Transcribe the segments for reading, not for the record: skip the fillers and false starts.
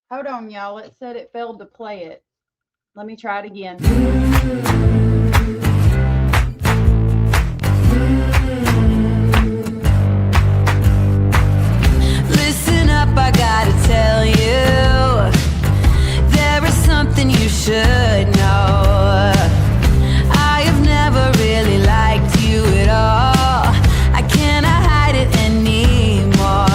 Hold on, y'all. It said it failed to play it. Let me try it again. Listen up, I gotta tell you, there is something you should know. I have never really liked you at all. I cannot hide it anymore.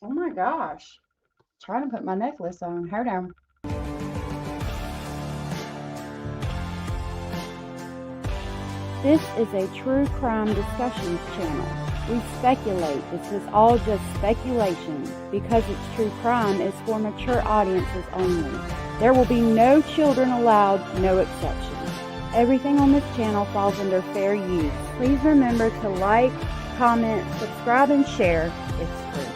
Oh my gosh. Trying to put my necklace on. Hold on. This is a true crime discussions channel. We speculate. This is all just speculation. Because it's true crime, it's for mature audiences only. There will be no children allowed, no exceptions. Everything on this channel falls under fair use. Please remember to like, comment, subscribe, and share. It's free.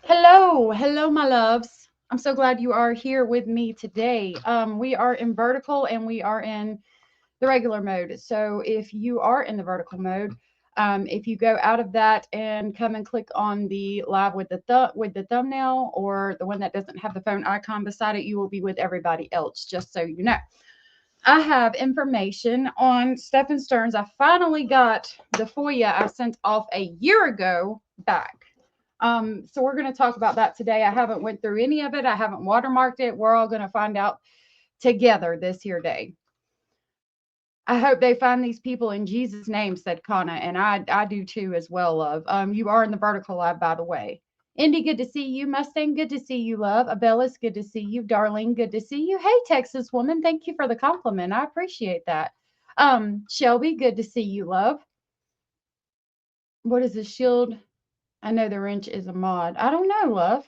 Hello, my loves. I'm so glad you are here with me today. We are in vertical and we are in the regular mode. So if you are in the vertical mode, if you go out of that and come and click on the live with the thumbnail or the one that doesn't have the phone icon beside it, you will be with everybody else. Just so you know, I have information on Stephan Sterns. I finally got the FOIA I sent off a year ago back. So we're going to talk about that today. I haven't went through any of it. I haven't watermarked it. We're all going to find out together this here day. I hope they find these people in Jesus' name, said Kana, and I do too as well, love. You are in the vertical live, by the way. Indy, good to see you. Mustang, good to see you, love. Abellis, good to see you. Darling, good to see you. Hey, Texas woman, thank you for the compliment. I appreciate that. Shelby, good to see you, love. What is the shield? I know the wrench is a mod. I don't know, love.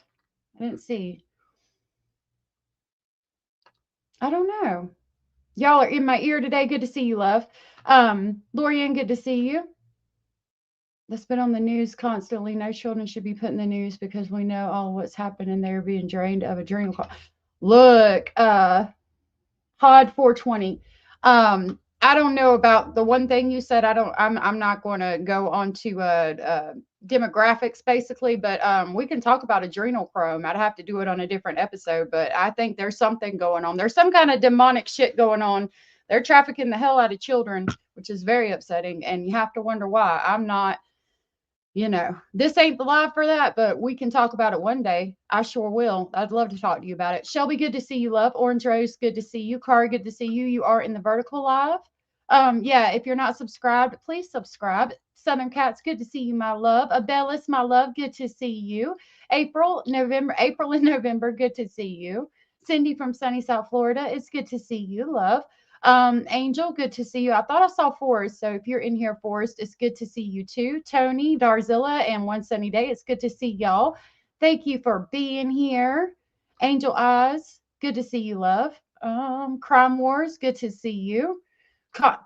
I didn't see. I don't know. Y'all are in my ear today. Good to see you, love. Lorianne, good to see you. That's been on the news constantly. No children should be put in the news because we know all what's happening. They're being drained of adrenal. Look, Hod 420. I don't know about the one thing you said. I'm not going to go on to demographics basically, but we can talk about adrenochrome. I'd have to do it on a different episode, but I think there's something going on. There's some kind of demonic shit going on. They're trafficking the hell out of children, which is very upsetting, and you have to wonder why. I'm not, this ain't the live for that, but we can talk about it one day. I sure will. I'd love to talk to you about it. Shelby, good to see you, love. Orange Rose, good to see you. Cara, good to see you. You are in the vertical live. Yeah, if you're not subscribed, please subscribe. Southern Cats, good to see you, my love. Abellis, my love, good to see you. April and November, good to see you. Cindy from sunny South Florida, it's good to see you, love. Angel, good to see you. I thought I saw Forrest, so if you're in here, Forrest, it's good to see you too. Tony, Darzilla, and One Sunny Day, it's good to see y'all. Thank you for being here. Angel Eyes, good to see you, love. Crime Wars, good to see you.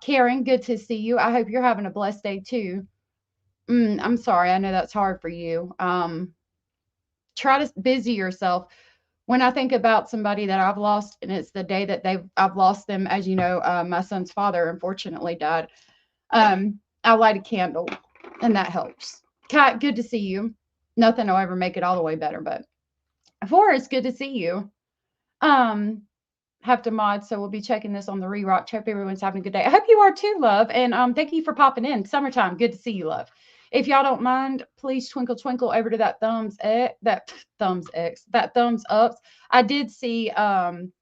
Karen, good to see you. I hope you're having a blessed day too. I'm sorry, I know that's hard for you. Try to busy yourself. When I think about somebody that I've lost, and it's the day that I've lost them, as you know, my son's father unfortunately died. I light a candle, and that helps. Kat, good to see you. Nothing will ever make it all the way better, but Forrest, good to see you. Have to mod, so we'll be checking this on the re-rock. Hope everyone's having a good day. I hope you are too, love, and thank you for popping in. Summertime, good to see you, love. If y'all don't mind, please twinkle twinkle over to that thumbs up. I did see some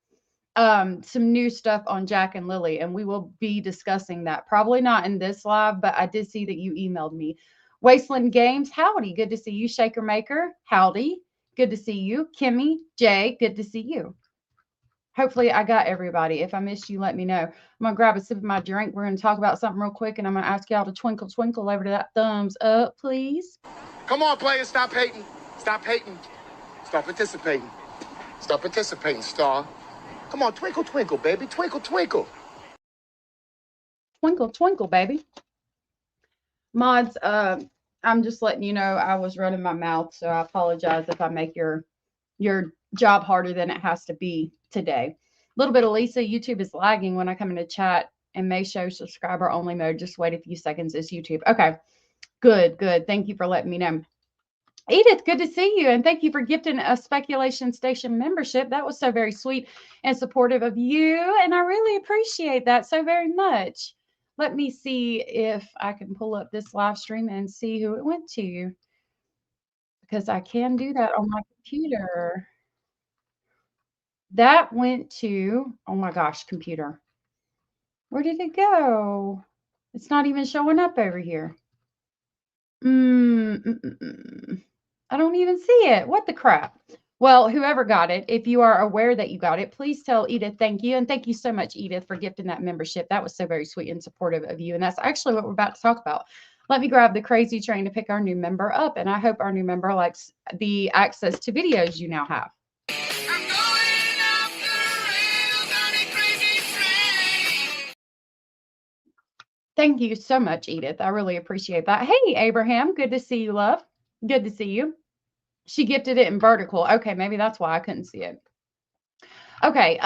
new stuff on Jack and Lily, and we will be discussing that. Probably not in this live, but I did see that you emailed me. Wasteland Games, howdy, good to see you. Shaker Maker, howdy, good to see you. Kimmy, Jay, good to see you. Hopefully I got everybody. If I missed you, let me know. I'm going to grab a sip of my drink. We're going to talk about something real quick, and I'm going to ask y'all to twinkle, twinkle over to that thumbs up, please. Come on, players. Stop hating. Stop hating. Start participating. Start participating, Star. Come on, twinkle, twinkle, baby. Twinkle, twinkle. Twinkle, twinkle, baby. Mods, I'm just letting you know I was running my mouth, so I apologize if I make your job harder than it has to be today. A little bit of Lisa, YouTube is lagging when I come into chat and may show subscriber only mode. Just wait a few seconds. It's YouTube. Okay, good. Thank you for letting me know. Edith, good to see you. And thank you for gifting a Speculation Station membership. That was so very sweet and supportive of you. And I really appreciate that so very much. Let me see if I can pull up this live stream and see who it went to, because I can do that on my computer. That went to, oh my gosh, computer. Where did it go? It's not even showing up over here. I don't even see it. What the crap? Well, whoever got it, if you are aware that you got it, please tell Edith thank you. And thank you so much, Edith, for gifting that membership. That was so very sweet and supportive of you. And that's actually what we're about to talk about. Let me grab the crazy train to pick our new member up. And I hope our new member likes the access to videos you now have. Thank you so much, Edith. I really appreciate that. Hey, Abraham. Good to see you, love. Good to see you. She gifted it in vertical. Okay, maybe that's why I couldn't see it. Okay,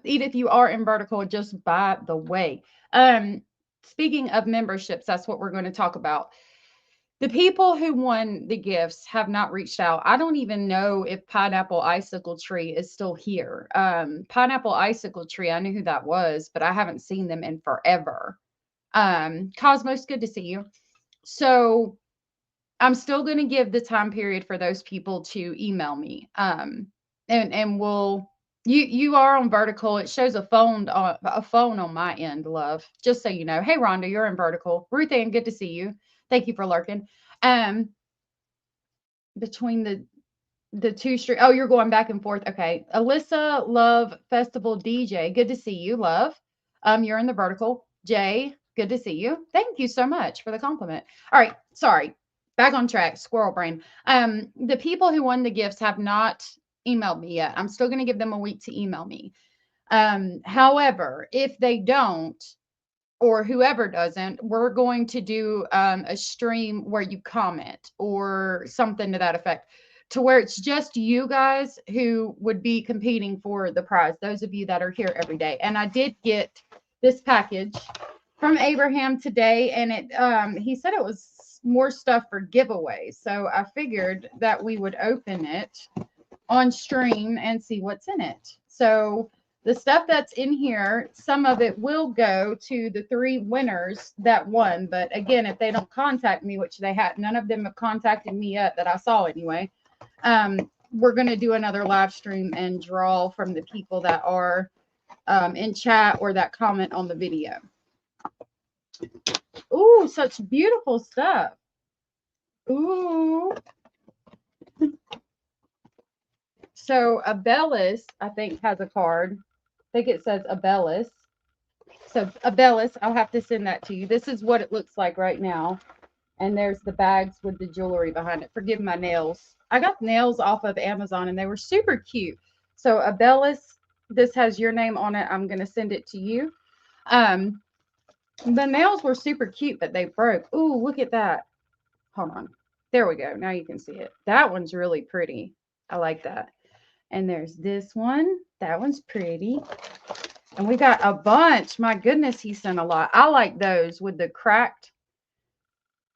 Edith, you are in vertical, just by the way. Speaking of memberships, that's what we're going to talk about. The people who won the gifts have not reached out. I don't even know if Pineapple Icicle Tree is still here. Pineapple Icicle Tree, I knew who that was, but I haven't seen them in forever. Cosmos, good to see you. So I'm still going to give the time period for those people to email me. And we'll, you are on vertical. It shows a phone on my end, love. Just so you know. Hey, Rhonda, you're in vertical. Ruth Ann, good to see you. Thank you for lurking. Between the two street. Oh, you're going back and forth. Okay. Alyssa, love, festival DJ. Good to see you, love. You're in the vertical. Jay, good to see you. Thank you so much for the compliment. All right. Sorry. Back on track. Squirrel brain. The people who won the gifts have not emailed me yet. I'm still going to give them a week to email me. However, if they don't, or whoever doesn't, we're going to do a stream where you comment or something to that effect, to where it's just you guys who would be competing for the prize, those of you that are here every day. And I did get this package from Abraham today, and he said it was more stuff for giveaways. So I figured that we would open it on stream and see what's in it. So the stuff that's in here, some of it will go to the 3 winners that won. But again, if they don't contact me, which they had, none of them have contacted me yet that I saw anyway. We're going to do another live stream and draw from the people that are in chat or that comment on the video. Ooh, such beautiful stuff. Ooh. So Abellis, I think, has a card. I think it says Abellis. So Abellis, I'll have to send that to you. This is what it looks like right now. And there's the bags with the jewelry behind it. Forgive my nails. I got nails off of Amazon and they were super cute. So Abellis, this has your name on it. I'm going to send it to you. The nails were super cute, but they broke. Ooh, look at that. Hold on. There we go. Now you can see it. That one's really pretty. I like that. And there's this one. That one's pretty. And we got a bunch. My goodness, he sent a lot. I like those with the cracked.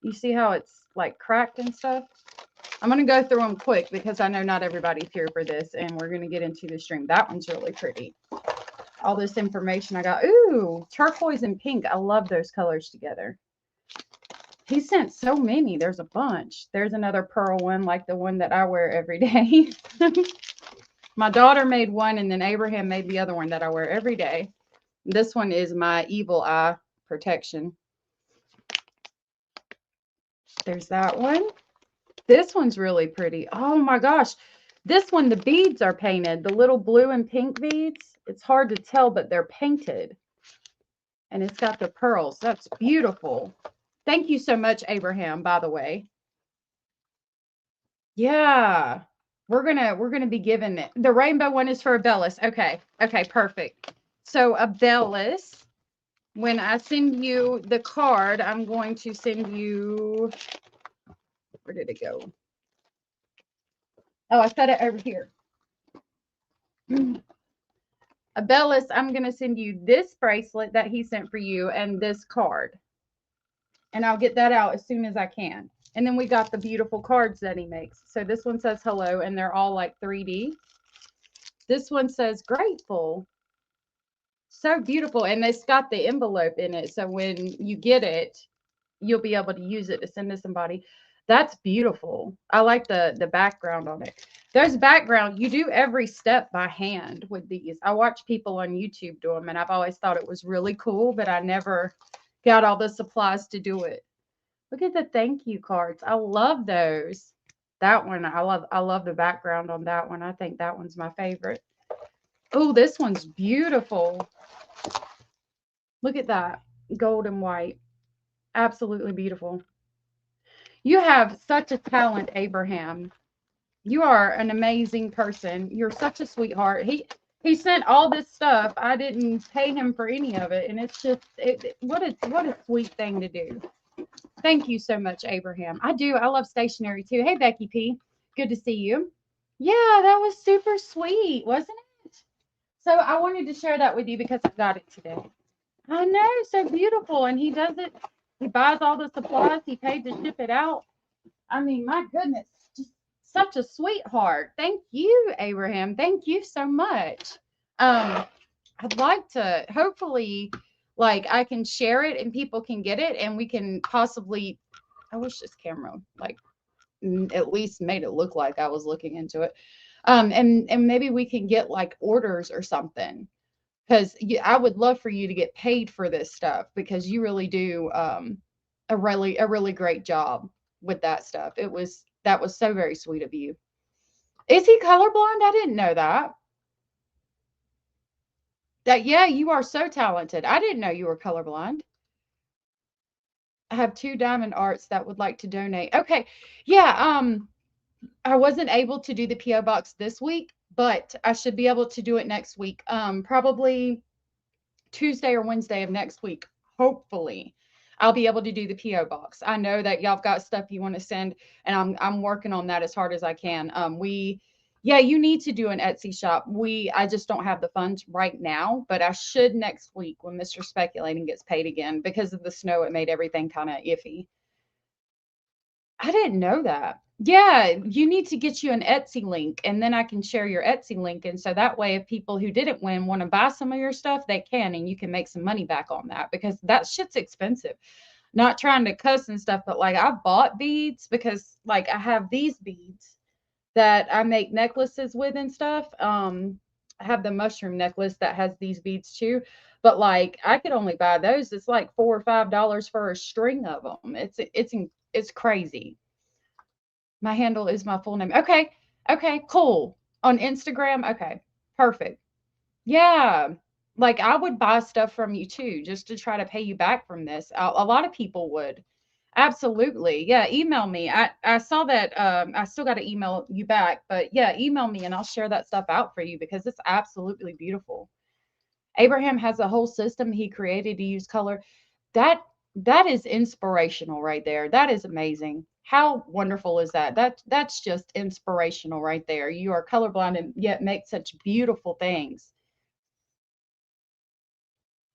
You see how it's like cracked and stuff? I'm going to go through them quick because I know not everybody's here for this. And we're going to get into the stream. That one's really pretty. All this information I got. Ooh, turquoise and pink. I love those colors together. He sent so many. There's a bunch. There's another pearl one like the one that I wear every day. My daughter made one, and then Abraham made the other one that I wear every day. This one is my evil eye protection. There's that one. This one's really pretty. Oh my gosh. This one, the beads are painted. The little blue and pink beads. It's hard to tell, but they're painted. And it's got the pearls. That's beautiful. Thank you so much, Abraham, by the way. Yeah. We're gonna be giving it. The rainbow one is for Abellis. Okay. Okay, perfect. So Abellis, when I send you the card, I'm going to send you, where did it go? Oh, I set it over here. Abellis, I'm gonna send you this bracelet that he sent for you and this card. And I'll get that out as soon as I can. And then we got the beautiful cards that he makes. So this one says hello, and they're all like 3D. This one says grateful. So beautiful. And it's got the envelope in it. So when you get it, you'll be able to use it to send to somebody. That's beautiful. I like the background on it. There's background. You do every step by hand with these. I watch people on YouTube do them, and I've always thought it was really cool, but I never got all the supplies to do it. Look at the thank you cards. I love those. That one, I love the background on that one. I think that one's my favorite. Oh, this one's beautiful. Look at that. Gold and white. Absolutely beautiful. You have such a talent, Abraham. You are an amazing person. You're such a sweetheart. He sent all this stuff. I didn't pay him for any of it, and it's just what a sweet thing to do. Thank you so much, Abraham. I do. I love stationery too. Hey, Becky P. Good to see you. Yeah, that was super sweet, wasn't it? So I wanted to share that with you because I got it today. I know, so beautiful. And he does it. He buys all the supplies. He paid to ship it out. I mean, my goodness, just such a sweetheart. Thank you, Abraham. Thank you so much. I'd like to hopefully like I can share it and people can get it and we can possibly I wish this camera like at least made it look like I was looking into it. And maybe we can get like orders or something because I would love for you to get paid for this stuff because you really do a really great job with that stuff. That was so very sweet of you. Is he colorblind? I didn't know that. That yeah, you are so talented. I didn't know you were colorblind. I have two diamond arts that would like to donate. Okay. Yeah, I wasn't able to do the PO box this week, but I should be able to do it next week. Probably Tuesday or Wednesday of next week, hopefully. I'll be able to do the PO box. I know that y'all got stuff you want to send, and I'm working on that as hard as I can. Yeah, you need to do an Etsy shop. I just don't have the funds right now, but I should next week when Mr. Speculating gets paid again. Because of the snow, it made everything kind of iffy. I didn't know that. Yeah, you need to get you an Etsy link and then I can share your Etsy link. And so that way, if people who didn't win want to buy some of your stuff, they can and you can make some money back on that because that shit's expensive. Not trying to cuss and stuff, but like I bought beads because like I have these beads that I make necklaces with and stuff. I have the mushroom necklace that has these beads too. But like I could only buy those. It's like $4 or $5 for a string of them. It's crazy. My handle is my full name. Okay. Okay, cool. On Instagram. Okay. Perfect. Yeah. Like I would buy stuff from you too, just to try to pay you back from this. A lot of people would. Absolutely. Yeah. Email me. I saw that. I still got to email you back, but yeah, email me and I'll share that stuff out for you because it's absolutely beautiful. Abraham has a whole system he created to use color. That that is inspirational right there. That is amazing. How wonderful is that? That's just inspirational right there. You are colorblind and yet make such beautiful things.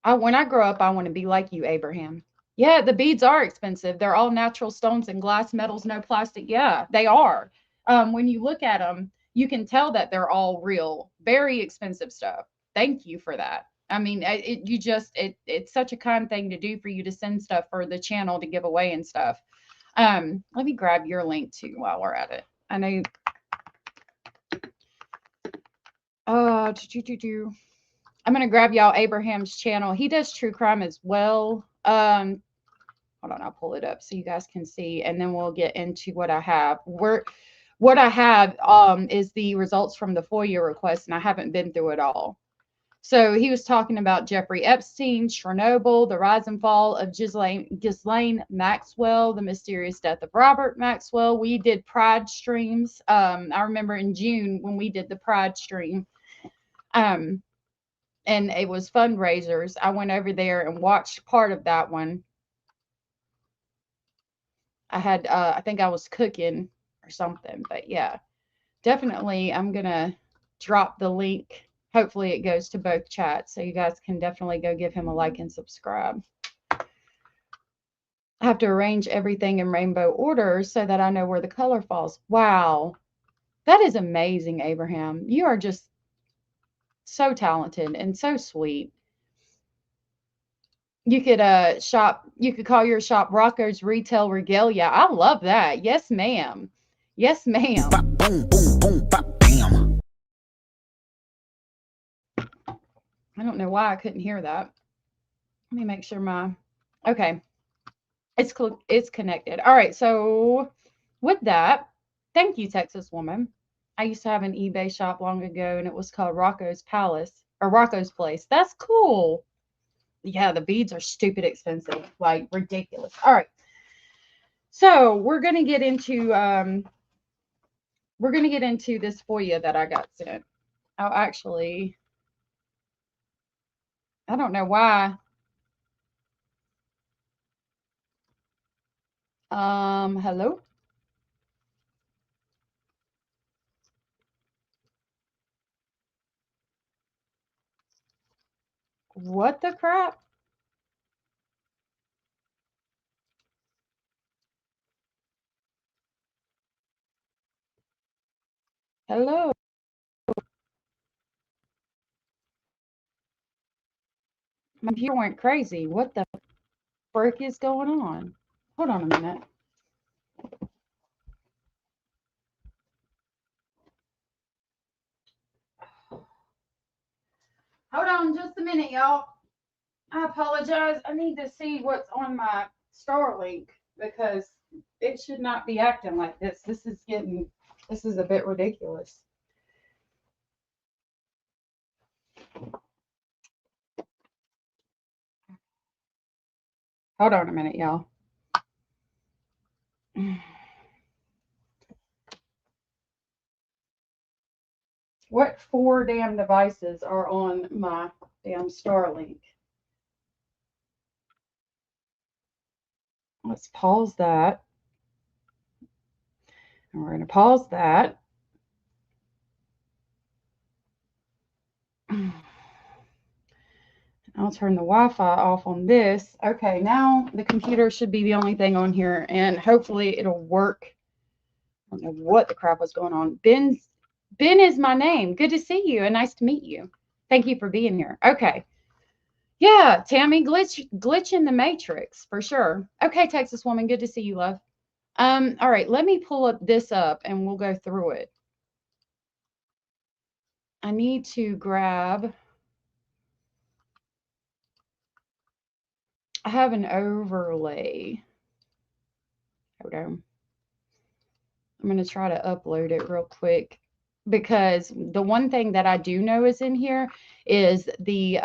When I grow up, I want to be like you, Abraham. Yeah, the beads are expensive. They're all natural stones and glass metals, no plastic. Yeah, they are. When you look at them, you can tell that they're all real, very expensive stuff. Thank you for that. I mean, it's such a kind thing to do for you to send stuff for the channel to give away and stuff. Let me grab your link too while we're at it. I know. I'm gonna grab y'all Abraham's channel. He does true crime as well. Hold on, I'll pull it up so you guys can see, and then we'll get into what I have. What I have is the results from the FOIA request, and I haven't been through it all. So he was talking about Jeffrey Epstein, Chernobyl, the rise and fall of Ghislaine Maxwell, the mysterious death of Robert Maxwell. We did Pride streams. I remember in June when we did the Pride stream. And it was fundraisers. I went over there and watched part of that one. I think I was cooking or something, but yeah, definitely I'm gonna drop the link. Hopefully it goes to both chats, so you guys can definitely go give him a like and subscribe. I have to arrange everything in rainbow order so that I know where the color falls. Wow, that is amazing, Abraham. You are just so talented and so sweet. You could you could call your shop Rocco's Retail Regalia. I love that. Yes, ma'am. Yes, ma'am. Boom, boom, boom, bop, bam. I don't know why I couldn't hear that. Let me make sure okay. It's connected. All right. So with that, thank you, Texas woman. I used to have an eBay shop long ago, and it was called Rocco's Palace or Rocco's Place. That's cool. Yeah, the beads are stupid expensive, like ridiculous. All right. So we're gonna get into this FOIA that I got sent. Oh, actually, I don't know why. Hello? What the crap? Hello? My computer went crazy. What the frick is going on? Hold on a minute. Hold on just a minute, y'all. I apologize. I need to see what's on my Starlink because it should not be acting like this. This is a bit ridiculous. Hold on a minute, y'all. What 4 damn devices are on my damn Starlink? Let's pause that. And we're going to pause that. I'll turn the Wi-Fi off on this. Okay, now the computer should be the only thing on here, and hopefully it'll work. I don't know what the crap was going on. Ben is my name. Good to see you and nice to meet you. Thank you for being here. Okay. Yeah, Tammy, glitch in the matrix for sure. Okay, Texas woman, good to see you, love. All right, let me pull this up and we'll go through it. I need to grab. I have an overlay. Hold on. I'm going to try to upload it real quick because the one thing that I do know is in here is the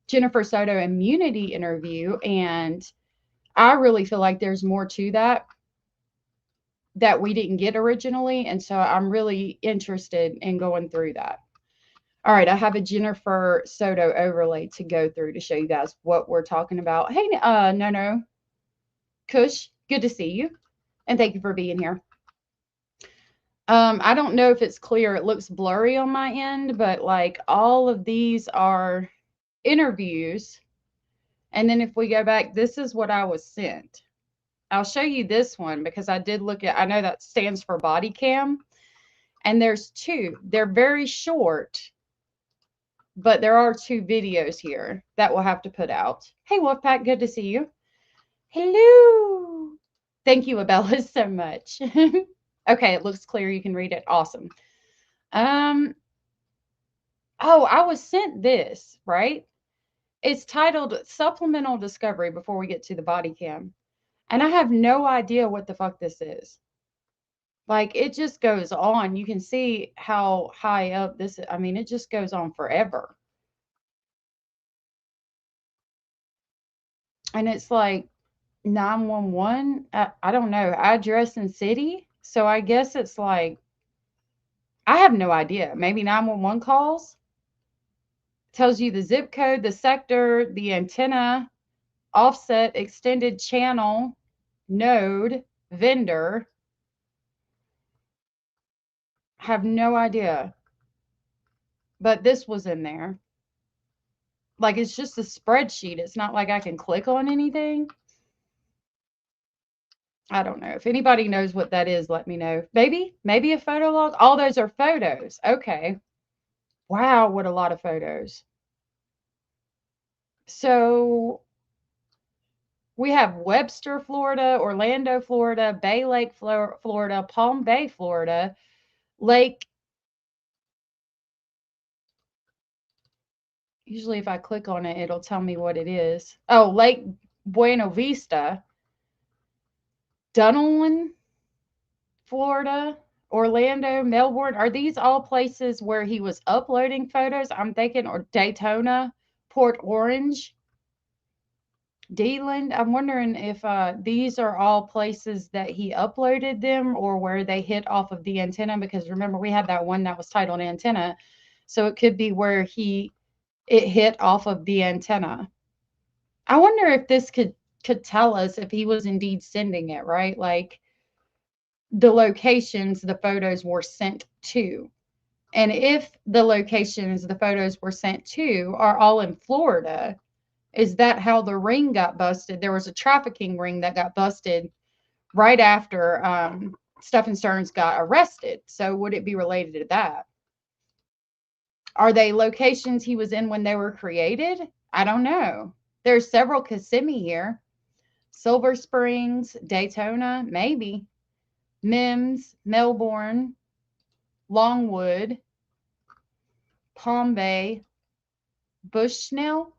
Jennifer Soto immunity interview. And I really feel like there's more to that we didn't get originally. And so I'm really interested in going through that. All right, I have a Jennifer Soto overlay to go through to show you guys what we're talking about. Hey, no. Kush, good to see you. And thank you for being here. I don't know if it's clear. It looks blurry on my end, but like all of these are interviews. And then if we go back, this is what I was sent. I'll show you this one because I did look at, I know that stands for body cam. And there's 2. They're very short, but there are 2 videos here that we'll have to put out. Hey, Wolfpack, good to see you. Hello. Thank you, Abella, so much. Okay, it looks clear. You can read it. Awesome. Oh, I was sent this, right? It's titled Supplemental Discovery before we get to the body cam. And I have no idea what the fuck this is. Like, it just goes on. You can see how high up this is. I mean, it just goes on forever. And it's like 911. I don't know. Address and city. So I guess it's like, I have no idea. Maybe 911 calls. Tells you the zip code, the sector, the antenna, offset, extended channel, node, vendor. Have no idea. But this was in there. Like, it's just a spreadsheet. It's not like I can click on anything. I don't know. If anybody knows what that is, let me know. Maybe a photo log. All those are photos. Okay. Wow, what a lot of photos. So we have Webster, Florida, Orlando, Florida, Bay Lake, Florida, Palm Bay, Florida, Lake. Usually if I click on it, it'll tell me what it is. Oh, Lake Buena Vista, Dunelin, Florida, Orlando, Melbourne. Are these all places where he was uploading photos? I'm thinking, or Daytona, Port Orange, Deland. I'm wondering if these are all places that he uploaded them or where they hit off of the antenna. Because remember, we had that one that was titled Antenna. So it could be where it hit off of the antenna. I wonder if this could tell us if he was indeed sending it, right? Like the locations the photos were sent to. And if the locations the photos were sent to are all in Florida, is that how the ring got busted? There was a trafficking ring that got busted right after Stephan Sterns got arrested. So would it be related to that? Are they locations he was in when they were created? I don't know. There's several Kissimmee here. Silver Springs, Daytona, maybe. Mims, Melbourne, Longwood, Palm Bay, Bushnell,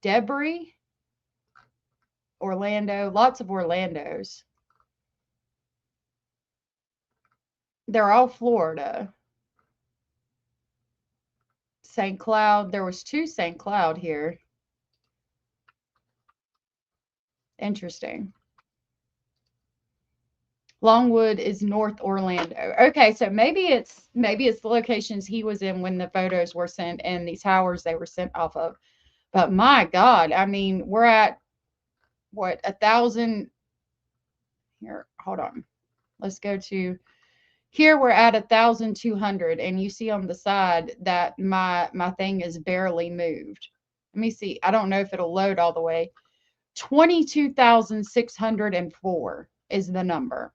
Debris, Orlando, lots of Orlandos. They're all Florida. St. Cloud, there was 2 St. Cloud here. Interesting. Longwood is North Orlando. Okay, so maybe it's the locations he was in when the photos were sent and these towers they were sent off of. But my God, I mean, we're at what, 1,000 here. Hold on. Let's go to here. We're at 1,200, and you see on the side that my thing is barely moved. Let me see. I don't know if it'll load all the way. 22,604 is the number.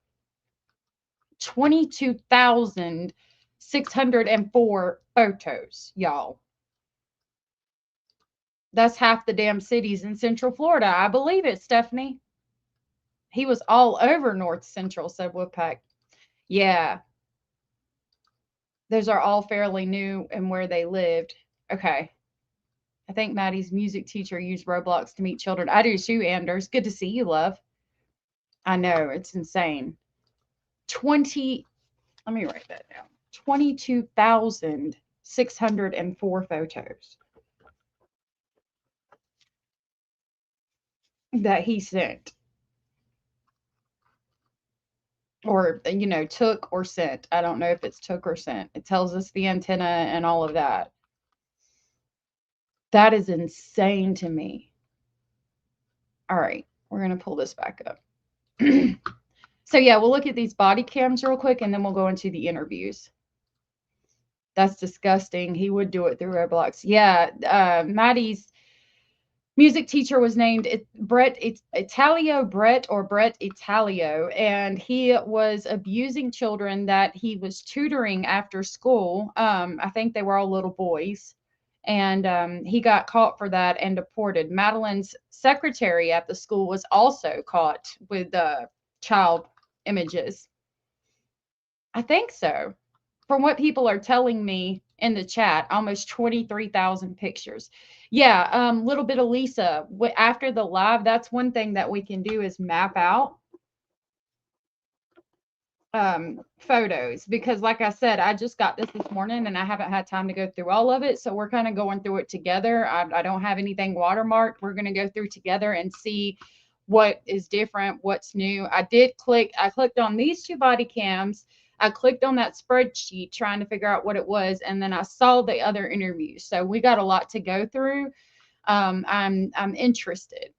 22,604 photos, y'all. That's half the damn cities in Central Florida. I believe it, Stephanie. He was all over North Central, said Woodpack. Yeah. Those are all fairly new and where they lived. Okay. I think Maddie's music teacher used Roblox to meet children. I do too, Anders. Good to see you, love. I know, it's insane. Let me write that down. 22,604 photos that he sent. Or, took or sent. I don't know if it's took or sent. It tells us the antenna and all of that. That is insane to me. All right, we're going to pull this back up. So yeah, we'll look at these body cams real quick, and then we'll go into the interviews. That's disgusting. He would do it through Roblox. Yeah, Maddie's music teacher was named Brett Italio, and he was abusing children that he was tutoring after school. I think they were all little boys, and he got caught for that and deported. Madeline's secretary at the school was also caught with child images. I think so. From what people are telling me in the chat, almost 23,000 pictures. Yeah, little bit of Lisa. After the live, that's one thing that we can do is map out photos, because like I said, I just got this morning and I haven't had time to go through all of it. So we're kind of going through it together. I don't have anything watermarked. We're going to go through together and see what is different, what's new. I clicked on these 2 body cams. I clicked on that spreadsheet trying to figure out what it was, and then I saw the other interviews. So we got a lot to go through. I'm interested.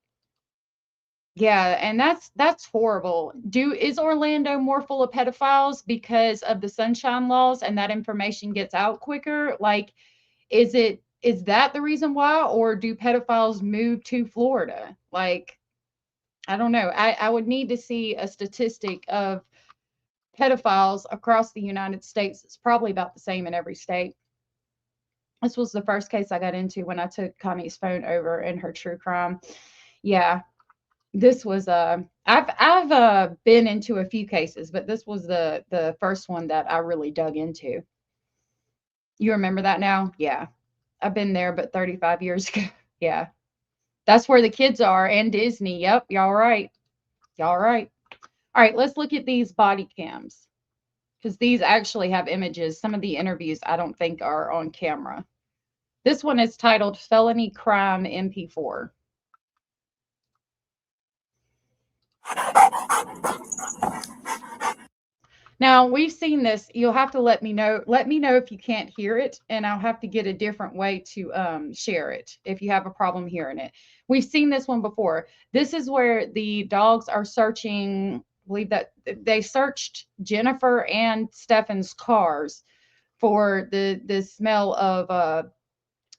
Yeah, and that's horrible. Is Orlando more full of pedophiles because of the sunshine laws and that information gets out quicker? Like, is that the reason why, or do pedophiles move to Florida? Like, I don't know. I would need to see a statistic of pedophiles across the United States. It's probably about the same in every state. This was the first case I got into when I took Connie's phone over in her true crime. Yeah, this was I've been into a few cases, but this was the first one that I really dug into. You remember that now? Yeah, I've been there, but 35 years ago. Yeah, that's where the kids are, and Disney. Yep, y'all right. Y'all right? All right, let's look at these body cams because these actually have images. Some of the interviews I don't think are on camera. This one is titled Felony Crime MP4. Now, we've seen this. You'll have to let me know. Let me know if you can't hear it, and I'll have to get a different way to share it if you have a problem hearing it. We've seen this one before. This is where the dogs are searching. I believe that they searched Jennifer and Stephan's cars for the smell of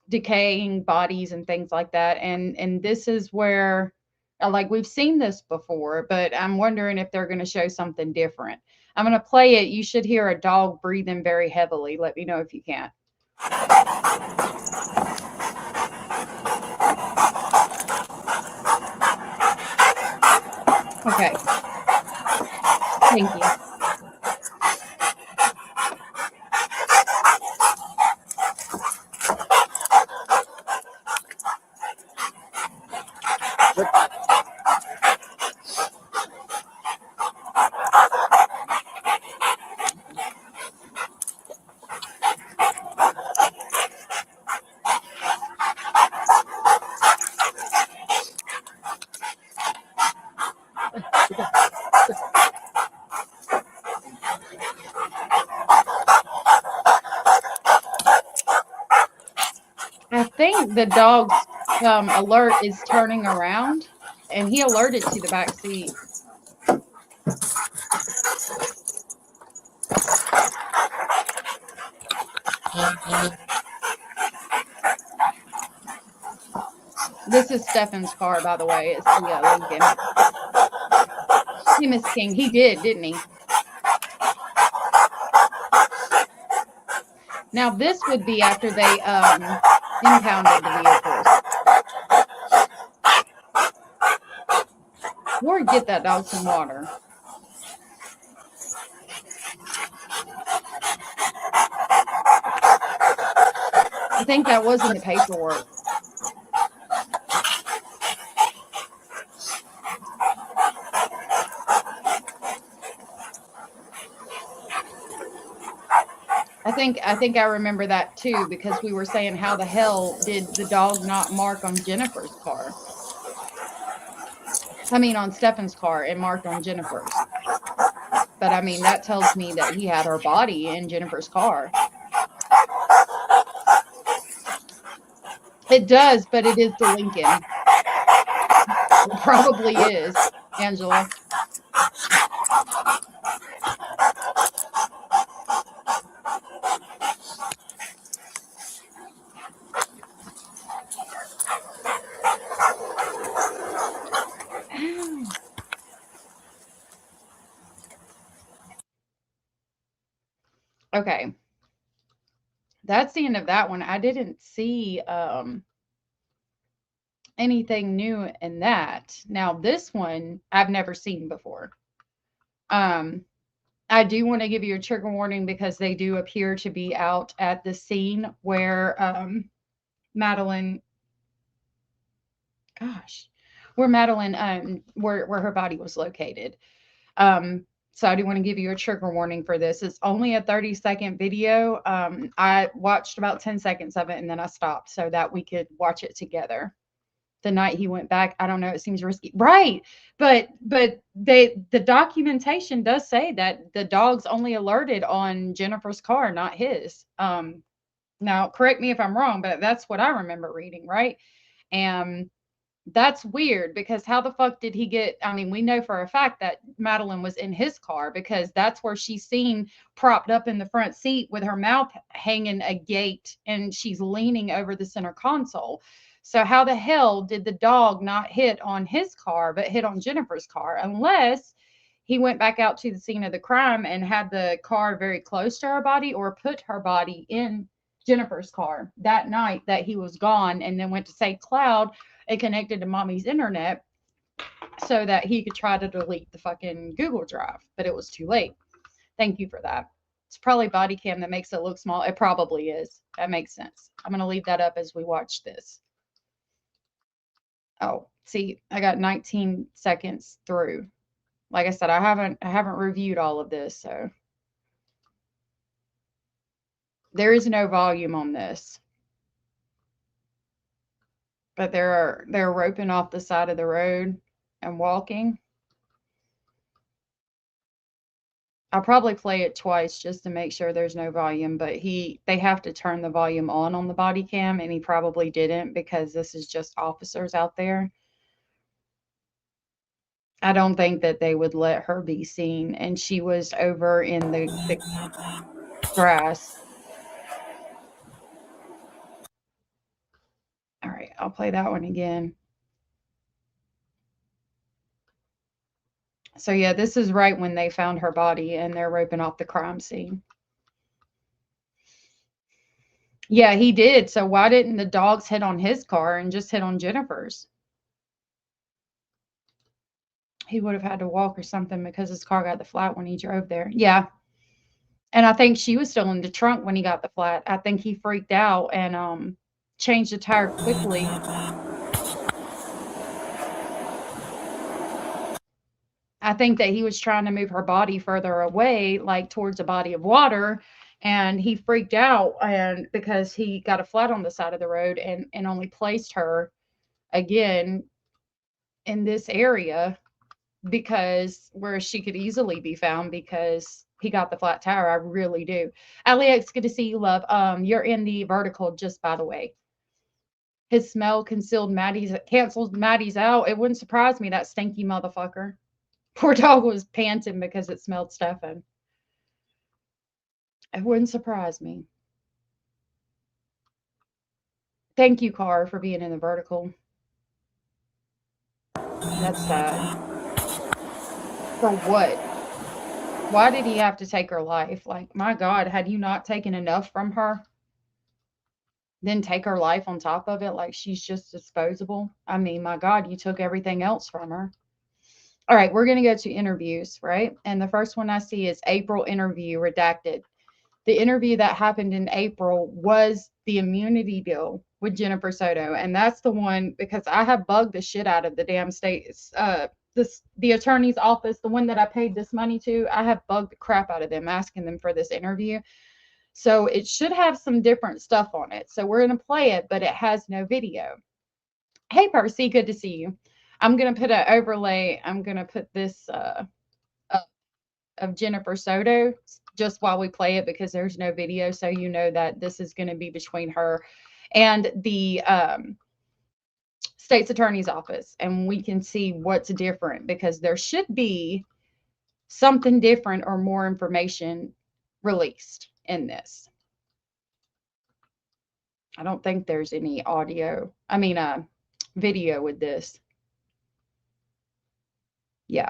decaying bodies and things like that. And this is where like we've seen this before, but I'm wondering if they're going to show something different. I'm going to play it. You should hear a dog breathing very heavily. Let me know if you can. Okay. Thank you. I think the dog's alert is turning around, and he alerted to the back seat. This is Stefan's car, by the way. It's the Lincoln. He Miss King. He did, didn't he? Now this would be after they impounded the vehicles. Or get that dog some water. I think that was in the paperwork. I think I remember that too, because we were saying how the hell did the dog not mark on Jennifer's car? I mean on Stefan's car and marked on Jennifer's. But I mean that tells me that he had her body in Jennifer's car. It does, but it is the Lincoln. It probably is, Angela. Okay. That's the end of that one. I didn't see anything new in that. Now this one I've never seen before. I do want to give you a trigger warning because they do appear to be out at the scene where Madeline, gosh, where Madeline, where her body was located. So I do want to give you a trigger warning for this. It's only a 30-second video. I watched about 10 seconds of it and then I stopped so that we could watch it together. The night he went back, I don't know, it seems risky. Right. But the documentation does say that the dog's only alerted on Jennifer's car, not his. Now correct me if I'm wrong, but that's what I remember reading, right? And that's weird because how the fuck did he get? I mean, we know for a fact that Madeline was in his car because that's where she's seen propped up in the front seat with her mouth hanging agape and she's leaning over the center console. So how the hell did the dog not hit on his car but hit on Jennifer's car unless he went back out to the scene of the crime and had the car very close to her body or put her body in Jennifer's car that night that he was gone and then went to St. Cloud and connected to mommy's internet so that he could try to delete the fucking Google Drive, but it was too late. Thank you for that. It's probably body cam that makes it look small. It probably is. That makes sense. I'm going to leave that up as we watch this. Oh, see, I got 19 seconds through. Like I said, I haven't reviewed all of this, so there is no volume on this. But they're roping off the side of the road and walking. I'll probably play it twice just to make sure there's no volume, but they have to turn the volume on the body cam, and he probably didn't because this is just officers out there. I don't think that they would let her be seen, and she was over in the grass. All right, I'll play that one again. So yeah, this is right when they found her body and they're roping off the crime scene. Yeah, he did. So why didn't the dogs hit on his car and just hit on Jennifer's? He would have had to walk or something because his car got the flat when he drove there. Yeah. And I think she was still in the trunk when he got the flat. I think he freaked out and changed the tire quickly. I think that he was trying to move her body further away, like towards a body of water, and he freaked out and because he got a flat on the side of the road and only placed her again in this area because where she could easily be found because he got the flat tire. I really do. Alex, good to see you, love. You're in the vertical, just by the way. His smell canceled Maddie's out. It wouldn't surprise me, that stinky motherfucker. Poor dog was panting because it smelled Stephan. It wouldn't surprise me. Thank you, Car, for being in the vertical. That's sad. For what? Why did he have to take her life? Like, my God, had you not taken enough from her? Then take her life on top of it like she's just disposable? I mean, my God, you took everything else from her. All right, we're going to go to interviews, right? And the first one I see is April interview redacted. The interview that happened in April was the immunity deal with Jennifer Soto. And that's the one because I have bugged the shit out of the damn states. The attorney's office, the one that I paid this money to, I have bugged the crap out of them asking them for this interview. So it should have some different stuff on it. So we're going to play it, but it has no video. Hey, Percy, good to see you. I'm going to put an overlay. I'm going to put this up of Jennifer Soto just while we play it because there's no video. So you know that this is going to be between her and the state's attorney's office. And we can see what's different because there should be something different or more information released in this. I don't think there's any video with this. Yeah.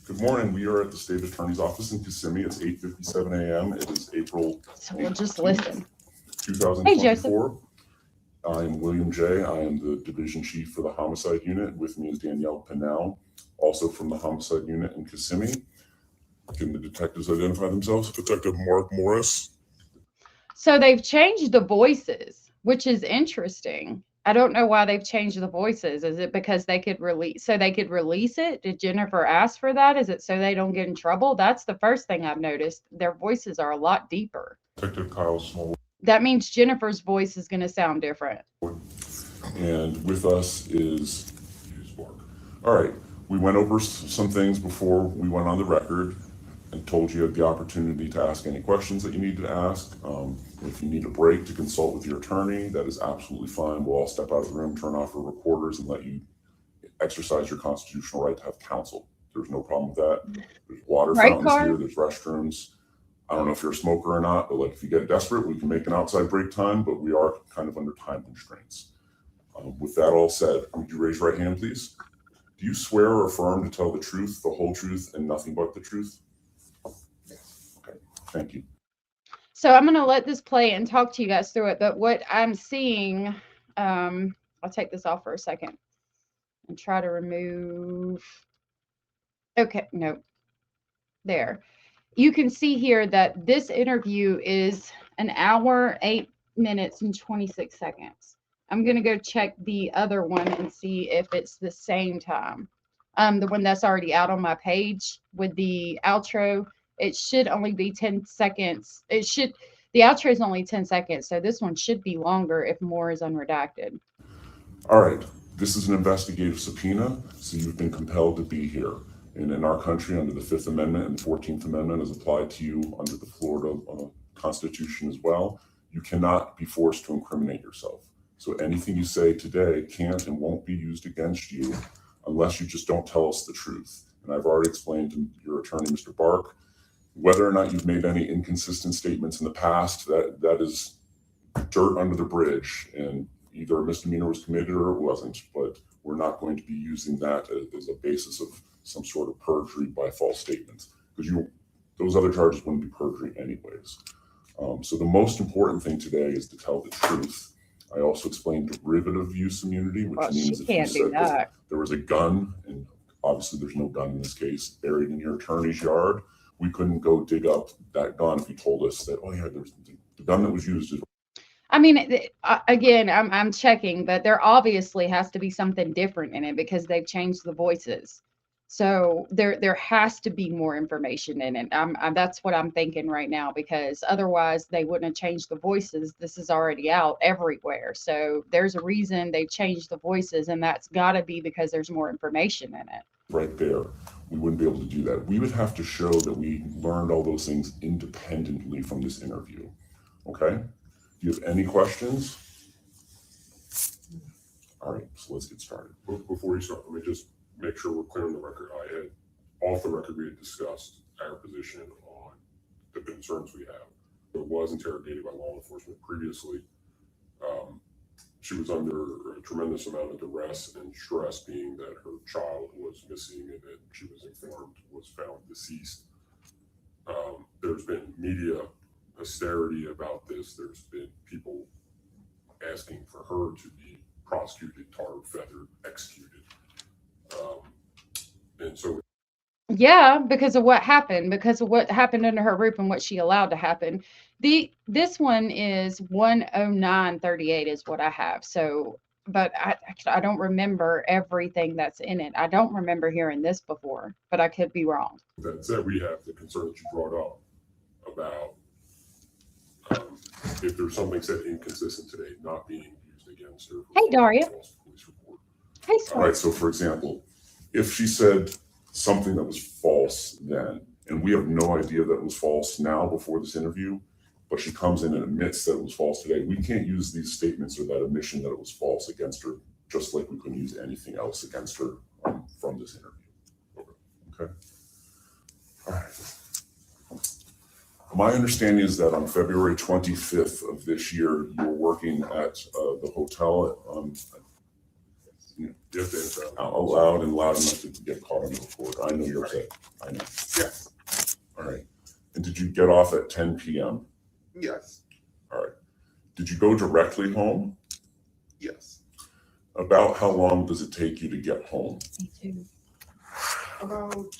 Good morning. We are at the State Attorney's Office in Kissimmee. It's 8:57 a.m. It is April. So we'll just listen. 2024. Hey, Joseph. I am William J. I am the Division Chief for the Homicide Unit. With me is Danielle Pinnell, also from the Homicide Unit in Kissimmee. Can the detectives identify themselves? Detective Mark Morris. So they've changed the voices, which is interesting. I don't know why they've changed the voices. Is it because they could release it? Did Jennifer ask for that? Is it so they don't get in trouble? That's the first thing I've noticed. Their voices are a lot deeper. Detective Kyle Small. That means Jennifer's voice is going to sound different. And with us is Mark. All right. We went over some things before we went on the record and told you the opportunity to ask any questions that you needed to ask. If you need a break to consult with your attorney, that is absolutely fine. We'll all step out of the room, turn off your recorders, and let you exercise your constitutional right to have counsel. There's no problem with that. There's water fountains here, there's restrooms. I don't know if you're a smoker or not, but like if you get desperate, we can make an outside break time, but we are kind of under time constraints. With that all said, would you raise your right hand, please? Do you swear or affirm to tell the truth, the whole truth, and nothing but the truth? Okay, thank you. So I'm going to let this play and talk to you guys through it. But what I'm seeing, I'll take this off for a second and try to remove. Okay, no, there. You can see here that this interview is an hour, 8 minutes, and 26 seconds. I'm going to go check the other one and see if it's the same time. the one that's already out on my page with the outro. It should only be 10 seconds. The outro is only 10 seconds, so this one should be longer if more is unredacted. All right, this is an investigative subpoena, so you've been compelled to be here. And in our country, under the Fifth Amendment and the 14th Amendment, as applied to you under the Florida Constitution as well, you cannot be forced to incriminate yourself. So anything you say today can't and won't be used against you unless you just don't tell us the truth. And I've already explained to your attorney, Mr. Bark, whether or not you've made any inconsistent statements in the past, that is dirt under the bridge, and either a misdemeanor was committed or it wasn't, but we're not going to be using that as a basis of some sort of perjury by false statements, because those other charges wouldn't be perjury anyways. So the most important thing today is to tell the truth. I also explained derivative use immunity, which means if you said that there was a gun, and obviously there's no gun in this case, buried in your attorney's yard, we couldn't go dig up that gun if you told us that, oh yeah, there's the gun that was used is. I mean, again, I'm checking, but there obviously has to be something different in it because they've changed the voices. So there has to be more information in it. That's what I'm thinking right now, because otherwise they wouldn't have changed the voices. This is already out everywhere. So there's a reason they've changed the voices, and that's got to be because there's more information in it. Right there, we wouldn't be able to do that. We would have to show that we learned all those things independently from this interview. Okay? Do you have any questions? All right, so let's get started. Before you start, let me just make sure we're clear on the record. Off the record, we had discussed our position on the concerns we have. It was interrogated by law enforcement previously. She was under a tremendous amount of duress and stress, being that her child was missing and that she was informed was found deceased. There's been media hysteria about this. There's been people asking for her to be prosecuted, tarred, feathered, executed. And so, yeah, because of what happened under her roof and what she allowed to happen. This one is 10938 is what I have. So, but I don't remember everything that's in it. I don't remember hearing this before, but I could be wrong. that said, we have the concern that you brought up about if there's something said inconsistent today, not being used against her. Hey, Daria. False police report. Hey, All Swan. right, so for example, if she said something that was false then, and we have no idea that it was false now before this interview, but she comes in and admits that it was false today, we can't use these statements or that admission that it was false against her, just like we couldn't use anything else against her from this interview. Okay? All right. My understanding is that on February 25th of this year, you were working at the hotel out loud and loud enough to get caught on the recorder. I know you're upset. I know. Yes. All right. And did you get off at 10 p.m.? Yes. All right. Did you go directly home? Yes. About how long does it take you to get home? Me too. About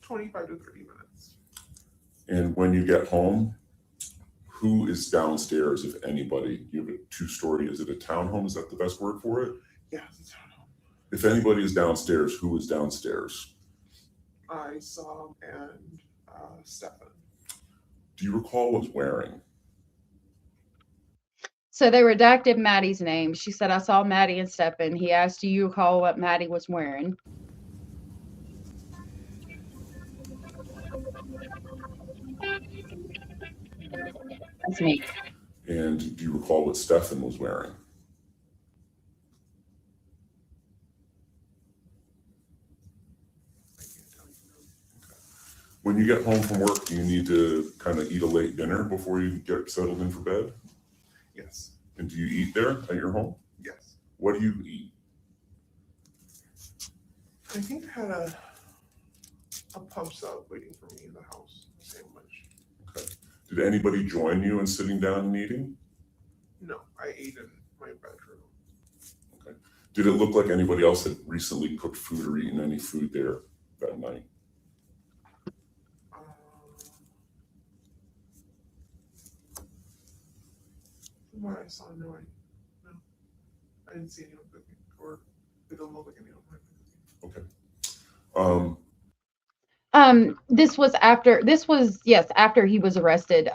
25 to 30 minutes. And when you get home, who is downstairs, if anybody? You have a two-story, is it a townhome? Is that the best word for it? Yes, it's at home. If anybody is downstairs, who is downstairs? I saw him and Stephan. Do you recall what he was wearing? So they redacted Maddie's name. She said, I saw Maddie and Stephan. He asked, do you recall what Maddie was wearing? That's me. And do you recall what Stephan was wearing? When you get home from work, do you need to kind of eat a late dinner before you get settled in for bed? Yes. And do you eat there at your home? Yes. What do you eat? I think I had a pub sub waiting for me in the house. A sandwich. Okay. Did anybody join you in sitting down and eating? No, I ate in my bedroom. Okay. Did it look like anybody else had recently cooked food or eaten any food there that night? From what I saw, no, I didn't see anyone cooking. or it don't look like any of them. Okay. This was after, yes, after he was arrested,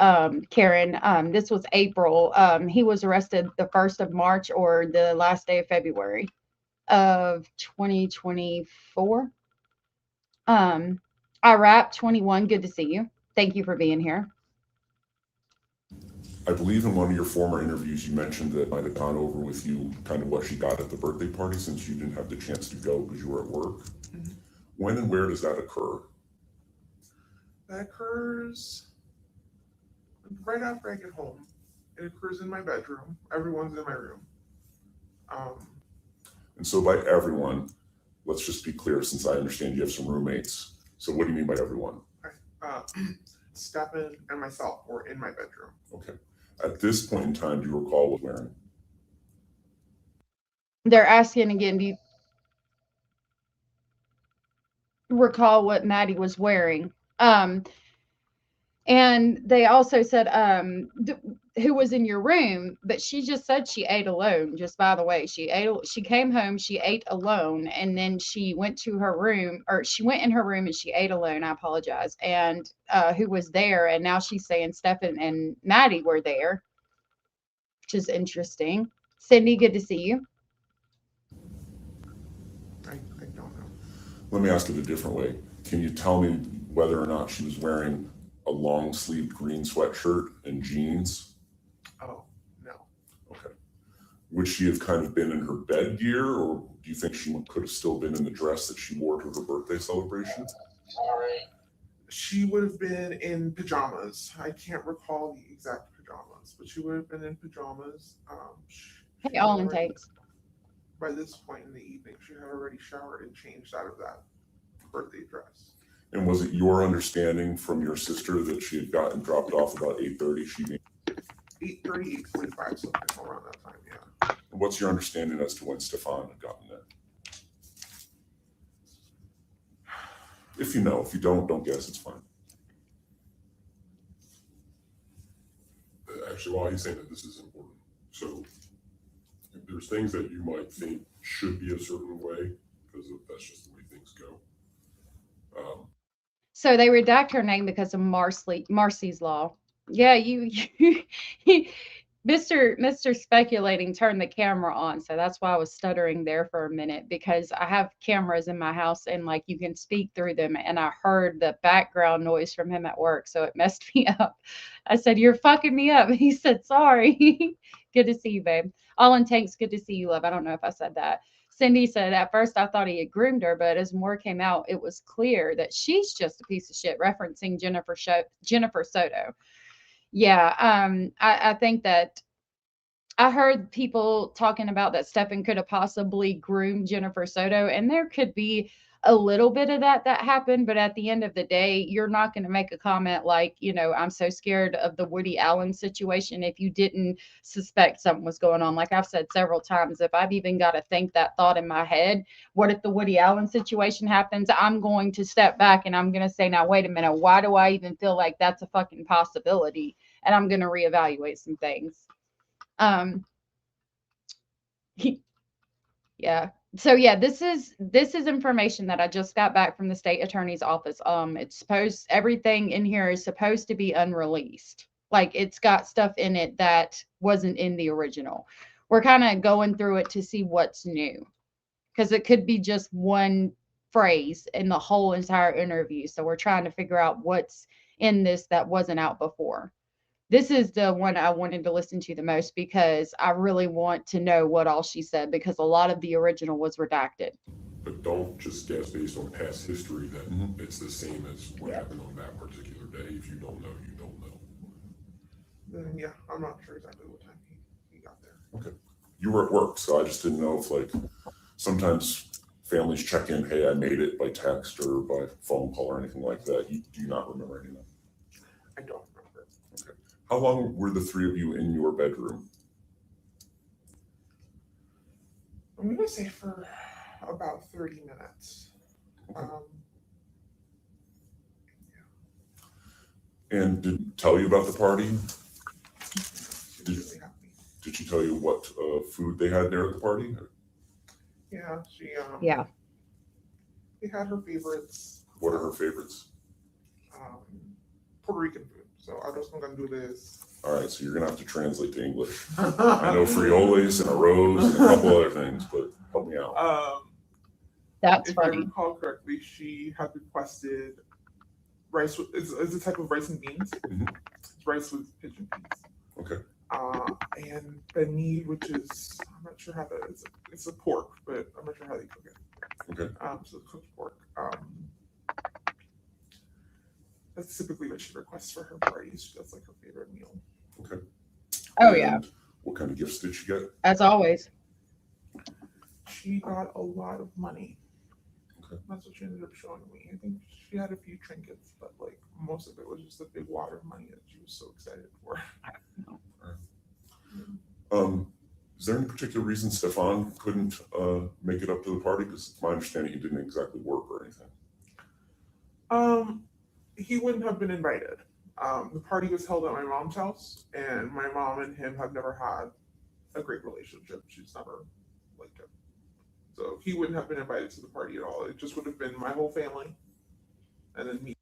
Karen. This was April. He was arrested the 1st of March or the last day of February of 2024. Iraq 21, good to see you. Thank you for being here. I believe in one of your former interviews, you mentioned that might have gone over with you kind of what she got at the birthday party since you didn't have the chance to go because you were at work. Mm-hmm. When and where does that occur? That occurs right after I get home. It occurs in my bedroom. Everyone's in my room. And so by everyone, let's just be clear, since I understand you have some roommates. So what do you mean by everyone? Stephan and myself were in my bedroom. Okay. At this point in time, do you recall what wearing? They're asking again, do you recall what Maddie was wearing? And they also said, who was in your room? But she just said she ate alone. Just by the way, she came home, she ate alone, and then she went to her room, or she went in her room and she ate alone. I apologize. And who was there? And now she's saying Stephan and Maddie were there, which is interesting. Cindy, good to see you. I don't know. Let me ask it a different way. Can you tell me whether or not she was wearing a long-sleeved green sweatshirt and jeans? Oh, no. Okay. Would she have kind of been in her bed gear, or do you think she could have still been in the dress that she wore to her birthday celebration? She would have been in pajamas. I can't recall the exact pajamas, but she would have been in pajamas. Hey, all in takes. By this point in the evening, she had already showered and changed out of that birthday dress. And was it your understanding from your sister that she had gotten dropped off about 8:30? She 8:30, 8:45, something around that time, yeah. And what's your understanding as to when Stephan had gotten there? If you know, if you don't guess, it's fine. Actually, while he's saying that, this is important. So there's things that you might think should be a certain way because that's just the way things go. So they redact her name because of Marcy's law. Yeah, Mr. Speculating turned the camera on, so that's why I was stuttering there for a minute, because I have cameras in my house and like you can speak through them, and I heard the background noise from him at work, so it messed me up. I said, "You're fucking me up." He said, "Sorry." Good to see you, babe. All in tanks, good to see you, love. I don't know if I said that. Cindy said, at first I thought he had groomed her, but as more came out, it was clear that she's just a piece of shit, referencing Jennifer Soto. Yeah, I think that I heard people talking about that Stephan could have possibly groomed Jennifer Soto, and there could be a little bit of that happened, but at the end of the day, you're not going to make a comment like, I'm so scared of the Woody Allen situation if you didn't suspect something was going on. Like I've said several times, if I've even got to think that thought in my head, what if the Woody Allen situation happens? I'm going to step back and I'm going to say, now, wait a minute, why do I even feel like that's a fucking possibility? And I'm going to reevaluate some things. Yeah. So yeah, this is information that I just got back from the state attorney's office. Everything in here is supposed to be unreleased. Like it's got stuff in it that wasn't in the original. We're kind of going through it to see what's new, because it could be just one phrase in the whole entire interview. So we're trying to figure out what's in this that wasn't out before. This is the one I wanted to listen to the most because I really want to know what all she said, because a lot of the original was redacted. But don't just guess based on past history that it's the same as what happened on that particular day. If you don't know, you don't know. Then yeah, I'm not sure exactly what time he got there. Okay. You were at work, so I just didn't know if like sometimes families check in, hey, I made it by text or by phone call or anything like that. Do you not remember any of that? I don't remember. Okay. How long were the three of you in your bedroom? I'm going to say for about 30 minutes. Okay. And did she tell you about the party? Did she tell you what food they had there at the party? Yeah, Yeah. She had her favorites. What are her favorites? Puerto Rican food. So arroz con gandules. All right, so you're gonna have to translate to English. I know frioles and arroz and a couple other things, but help me out. That's if funny. I recall correctly, she had requested rice. It's a type of rice and beans. Mhm. It's rice with pigeon peas. Okay. And pernil, which is I'm not sure how to. It's a pork, but I'm not sure how they cook it. Okay. So cooked pork. That's typically what she requests for her parties. That's like her favorite meal. Okay. Oh, And yeah. what kind of gifts did she get? As always. She got a lot of money. Okay. That's what she ended up showing me. I think she had a few trinkets, but like most of it was just a big wad of money that she was so excited for. Is there any particular reason Stephan couldn't make it up to the party? Because it's my understanding he didn't exactly work or anything. He wouldn't have been invited. The party was held at my mom's house, and my mom and him have never had a great relationship. She's never liked him. So he wouldn't have been invited to the party at all. It just would have been my whole family and then me.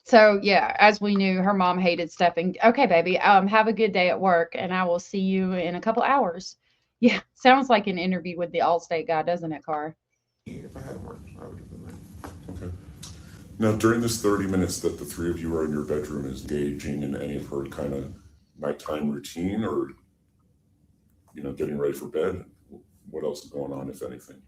So yeah, as we knew, her mom hated Stephan. Okay, baby. Have a good day at work, and I will see you in a couple hours. Yeah, sounds like an interview with the Allstate guy, doesn't it, Car? If I had worked, I would have been there. Okay. Now, during this 30 minutes that the three of you are in your bedroom, is engaging in any of her kind of nighttime routine or, getting ready for bed? What else is going on, if anything?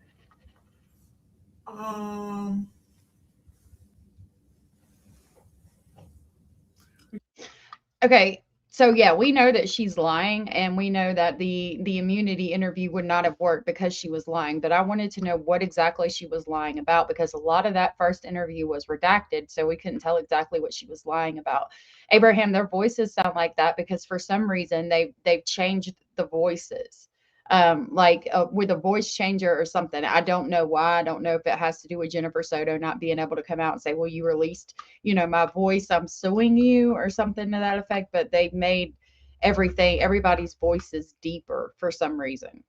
Okay, so yeah, we know that she's lying, and we know that the immunity interview would not have worked because she was lying. But I wanted to know what exactly she was lying about, because a lot of that first interview was redacted, so we couldn't tell exactly what she was lying about. Abraham, their voices sound like that because for some reason they've changed the voices. With a voice changer or something. I don't know why. I don't know if it has to do with Jennifer Soto not being able to come out and say, well, you released, my voice, I'm suing you or something to that effect, but they've made everybody's voices deeper for some reason.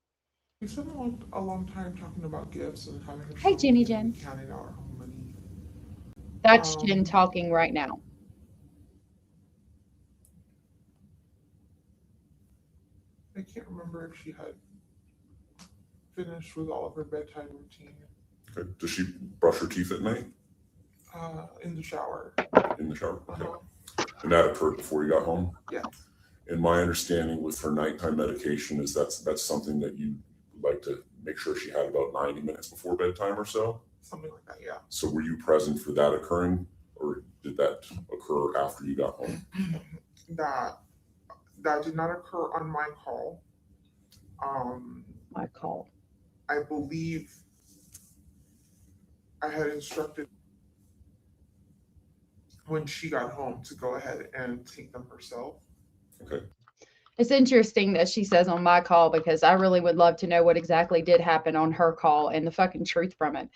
We spent a long time talking about gifts and having a Hey, show Jenny and Jen. counting out our own money. That's Jen talking right now. I can't remember if she had finished with all of her bedtime routine. Okay. Does she brush her teeth at night? In the shower. In the shower? Okay. And that occurred before you got home? Yeah. And my understanding with her nighttime medication is that's something that you like to make sure she had about 90 minutes before bedtime or so? Something like that, yeah. So were you present for that occurring, or did that occur after you got home? That did not occur on my call. My call. I believe I had instructed when she got home to go ahead and take them herself. Okay. It's interesting that she says on my call, because I really would love to know what exactly did happen on her call and the fucking truth from it.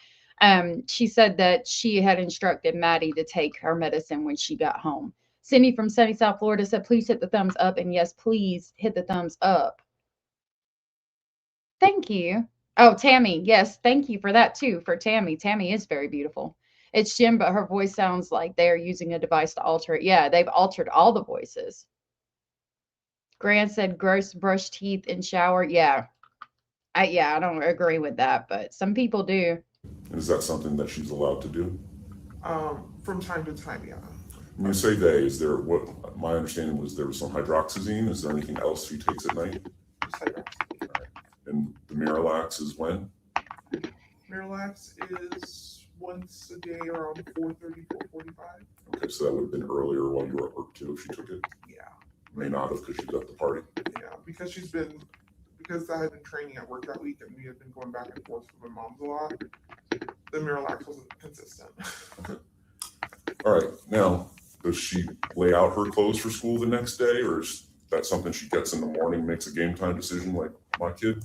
She said that she had instructed Maddie to take her medicine when she got home. Cindy from sunny South Florida said, please hit the thumbs up. And yes, please hit the thumbs up. Thank you. Oh, Tammy. Yes, thank you for that too. For Tammy. Tammy is very beautiful. It's Jim, but her voice sounds like they're using a device to alter it. Yeah, they've altered all the voices. Grant said, gross brush teeth in shower. Yeah. I don't agree with that, but some people do. Is that something that she's allowed to do? From time to time, yeah. When you say they, is there what my understanding was there was some hydroxyzine? Is there anything else she takes at night? And the Miralax is when? Miralax is once a day around 4:30, 4:45. Okay, so that would have been earlier while you were at work too if she took it? Yeah. May not have because she was at the party? Yeah, because I had been training at work that week and we had been going back and forth with my mom's a lot, the Miralax wasn't consistent. Okay. All right, now, does she lay out her clothes for school the next day, or is that something she gets in the morning, makes a game time decision like my kid?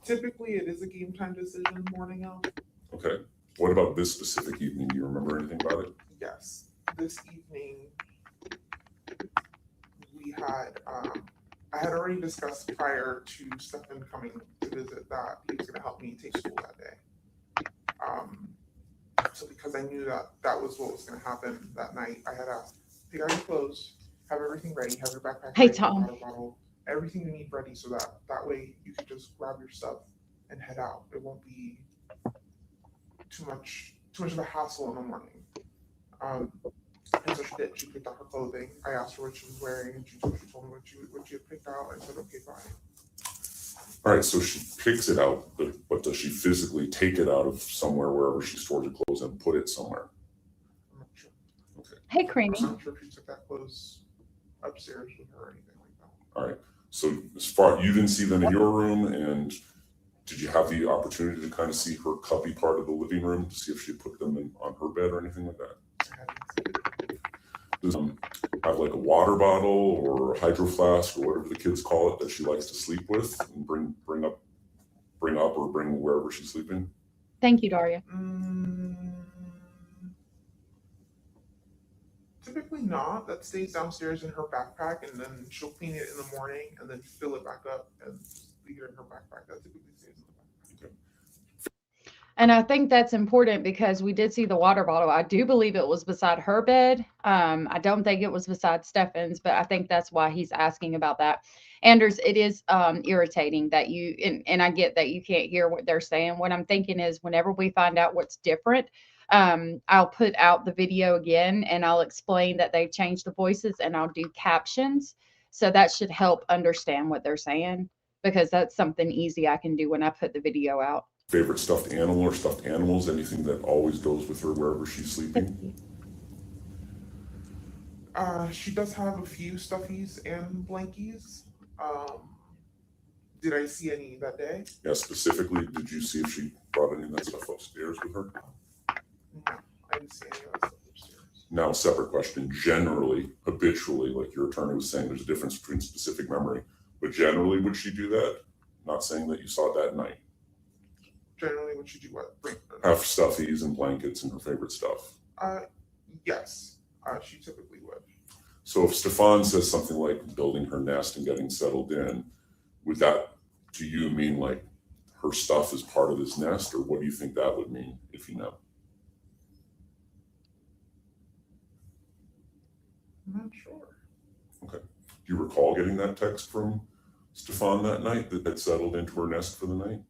Typically, it is a game time decision morning of. Okay. What about this specific evening? Do you remember anything about it? Yes. This evening, we had, I had already discussed prior to Stephan coming to visit that he was going to help me take school that day. So because I knew that that was what was going to happen that night, I had asked, pick out your clothes, have everything ready, have your backpack Hey, ready, Tom. water bottle, everything you need ready, so that way you can just grab your stuff and head out. It won't be too much of a hassle in the morning. And so she did. She picked out her clothing. I asked her what she was wearing, and she told me what she had picked out. I said, okay, fine. All right, so she picks it out, but does she physically take it out of somewhere, wherever she stored the clothes, and put it somewhere? I'm not sure. Okay. Hey, Creamy. I'm not sure if she took that clothes upstairs with her or anything like that. All right. So as far, you didn't see them in your room, and did you have the opportunity to kind of see her cubby part of the living room to see if she put them on her bed or anything like that? I hadn't seen it. Does have like a water bottle or a hydro flask or whatever the kids call it that she likes to sleep with and bring up or bring wherever she's sleeping? Thank you, Daria. Typically not. That stays downstairs in her backpack, and then she'll clean it in the morning and then fill it back up and just leave it in her backpack. That typically stays in the backpack. And I think that's important because we did see the water bottle. I do believe it was beside her bed. I don't think it was beside Stephan's, but I think that's why he's asking about that. Anders, it is irritating that and I get that you can't hear what they're saying. What I'm thinking is whenever we find out what's different, I'll put out the video again and I'll explain that they've changed the voices and I'll do captions. So that should help understand what they're saying, because that's something easy I can do when I put the video out. Favorite stuffed animal or stuffed animals? Anything that always goes with her wherever she's sleeping? She does have a few stuffies and blankies. Did I see any that day? Yeah, specifically, did you see if she brought any of that stuff upstairs with her? No, I didn't see any of that stuff upstairs. Now, separate question. Generally, habitually, like your attorney was saying, there's a difference between specific memory, but generally, would she do that? Not saying that you saw it that night. Generally, would she do what? Have stuffies and blankets and her favorite stuff. Yes, she typically would. So if Stephan says something like building her nest and getting settled in, would that to you mean like her stuff is part of this nest, or what do you think that would mean, if you know? I'm not sure. Okay. Do you recall getting that text from Stephan that night that had settled into her nest for the night?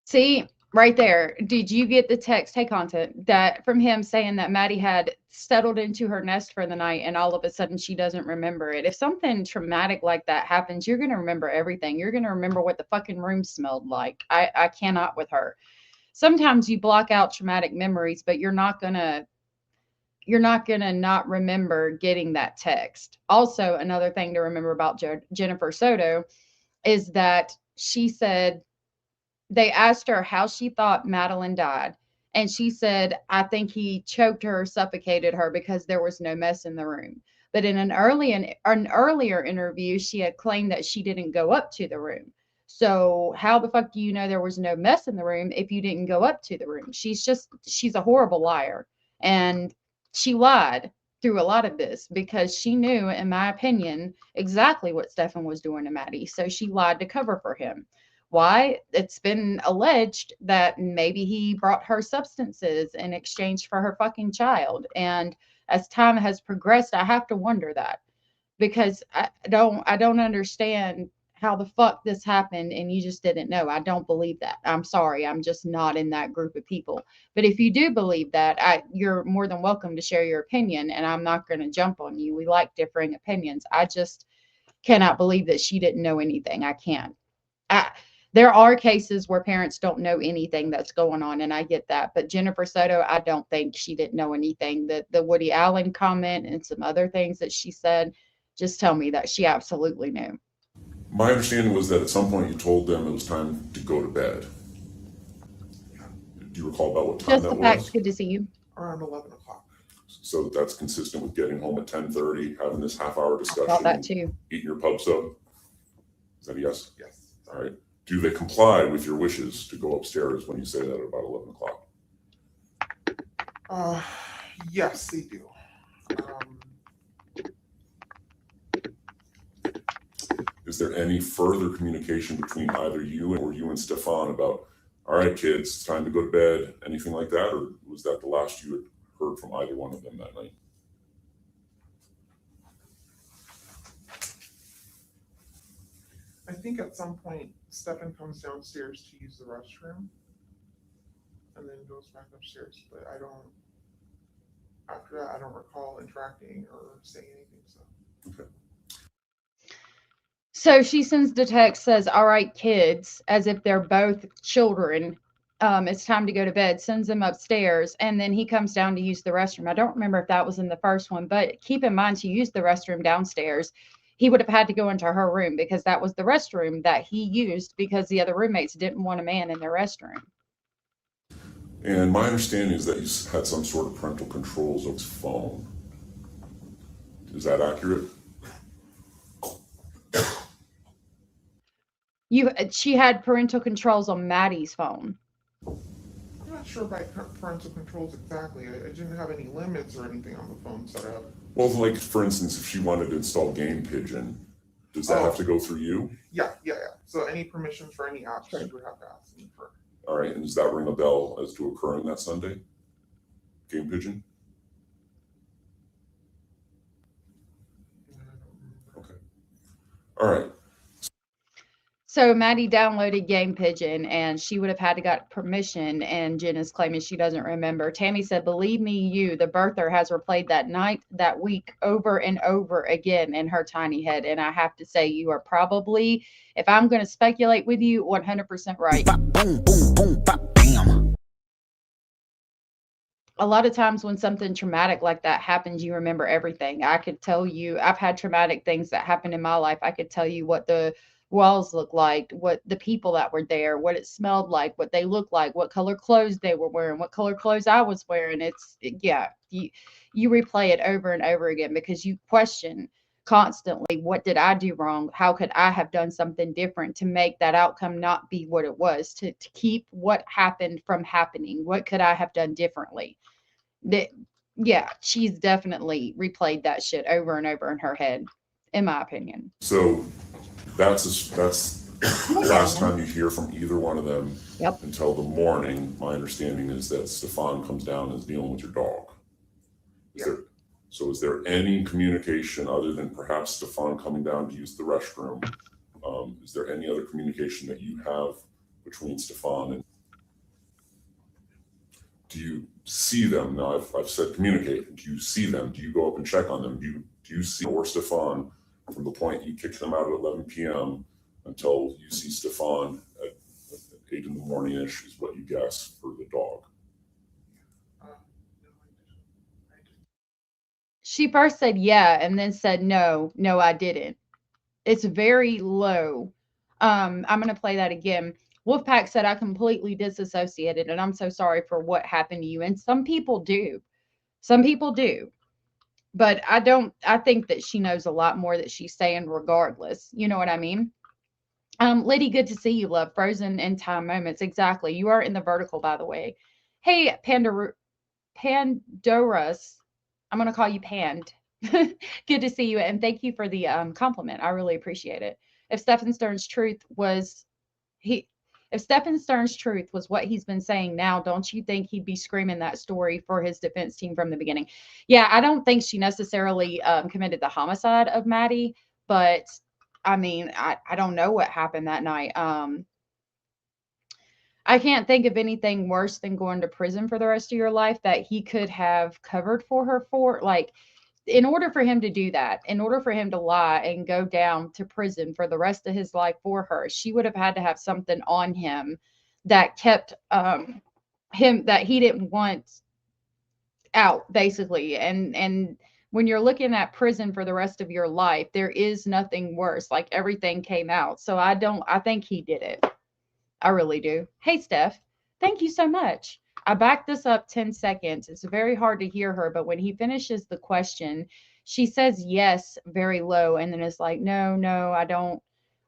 See, right there. Did you get the text, hey, content, that from him saying that Maddie had settled into her nest for the night and all of a sudden she doesn't remember it? If something traumatic like that happens, you're going to remember everything. You're going to remember what the fucking room smelled like. I cannot with her. Sometimes you block out traumatic memories, but you're not going to not remember getting that text. Also, another thing to remember about Jennifer Soto is that she said, they asked her how she thought Madeline died. And she said, I think he choked her or suffocated her because there was no mess in the room. But in an earlier interview, she had claimed that she didn't go up to the room. So how the fuck do you know there was no mess in the room if you didn't go up to the room? She's a horrible liar. And she lied through a lot of this because she knew, in my opinion, exactly what Stephan was doing to Maddie. So she lied to cover for him. Why? It's been alleged that maybe he brought her substances in exchange for her fucking child. And as time has progressed, I have to wonder that, because I don't understand how the fuck this happened and you just didn't know. I don't believe that. I'm sorry. I'm just not in that group of people. But if you do believe that, you're more than welcome to share your opinion, and I'm not going to jump on you. We like differing opinions. I just cannot believe that she didn't know anything. I can't. There are cases where parents don't know anything that's going on, and I get that. But Jennifer Soto, I don't think she didn't know anything. The Woody Allen comment and some other things that she said just tell me that she absolutely knew. My understanding was that at some point you told them it was time to go to bed. Do you recall about what time Just that the was? facts. Good to see you. Around 11 o'clock. So that's consistent with getting home at 10:30, having this half-hour discussion. Thought that too. Eating your pub sub. Is that a yes? Yes. All right. Do they comply with your wishes to go upstairs when you say that at about 11 o'clock? Yes, they do. there any further communication between either you or you and Stephan about, all right, kids, it's time to go to bed, anything like that? Or was that the last you had heard from either one of them that night? I think at some point Stephan comes downstairs to use the restroom and then goes back upstairs, but after that, I don't recall interacting or saying anything, so. Okay. So she sends the text, says, all right, kids, as if they're both children. It's time to go to bed, sends them upstairs, and then he comes down to use the restroom. I don't remember if that was in the first one, but keep in mind, to use the restroom downstairs, he would have had to go into her room because that was the restroom that he used because the other roommates didn't want a man in their restroom. And my understanding is that you had some sort of parental controls of his phone. Is that accurate? She had parental controls on Maddie's phone. I'm not sure about parental controls exactly. I didn't have any limits or anything on the phone set up. Well, like, for instance, if she wanted to install Game Pigeon, does that have to go through you? Yeah. So any permissions for any apps, she would have to ask me for. All right, and does that ring a bell as to occurring that Sunday? Game Pigeon? Okay. All right. So Maddie downloaded Game Pigeon and she would have had to got permission, and Jen is claiming she doesn't remember. Tammy said, believe me, the birther has replayed that night, that week over and over again in her tiny head. And I have to say, you are probably, if I'm going to speculate with you, 100% right. Boom, boom, boom, bop, bam. A lot of times when something traumatic like that happens, you remember everything. I could tell you, I've had traumatic things that happened in my life. I could tell you what the walls looked like, what the people that were there, what it smelled like, what they looked like, what color clothes they were wearing, what color clothes I was wearing. You replay it over and over again because you question constantly, what did I do wrong? How could I have done something different to make that outcome not be what it was, to keep what happened from happening? What could I have done differently? She's definitely replayed that shit over and over in her head, in my opinion. So that's the last time you hear from either one of them. Yep. Until the morning. My understanding is that Stephan comes down and is dealing with your dog. Is there any communication other than perhaps Stephan coming down to use the restroom? Is there any other communication that you have between Stephan and? Do you see them? Now I've said communicate. Do you see them? Do you go up and check on them? Do you see or Stephan from the point you kick them out at 11 p.m. until you see Stephan at 8 in the morning-ish is what you guess for the dog? She first said yeah and then said no, I didn't. It's very low. I'm going to play that again. Wolfpack said, I completely disassociated and I'm so sorry for what happened to you. And some people do. But I think that she knows a lot more that she's saying regardless. You know what I mean? Liddy, good to see you, love. Frozen in time moments. Exactly. You are in the vertical, by the way. Hey, Pandora's. I'm going to call you Pand. Good to see you. And thank you for the compliment. I really appreciate it. If Stephan Sterns' truth was what he's been saying now, don't you think he'd be screaming that story for his defense team from the beginning? Yeah, I don't think she necessarily committed the homicide of Maddie, but I mean, I don't know what happened that night. I can't think of anything worse than going to prison for the rest of your life that he could have covered for her for. Like, in order for him to do that, in order for him to lie and go down to prison for the rest of his life for her, she would have had to have something on him that kept him, that he didn't want out, basically. And when you're looking at prison for the rest of your life, there is nothing worse. Like, everything came out. So I think he did it. I really do. Hey, Steph, thank you so much. I backed this up 10 seconds. It's very hard to hear her, but when he finishes the question, she says yes very low, and then it's like, no, I don't.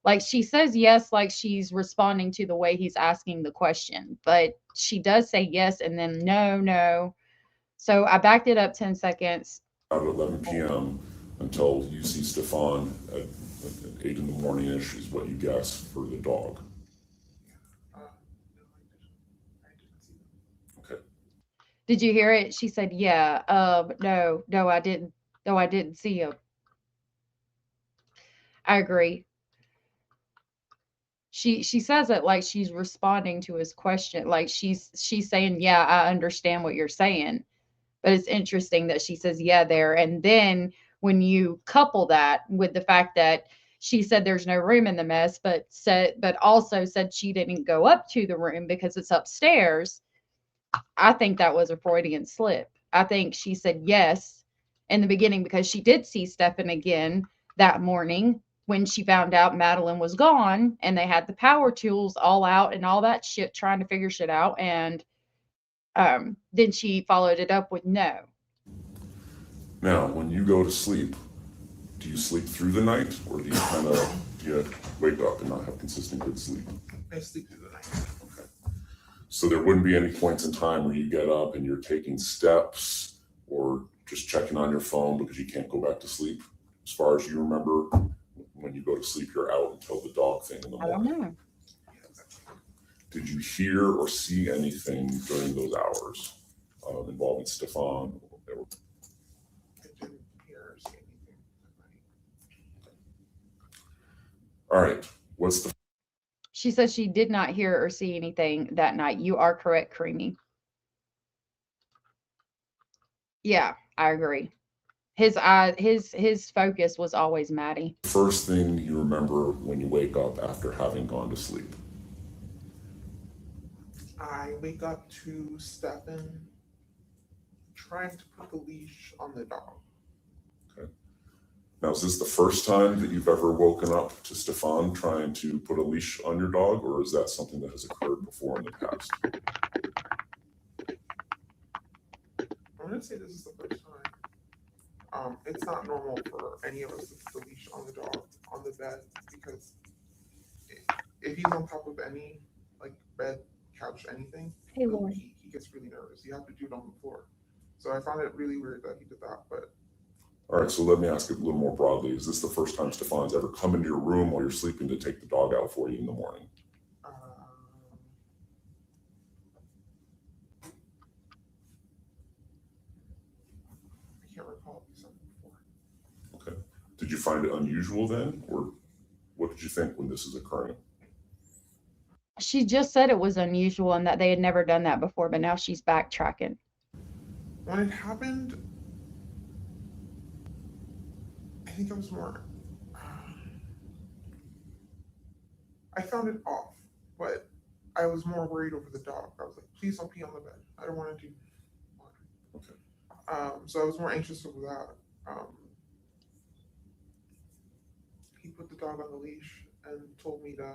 Like, she says yes like she's responding to the way he's asking the question, but she does say yes and then no. So I backed it up 10 seconds. At 11 p.m. until you see Stephan at Like 8 in the morning-ish is what you guess for the dog. No, I didn't see them. Okay. Did you hear it? She said, yeah, no, I didn't. No, I didn't see him. I agree. She says it like she's responding to his question. Like she's saying, yeah, I understand what you're saying. But it's interesting that she says, yeah, there. And then when you couple that with the fact that she said there's no room in the mess, but also said she didn't go up to the room because it's upstairs, I think that was a Freudian slip. I think she said yes in the beginning because she did see Stephan again that morning when she found out Madeline was gone and they had the power tools all out and all that shit trying to figure shit out. And then she followed it up with no. Now, when you go to sleep, do you sleep through the night, or do you wake up and not have consistent good sleep? I sleep through the night. Okay. So there wouldn't be any points in time where you get up and you're taking steps or just checking on your phone because you can't go back to sleep? As far as you remember, when you go to sleep, you're out until the dog thing in the I don't morning. know. Did you hear or see anything during those hours involving Stephan? I didn't hear or see anything that night. All right. What's the She says she did not hear or see anything that night. You are correct, Creamy. Yeah, I agree. His focus was always Maddie. first thing you remember when you wake up after having gone to sleep? I wake up to Stephan trying to put the leash on the dog. Okay. Now, is this the first time that you've ever woken up to Stephan trying to put a leash on your dog, or is that something that has occurred before in the past? I'm gonna say this is the first time. It's not normal for any of us to put the leash on the dog on the bed because if he's on top of any like bed, couch, anything, Hey, Lauren. he gets really nervous. You have to do it on the floor. So I found it really weird that he did that. But All right, so let me ask it a little more broadly. Is this the first time Stephan's ever come into your room while you're sleeping to take the dog out for you in the morning? I can't recall if he said it before. Okay. Did you find it unusual then, or what did you think when this is occurring? She just said it was unusual and that they had never done that before, but now she's backtracking. When it happened, I think I was more. I found it off, but I was more worried over the dog. I was like, please don't pee on the bed. I don't want to do laundry. Okay. So I was more anxious over that. He put the dog on the leash and told me to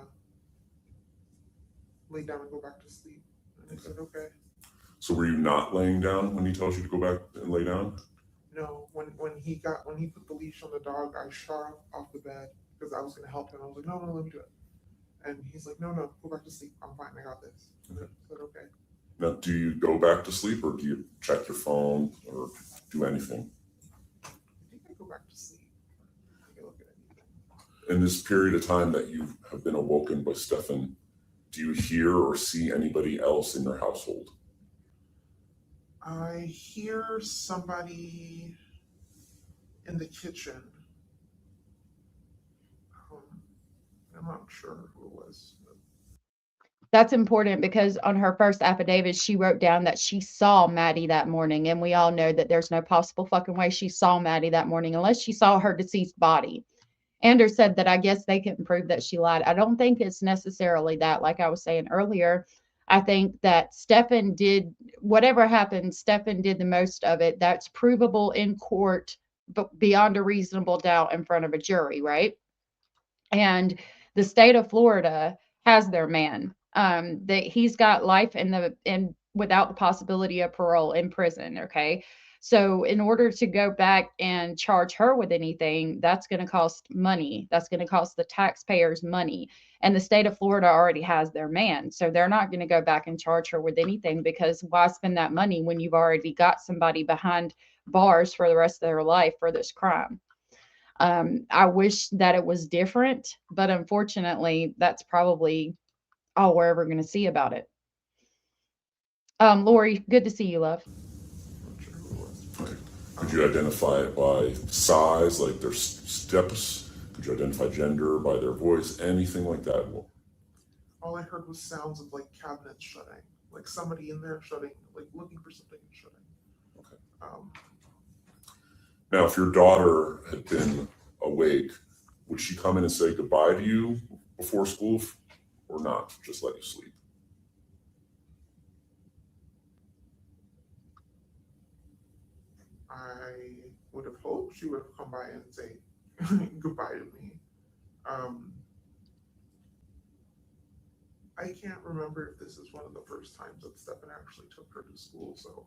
lay down and go back to sleep. And I said, okay. So were you not laying down when he tells you to go back and lay down? No, when he put the leash on the dog, I shot off the bed because I was gonna help him. I was like, no, let me do it. And he's like, no, go back to sleep. I'm fine. I got this. And I said, okay. Now, do you go back to sleep, or do you check your phone or do anything? I think I go back to sleep. I look at anything. In this period of time that you have been awoken by Stephan, do you hear or see anybody else in your household? I hear somebody in the kitchen. I'm not sure who it was. That's important because on her first affidavit, she wrote down that she saw Maddie that morning. And we all know that there's no possible fucking way she saw Maddie that morning unless she saw her deceased body. Anders said that I guess they couldn't prove that she lied. I don't think it's necessarily that. Like I was saying earlier, I think that Stephan did whatever happened. Stephan did the most of it. That's provable in court, but beyond a reasonable doubt in front of a jury, right? And the state of Florida has their man. That he's got life in without the possibility of parole in prison. Okay. So in order to go back and charge her with anything, that's going to cost money. That's going to cost the taxpayers money. And the state of Florida already has their man. So they're not going to go back and charge her with anything because why spend that money when you've already got somebody behind bars for the rest of their life for this crime? I wish that it was different, but unfortunately, that's probably all we're ever going to see about it. Lori, good to see you, love. Not sure who it was. Right. Could you identify it by size, like their steps? Could you identify gender by their voice? Anything like that? All I heard was sounds of like cabinets shutting, like somebody in there shutting, like looking for something and shutting. Okay. Now, if your daughter had been awake, would she come in and say goodbye to you before school or not? Just let you sleep? I would have hoped she would have come by and say goodbye to me. I can't remember if this is one of the first times that Stephan actually took her to school, so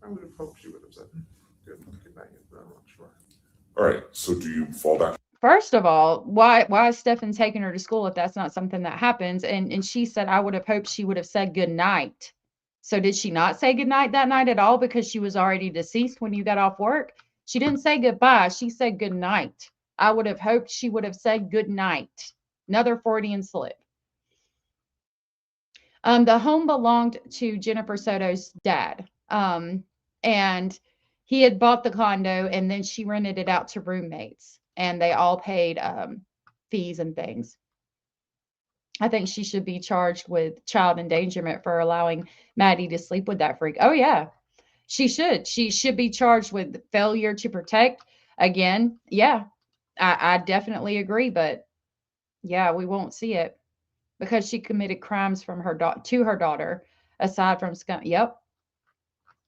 I would have hoped she would have said good night, but I'm not sure. All right, so do you fall back? First of all, why is Stephan taking her to school if that's not something that happens? And she said, I would have hoped she would have said good night. So did she not say good night that night at all because she was already deceased when you got off work? She didn't say goodbye. She said good night. I would have hoped she would have said good night. Another Freudian slip. The home belonged to Jennifer Soto's dad. And he had bought the condo and then she rented it out to roommates and they all paid fees and things. I think she should be charged with child endangerment for allowing Maddie to sleep with that freak. Oh, yeah, she should. She should be charged with failure to protect. Again, yeah, I definitely agree. But yeah, we won't see it because she committed crimes from her to her daughter, aside from scum. Yep.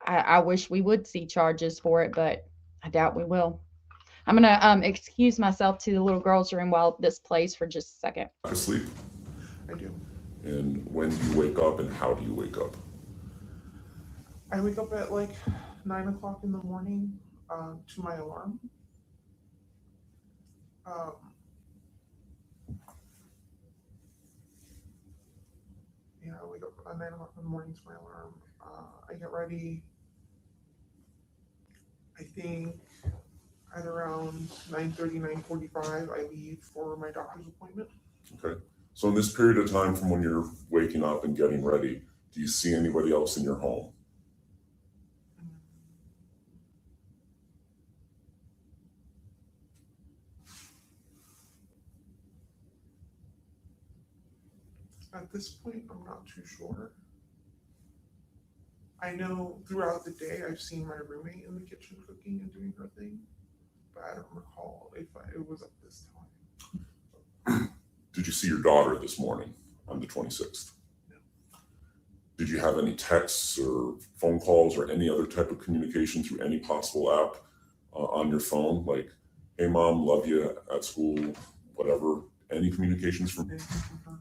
I wish we would see charges for it, but I doubt we will. I'm gonna excuse myself to the little girl's room while this plays for just a second. Asleep? I do. And when do you wake up and how do you wake up? I wake up at like 9 o'clock in the morning to my alarm. Yeah, I wake up at 9 o'clock in the morning to my alarm. I get ready. I think at around 9:30, 9:45, I leave for my doctor's appointment. Okay. So in this period of time from when you're waking up and getting ready, do you see anybody else in your home? At this point, I'm not too sure. I know throughout the day I've seen my roommate in the kitchen cooking and doing her thing, but I don't recall if it was at this time. Did you see your daughter this morning on the 26th? No. Did you have any texts or phone calls or any other type of communication through any possible app on your phone? Like, hey mom, love you at school, whatever. Any communications from? Nothing.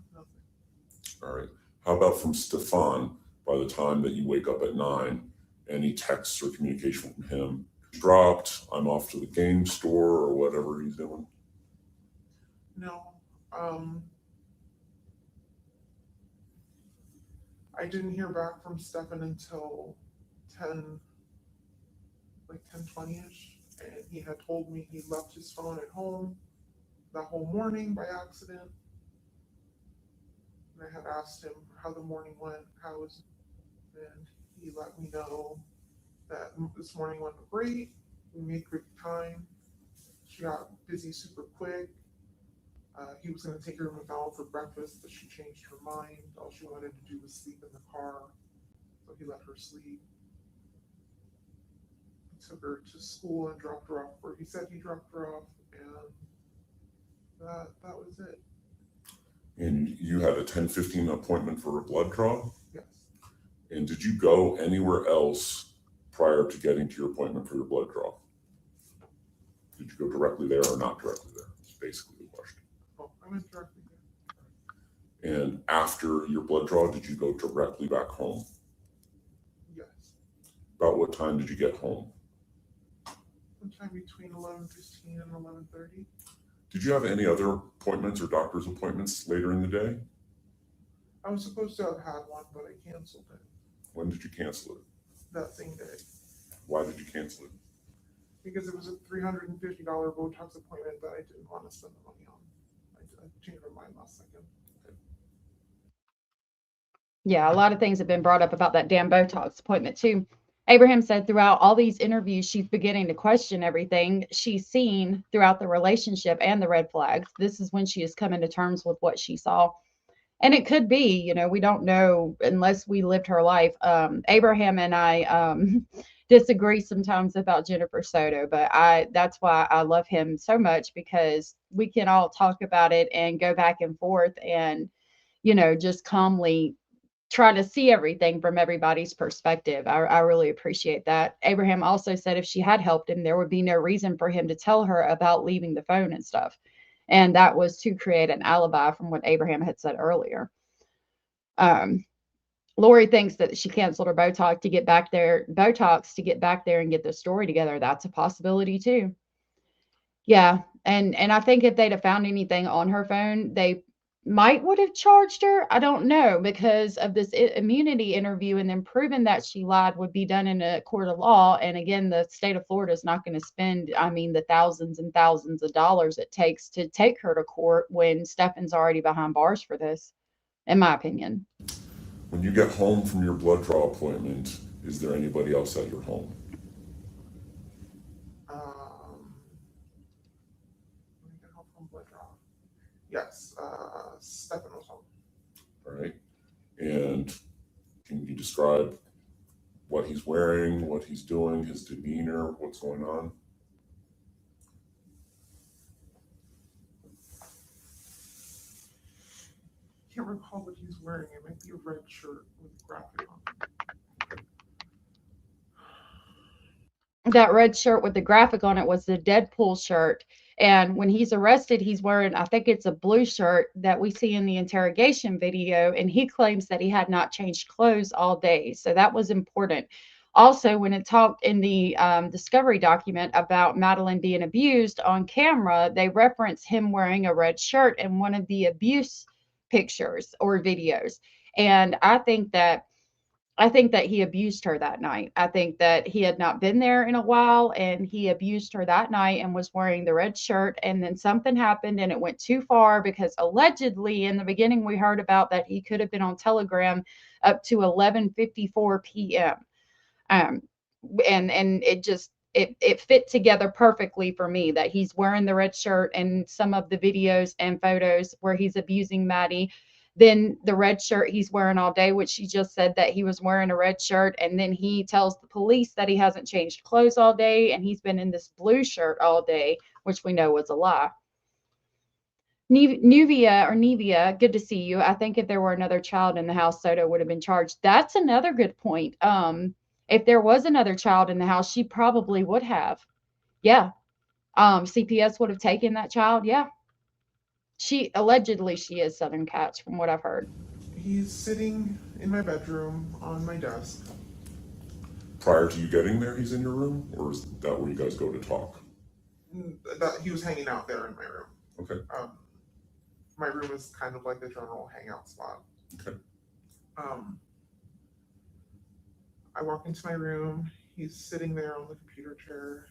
All right. How about from Stephan by the time that you wake up at 9? Any texts or communication from him? Dropped, I'm off to the game store or whatever he's doing? No. I didn't hear back from Stephan until 10:20ish, and he had told me he left his phone at home that whole morning by accident. And I had asked him how the morning went, and he let me know that this morning went great. We made great time. She got busy super quick. He was going to take her to McDonald's for breakfast, but she changed her mind. All she wanted to do was sleep in the car, so he let her sleep. He took her to school and dropped her off where he said he dropped her off, and that was it. And you had a 10:15 appointment for a blood draw? Yes. And did you go anywhere else prior to getting to your appointment for your blood draw? Did you go directly there or not directly there? That's basically the question. Oh, I went directly there. And after your blood draw, did you go directly back home? Yes. About what time did you get home? Sometime between 11:15 and 11:30. Did you have any other appointments or doctor's appointments later in the day? I was supposed to have had one, but I canceled it. When did you cancel it? that same day. Why did you cancel it? Because it was a $350 Botox appointment that I didn't want to spend the money on. I changed my mind last second. Yeah, a lot of things have been brought up about that damn Botox appointment too. Abraham said throughout all these interviews, she's beginning to question everything she's seen throughout the relationship and the red flags. This is when she is coming to terms with what she saw. And it could be, you know, we don't know unless we lived her life. Abraham and I disagree sometimes about Jennifer Soto, but that's why I love him so much, because we can all talk about it and go back and forth and, you know, just calmly try to see everything from everybody's perspective. I really appreciate that. Abraham also said if she had helped him, there would be no reason for him to tell her about leaving the phone and stuff. And that was to create an alibi from what Abraham had said earlier. Lori thinks that she canceled her Botox to get back there and get the story together. That's a possibility too. Yeah. And I think if they'd have found anything on her phone, they might would have charged her. I don't know, because of this immunity interview, and then proving that she lied would be done in a court of law. And again, the state of Florida is not going to spend, I mean, the thousands and thousands of dollars it takes to take her to court when Stephan's already behind bars for this, in my opinion. When you get home from your blood draw appointment, is there anybody else at your home? When I get home from blood draw. Yes, Stephan was home. All right. And can you describe what he's wearing, what he's doing, his demeanor, what's going on? I can't recall what he's wearing. It might be a red shirt with graphic on it. That red shirt with the graphic on it was the Deadpool shirt. And when he's arrested, he's wearing, I think it's a blue shirt that we see in the interrogation video. And he claims that he had not changed clothes all day. So that was important. Also, when it talked in the discovery document about Madeline being abused on camera, they reference him wearing a red shirt in one of the abuse pictures or videos. And I think that he abused her that night. I think that he had not been there in a while, and he abused her that night and was wearing the red shirt. And then something happened and it went too far, because allegedly in the beginning we heard about that he could have been on Telegram up to 11:54 p.m. And it fit together perfectly for me that he's wearing the red shirt and some of the videos and photos where he's abusing Maddie. Then the red shirt he's wearing all day, which she just said that he was wearing a red shirt. And then he tells the police that he hasn't changed clothes all day and he's been in this blue shirt all day, which we know was a lie. Nevia, good to see you. I think if there were another child in the house, Soto would have been charged. That's another good point. If there was another child in the house, she probably would have. Yeah. CPS would have taken that child. Yeah. She is Southern Cats, from what I've heard. He's sitting in my bedroom on my desk. Prior to you getting there, he's in your room? Or is that where you guys go to talk? That he was hanging out there in my room. Okay. My room is kind of like a general hangout spot. Okay. I walk into my room. He's sitting there on the computer chair.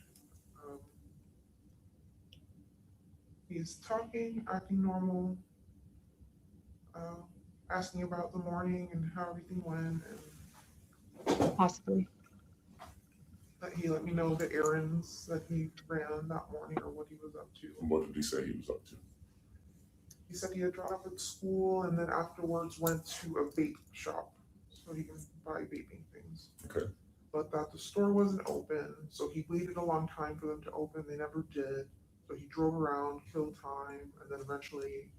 He's talking, acting normal, asking about the morning and how everything went. And possibly. That he let me know the errands that he ran that morning or what he was up to. And what did he say he was up to? He said he had dropped off at school and then afterwards went to a vape shop so he can buy vaping things. Okay. But that the store wasn't open, so he waited a long time for them to open. They never did. So he drove around, killed time, and then eventually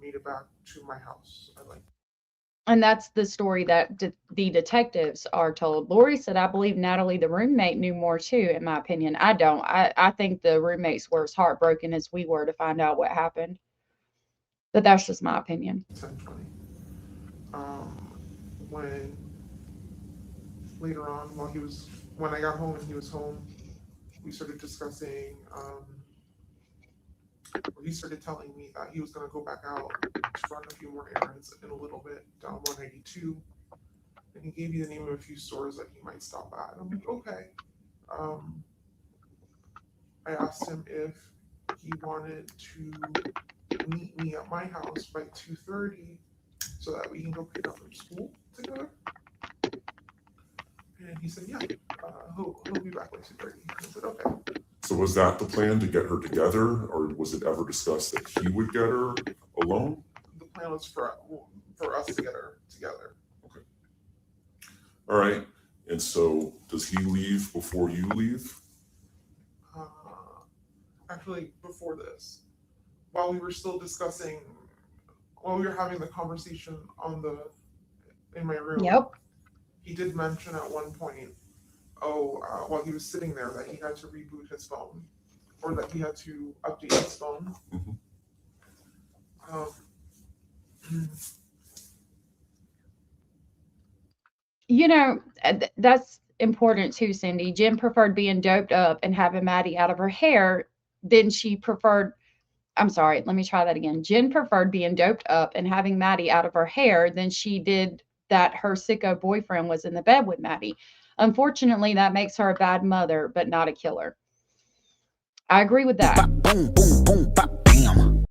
made it back to my house. And that's the story that the detectives are told. Lori said, I believe Natalie, the roommate, knew more too, in my opinion. I don't. I think the roommates were as heartbroken as we were to find out what happened. But that's just my opinion. 10:20. When later on, when I got home and he was home, we started discussing, he started telling me that he was going to go back out to run a few more errands in a little bit down 182. And he gave me the name of a few stores that he might stop at. And I'm like, okay. I asked him if he wanted to meet me at my house by 2:30 so that we can go pick up from school together. And he said, yeah, he'll be back by 2:30. I said, okay. So was that the plan, to get her together, or was it ever discussed that he would get her alone? The plan was for us to get her together. Okay. All right. And so does he leave before you leave? Actually, before this, while we were still discussing, while we were having the conversation in my room, Yep. he did mention at one point, while he was sitting there, that he had to reboot his phone, or that he had to update his phone. You know, that's important too, Cindy. Jen preferred being doped up and having Maddie out of her hair than I'm sorry, let me try that again. Jen preferred being doped up and having Maddie out of her hair than she did that her sicko boyfriend was in the bed with Maddie. Unfortunately, that makes her a bad mother, but not a killer. I agree with that. Boom, boom, boom, bop, bam.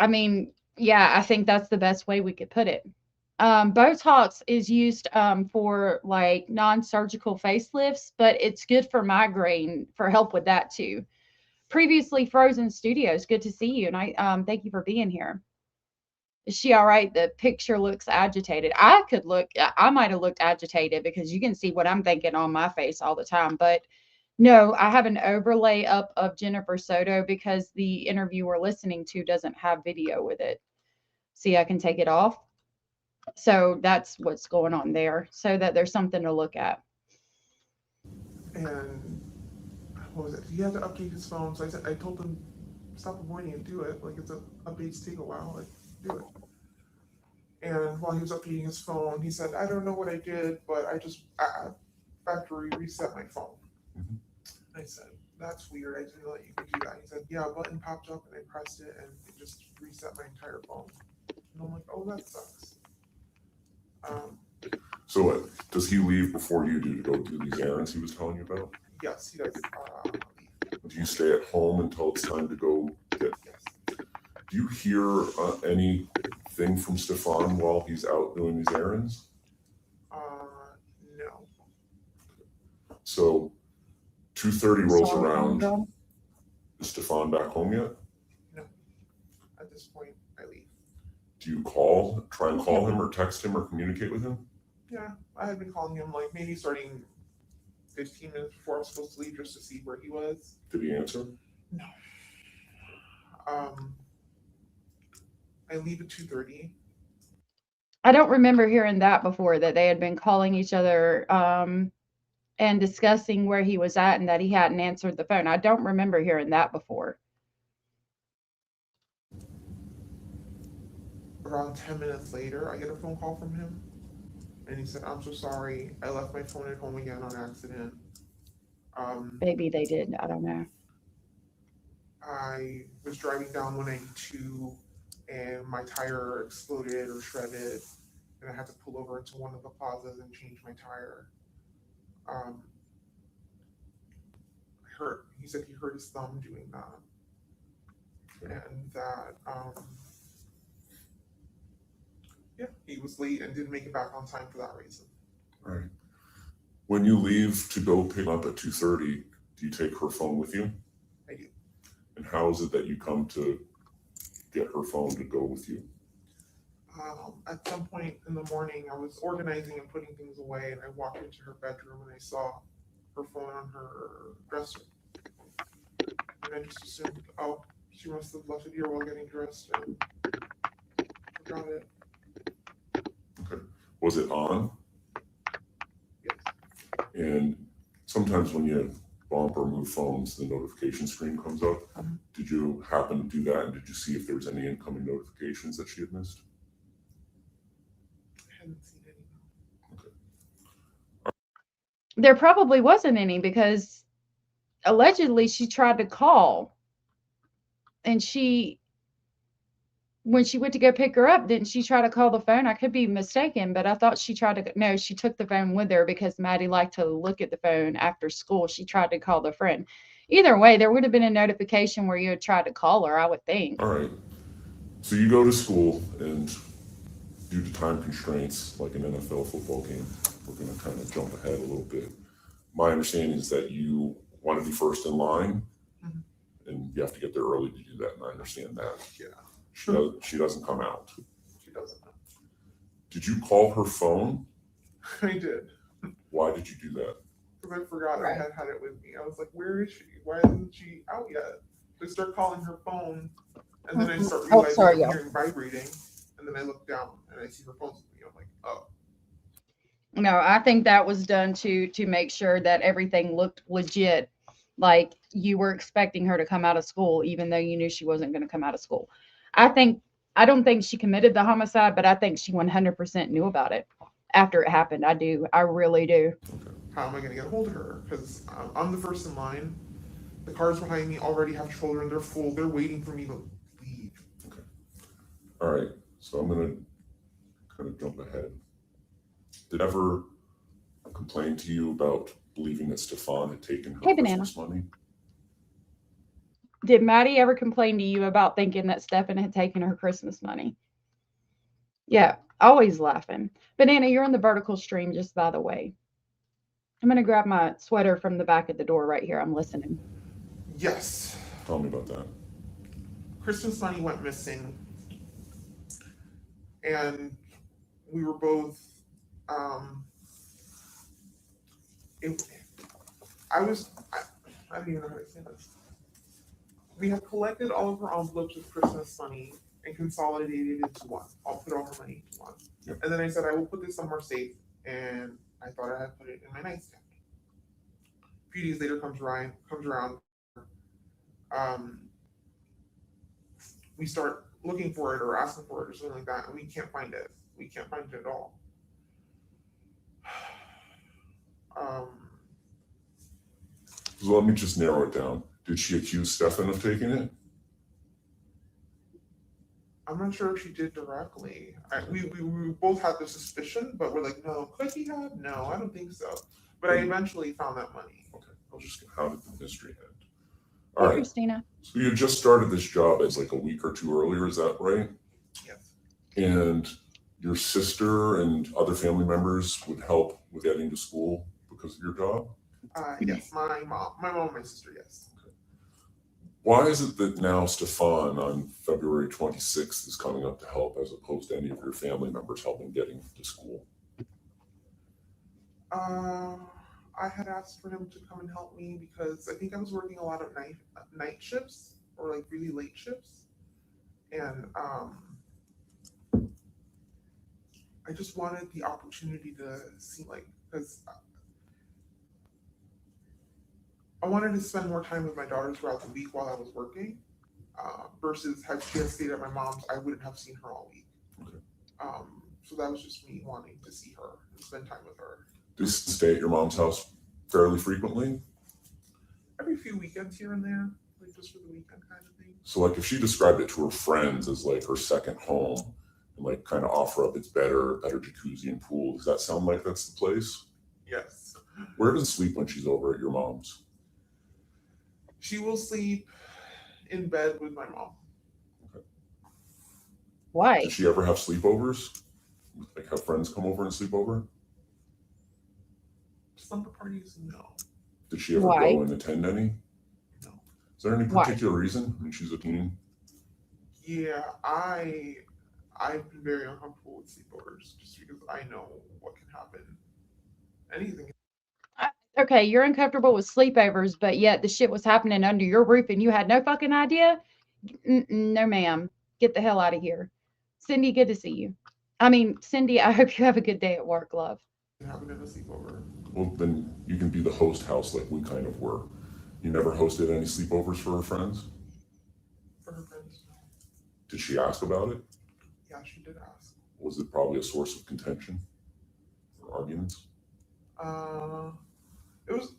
I mean, yeah, I think that's the best way we could put it. Botox is used for like non-surgical facelifts, but it's good for migraine, for help with that too. Previously Frozen Studios, good to see you, and I thank you for being here. Is she all right? The picture looks agitated. I might have looked agitated because you can see what I'm thinking on my face all the time. But no, I have an overlay up of Jennifer Soto because the interview we're listening to doesn't have video with it. See, I can take it off. So that's what's going on there, so that there's something to look at. And what was it? He had to update his phone. So I told him, stop avoiding and do it. Like, updates take a while. Like, do it. And while he was updating his phone, he said, I don't know what I did, but I just factory reset my phone. I said, that's weird. I didn't know that you could do that. He said, yeah, a button popped up and I pressed it and it just reset my entire phone. And I'm like, oh, that sucks. So what, does he leave before you do to go do these errands he was telling you about? Yes, he does. Do you stay at home until it's time to go get? Yes. Do you hear anything from Stephan while he's out doing these errands? No. So 2:30 rolls around. Is Stephan back home yet? No. At this point, I leave. Do you try and call him or text him or communicate with him? Yeah, I had been calling him like maybe starting 15 minutes before I was supposed to leave just to see where he was. Did he answer? No. I leave at 2:30. I don't remember hearing that before, that they had been calling each other and discussing where he was at and that he hadn't answered the phone. I don't remember hearing that before. Around 10 minutes later, I get a phone call from him. And he said, I'm so sorry. I left my phone at home again on accident. Maybe they did. I don't know. I was driving down 192 and my tire exploded or shredded. And I had to pull over into one of the plazas and change my tire. He said he hurt his thumb doing that. And that, yeah, he was late and didn't make it back on time for that reason. Right. When you leave to go pick up at 2:30, do you take her phone with you? I do. And how is it that you come to get her phone to go with you? At some point in the morning, I was organizing and putting things away, and I walked into her bedroom and I saw her phone on her dresser. And I just assumed, oh, she must have left it here while getting dressed and forgot it. Okay. Was it on? Yes. And sometimes when you bump or move phones, the notification screen comes up. Did you happen to do that? And did you see if there was any incoming notifications that she had missed? I hadn't seen any. Okay. There probably wasn't any because allegedly she tried to call and when she went to go pick her up, didn't she try to call the phone? I could be mistaken, but I thought she tried to. No, she took the phone with her because Maddie liked to look at the phone after school. She tried to call the friend. Either way, there would have been a notification where you had tried to call her, I would think. All right. So you go to school, and due to time constraints, like an NFL football game, we're going to kind of jump ahead a little bit. My understanding is that you want to be first in line, and you have to get there early to do that, and I understand that. Yeah. She doesn't come out. She doesn't. Did you call her phone? I did. Why did you do that? Because I forgot Right. I had it with me. I was like, where is she? Why isn't she out yet? I start calling her phone, and then I start Oh, realizing sorry, I'm y'all. hearing vibrating, and then I look down and I see her phone's with me. I'm like, oh. No, I think that was done to make sure that everything looked legit, like you were expecting her to come out of school, even though you knew she wasn't going to come out of school. I don't think she committed the homicide, but I think she 100% knew about it after it happened. I do. I really do. How am I going to get a hold of her? Because I'm the first in line. The cars behind me already have children. They're full. They're waiting for me to leave. Okay. All right. So I'm going to kind of jump ahead. Did ever complain to you about believing that Stephan had taken her Hey, Banana. Christmas money? Did Maddie ever complain to you about thinking that Stephan had taken her Christmas money? Yeah, always laughing. Banana, you're on the vertical stream, just by the way. I'm going to grab my sweater from the back of the door right here. I'm listening. Yes. Tell me about that. Christmas money went missing. And we were both, I don't even know how to say this. We had collected all of her envelopes with Christmas money and consolidated into one. I'll put all her money into one. Yep. And then I said, I will put this somewhere safe. And I thought I had put it in my nightstand. A few days later comes around. We start looking for it or asking for it or something like that, and we can't find it. We can't find it at all. So let me just narrow it down. Did she accuse Stephan of taking it? I'm not sure if she did directly. We both had the suspicion, but we're like, no, could he have? No, I don't think so. But I eventually found that money. Okay. I'll just get how did the mystery end? Hey, All right. Christina. So you just started this job as like a week or two earlier, is that right? Yes. And your sister and other family members would help with getting to school because of your job? Yes, my mom and my sister, yes. Okay. Why is it that now Stephan on February 26th is coming up to help as opposed to any of your family members helping getting to school? I had asked for him to come and help me because I think I was working a lot of night shifts or like really late shifts. And I just wanted the opportunity to see, like, because I wanted to spend more time with my daughter throughout the week while I was working, versus had she had stayed at my mom's, I wouldn't have seen her all week. Okay. So that was just me wanting to see her and spend time with her. Do you stay at your mom's house fairly frequently? Every few weekends here and there, like just for the weekend kind of thing. So like if she described it to her friends as like her second home and like kind of offer up its better jacuzzi and pool, does that sound like that's the place? Yes. Where does she sleep when she's over at your mom's? She will sleep in bed with my mom. Okay. Why? Does she ever have sleepovers? Like have friends come over and sleep over? Slumber parties, no. Did she ever Why? go and attend any? No. Is there any Why? particular reason when she's a teen? Yeah, I've been very uncomfortable with sleepovers just because I know what can happen. Anything. Okay, you're uncomfortable with sleepovers, but yet the shit was happening under your roof and you had no fucking idea? No, ma'am. Get the hell out of here. Cindy, good to see you. I mean, Cindy, I hope you have a good day at work, love. Can happen in a sleepover. Well, then you can be the host house like we kind of were. You never hosted any sleepovers for her friends? For her friends, no. Did she ask about it? Yeah, she did ask. Was it probably a source of contention or arguments? It was.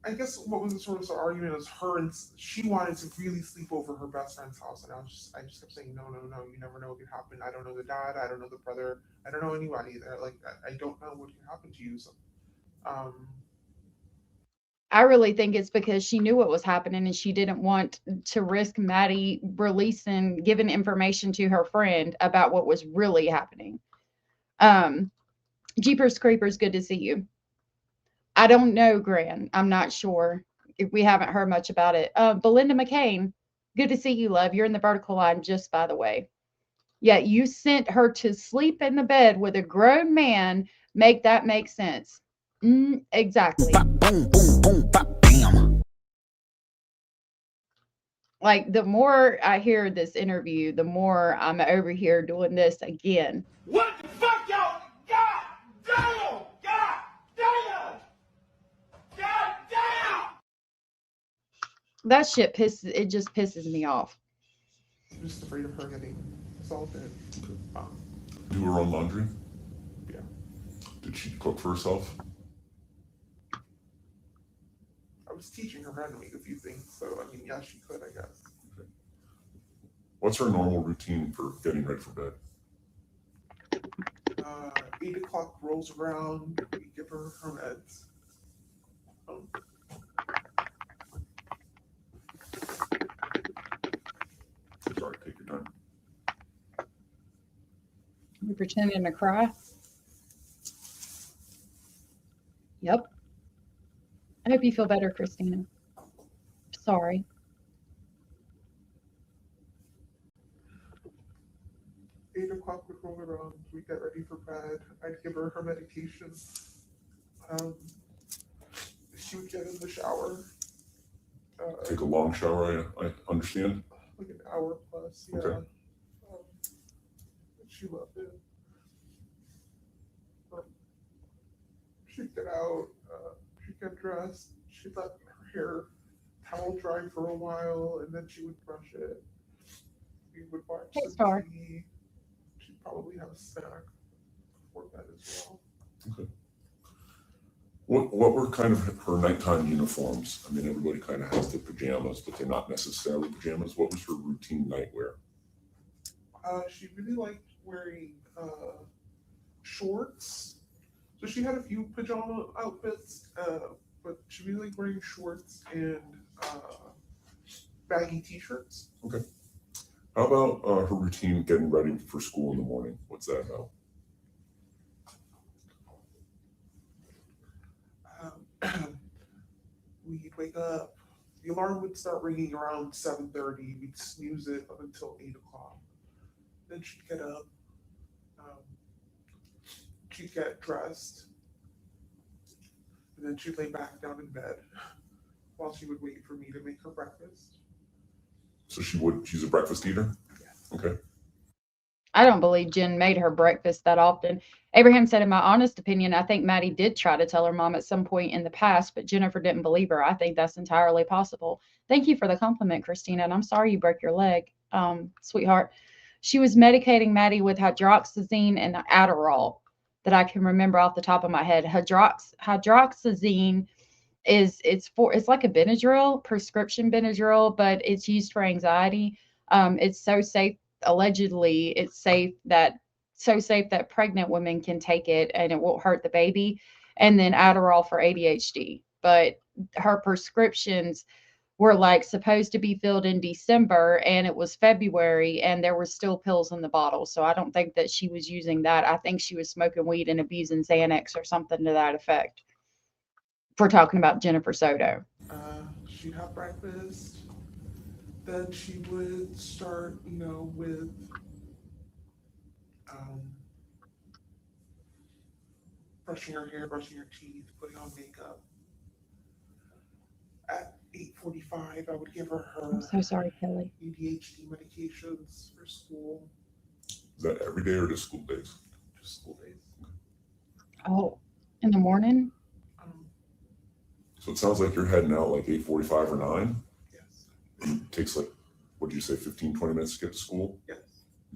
I guess what was the sort of argument was her and she wanted to really sleep over her best friend's house, and I just kept saying no, you never know what can happen. I don't know the dad, I don't know the brother, I don't know anybody there. Like I don't know what can happen to you. So, I really think it's because she knew what was happening and she didn't want to risk Maddie giving information to her friend about what was really happening. Jeepers Creepers, good to see you. I don't know, Gran. I'm not sure. If we haven't heard much about it. Belinda McCain, good to see you, love. You're in the vertical line, just by the way. Yeah, you sent her to sleep in the bed with a grown man. Make that make sense. Exactly. Boom, boom, boom, bop, bam. Like, the more I hear this interview, the more I'm over here doing this again. What the fuck, y'all? God damn! God damn! God damn! That shit just pisses me off. I'm just afraid of her getting assaulted. Do her own laundry? Yeah. Did she cook for herself? I was teaching her how to make a few things, so I mean, yeah, she could, I guess. Okay. What's her normal routine for getting ready for bed? 8 o'clock rolls around, we give her her meds. Sorry, take your time. You pretending to cry? Yep. I hope you feel better, Christina. Sorry. Eight o'clock would roll around, we get ready for bed. I'd give her her medication. She would get in the shower. Take a long shower, I understand. Like an hour plus, yeah. Okay. She loved it. She'd get out, she'd get dressed, she'd let her hair towel dry for a while, and then she would brush it. We would watch Hey, some Star. TV. She'd probably have a snack before bed as well. Okay. What were kind of her nighttime uniforms? I mean, everybody kind of has their pajamas, but they're not necessarily pajamas. What was her routine nightwear? She really liked wearing shorts. So she had a few pajama outfits, but she really liked wearing shorts and baggy t-shirts. Okay. How about her routine getting ready for school in the morning? What's that about? We'd wake up. The alarm would start ringing around 7:30. We'd snooze it up until 8 o'clock. Then she'd get up. She'd get dressed. And then she'd lay back down in bed while she would wait for me to make her breakfast. So she's a breakfast eater? Yes. Okay. I don't believe Jen made her breakfast that often. Abraham said, in my honest opinion, I think Maddie did try to tell her mom at some point in the past, but Jennifer didn't believe her. I think that's entirely possible. Thank you for the compliment, Christina, and I'm sorry you broke your leg, sweetheart. She was medicating Maddie with hydroxyzine and Adderall that I can remember off the top of my head. Hydroxyzine it's like a Benadryl, prescription Benadryl, but it's used for anxiety. It's so safe. Allegedly, it's so safe that pregnant women can take it and it won't hurt the baby. And then Adderall for ADHD. But her prescriptions were like supposed to be filled in December, and it was February, and there were still pills in the bottle. So I don't think that she was using that. I think she was smoking weed and abusing Xanax or something to that effect. If we're talking about Jennifer Soto. She'd have breakfast. Then she would start, with brushing her hair, brushing her teeth, putting on makeup. At 8:45, I would give her I'm so sorry, Kelly. ADHD medications for school. Is that every day or just school days? Just school days. Oh, in the morning? So it sounds like you're heading out like 8:45 or 9. Yes. It takes like, what did you say, 15, 20 minutes to get to school? Yes.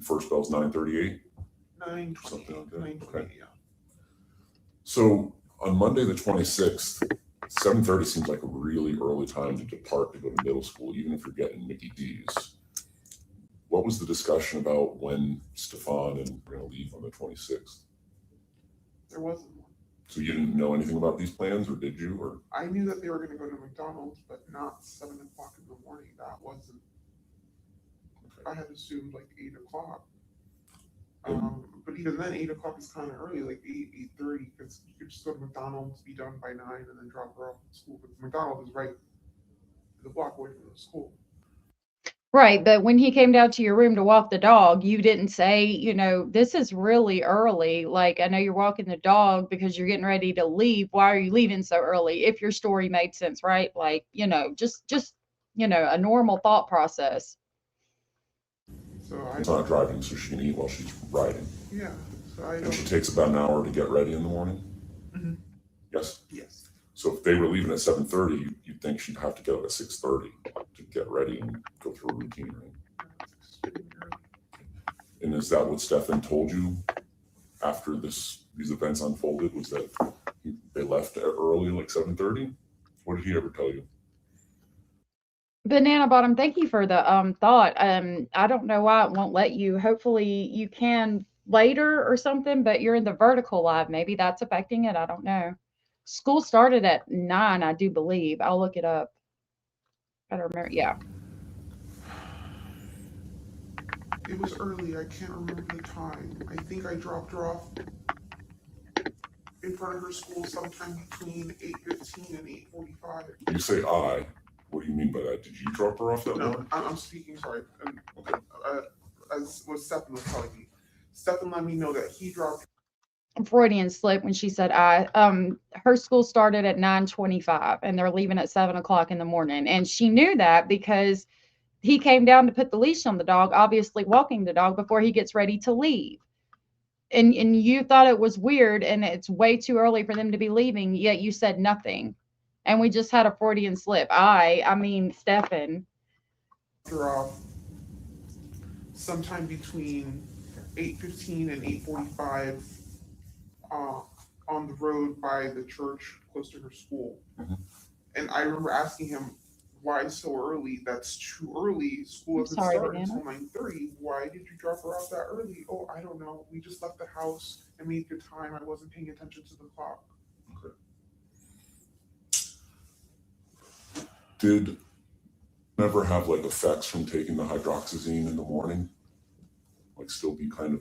First bell's 9:38? 9:20. Something like that. 9:20, Okay. yeah. So on Monday the 26th, 7:30 seems like a really early time to depart to go to middle school, even if you're getting Mickey D's. What was the discussion about when Stephan and we're going to leave on the 26th? There wasn't one. So you didn't know anything about these plans, or did you? Or I knew that they were going to go to McDonald's, but not 7 o'clock in the morning. That wasn't. okay. I had assumed like 8 o'clock. Mm. But even then, 8 o'clock is kind of early, like 8:30, because you could just go to McDonald's, be done by 9, and then drop her off at school. Because McDonald's is right the block away from the school. Right, but when he came down to your room to walk the dog, you didn't say, you know, this is really early. Like, I know you're walking the dog because you're getting ready to leave. Why are you leaving so early? If your story made sense, right? Like, you know, just you know, a normal thought process. So It's not driving, so she can eat while she's riding. yeah. So I And she don't. takes about an hour to get ready in the morning? Mhm. Yes? Yes. So if they were leaving at 7:30, you'd think she'd have to get up at 6:30 to get ready and go through a routine, right? And is that what Stephan told you after these events unfolded? Was that they left early, like 7:30? What did he ever tell you? Banana Bottom, thank you for the thought. I don't know why it won't let you. Hopefully you can later or something, but you're in the vertical live. Maybe that's affecting it. I don't know. School started at 9, I do believe. I'll look it up. I don't remember. Yeah. It was early. I can't remember the time. I think I dropped her off in front of her school sometime between 8:15 and 8:45. You say I. What do you mean by that? Did you drop her off that No, morning? I'm speaking. Sorry. Okay. As what Stephan was telling me. Stephan let me know that he dropped. Freudian slip when she said I. Her school started at 9:25 and they're leaving at 7 o'clock in the morning. And she knew that because he came down to put the leash on the dog, obviously walking the dog before he gets ready to leave. And you thought it was weird and it's way too early for them to be leaving, yet you said nothing. And we just had a Freudian slip. I mean, Stephan. Her off sometime between 8:15 and 8:45 on the road by the church close to her school. Mhm. And I remember asking him, why so early? That's too early. School I'm doesn't sorry, start Banana. until 9:30. Why did you drop her off that early? Oh, I don't know. We just left the house and made good time. I wasn't paying attention to the clock. Okay. Did never have like effects from taking the hydroxyzine in the morning? Like still be kind of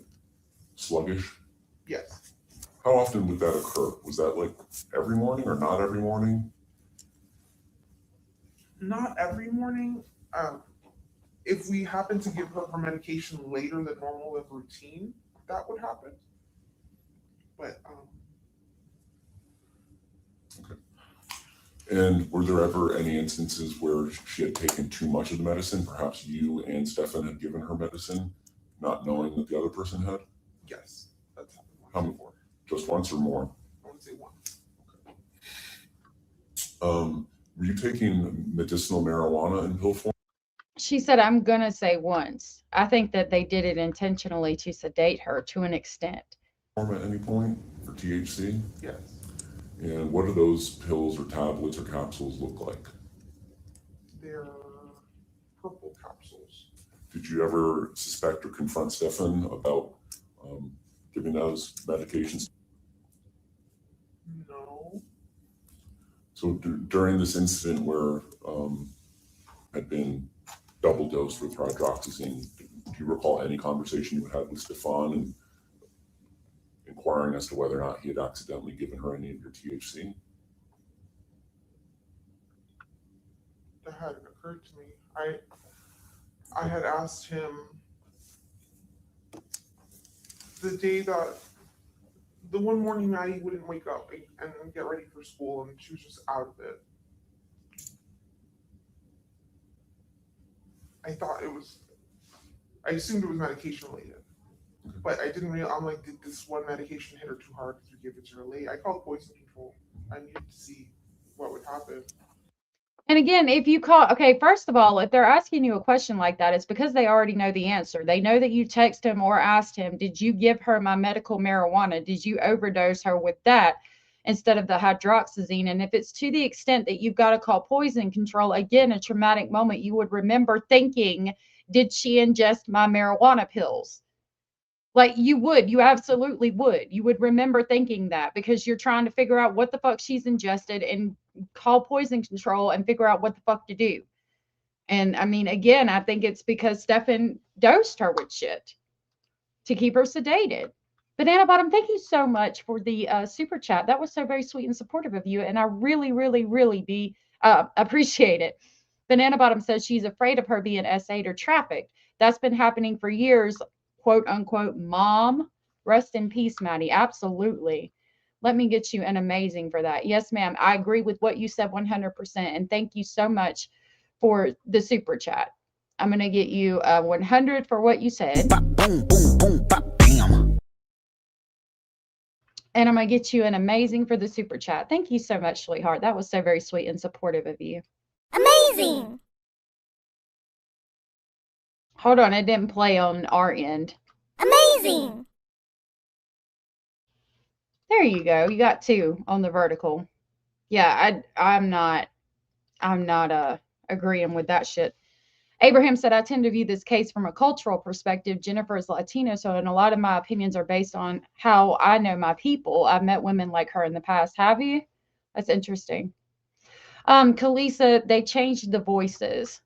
sluggish? Yes. How often would that occur? Was that like every morning or not every morning? Not every morning. If we happen to give her medication later than normal of routine, that would happen. But And were there ever any instances where she had taken too much of the medicine? Perhaps you and Stephan had given her medicine, not knowing that the other person had? yes, that's happened once How- before. Just once or more? I would say one. Were you taking medicinal marijuana in pill form She said, I'm going to say once. I think that they did it intentionally to sedate her to an extent. at any point for THC? Yes. And what do those pills or tablets or capsules look like? They're purple capsules. Did you ever suspect or confront Stephan about giving those medications? No. So during this incident where had been double dosed with hydroxyzine, do you recall any conversation you had with Stephan and inquiring as to whether or not he had accidentally given her any of your THC? That hadn't occurred to me. I had asked him the day that the one morning Maddie wouldn't wake up and get ready for school, and she was just out of it. I assumed it was medication related, but I didn't realize. I'm like, did this one medication hit her too hard because we gave it to her late? I called poison control. I needed to see what would happen. And again, if you call, okay, first of all, if they're asking you a question like that, it's because they already know the answer. They know that you text him or asked him, did you give her my medical marijuana? Did you overdose her with that? instead of the hydroxyzine. And if it's to the extent that you've got to call poison control, again, a traumatic moment, you would remember thinking, did she ingest my marijuana pills? Like you absolutely would. You would remember thinking that because you're trying to figure out what the fuck she's ingested and call poison control and figure out what the fuck to do. And I mean, again, I think it's because Stephan dosed her with shit to keep her sedated. Banana Bottom, thank you so much for the super chat. That was so very sweet and supportive of you. And I really, really, really appreciate it. Banana Bottom says she's afraid of her being SA'd or trafficked. That's been happening for years, quote unquote, mom. Rest in peace, Maddie. Absolutely. Let me get you an amazing for that. Yes, ma'am. I agree with what you said 100%. And thank you so much for the super chat. I'm going to get you 100 for what you said. Bop, boom, boom, boom, bop, bam. And I'm going to get you an amazing for the super chat. Thank you so much, sweetheart. That was so very sweet and supportive of you. Amazing! Hold on, it didn't play on our end. Amazing! There you go. You got 2 on the vertical. Yeah, I'm not agreeing with that shit. Abraham said, I tend to view this case from a cultural perspective. Jennifer is Latino, so and a lot of my opinions are based on how I know my people. I've met women like her in the past. Have you? That's interesting. Kalisa, they changed the voices.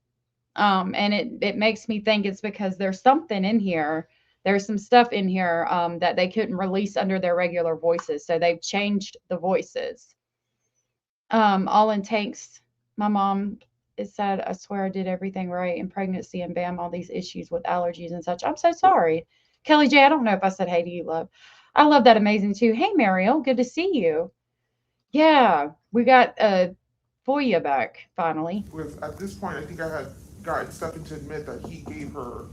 And it makes me think it's because there's something in here. There's some stuff in here that they couldn't release under their regular voices. So they've changed the voices. All in tanks. My mom is sad. I swear I did everything right in pregnancy and bam, all these issues with allergies and such. I'm so sorry. Kelly J, I don't know if I said hey to you, love. I love that amazing too. Hey, Mariel, good to see you. Yeah, we got Foya back finally. With at this point, I think I had gotten Stephan to admit that he gave her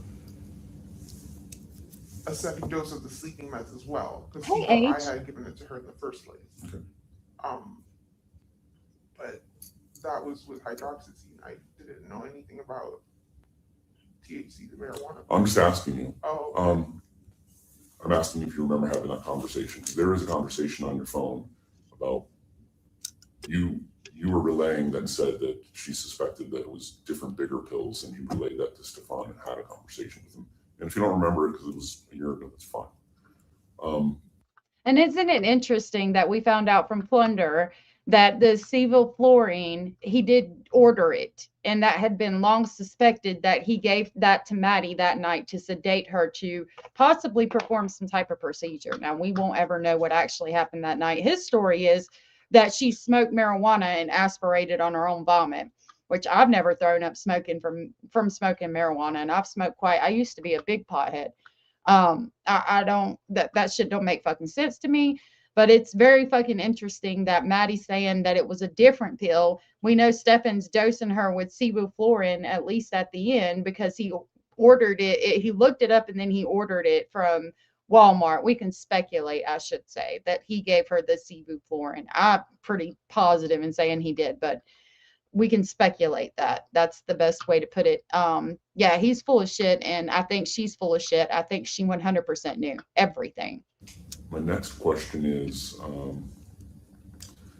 a second dose of the sleeping meds as well, because he Hey, thought H. I had given it to her in the first place. Okay. But that was with hydroxyzine. I didn't know anything about THC, the marijuana. I'm just asking you. Oh, okay. I'm asking you if you remember having that conversation. There is a conversation on your phone about you were relaying that said that she suspected that it was different, bigger pills, and you relayed that to Stephan and had a conversation with him. And if you don't remember it because it was a year ago, that's fine. And isn't it interesting that we found out from Plunder that the sevoflurane, he did order it, and that had been long suspected that he gave that to Maddie that night to sedate her to possibly perform some type of procedure. Now, we won't ever know what actually happened that night. His story is that she smoked marijuana and aspirated on her own vomit, which I've never thrown up smoking from smoking marijuana, and I've smoked I used to be a big pothead. I don't, that shit don't make fucking sense to me, but it's very fucking interesting that Maddie's saying that it was a different pill. We know Stephan's dosing her with sevoflurane, at least at the end, because he ordered it. He looked it up and then he ordered it from Walmart. We can speculate, I should say, that he gave her the sevoflurane. I'm pretty positive in saying he did, but we can speculate that. That's the best way to put it. Yeah, he's full of shit, and I think she's full of shit. I think she 100% knew everything. My next question is,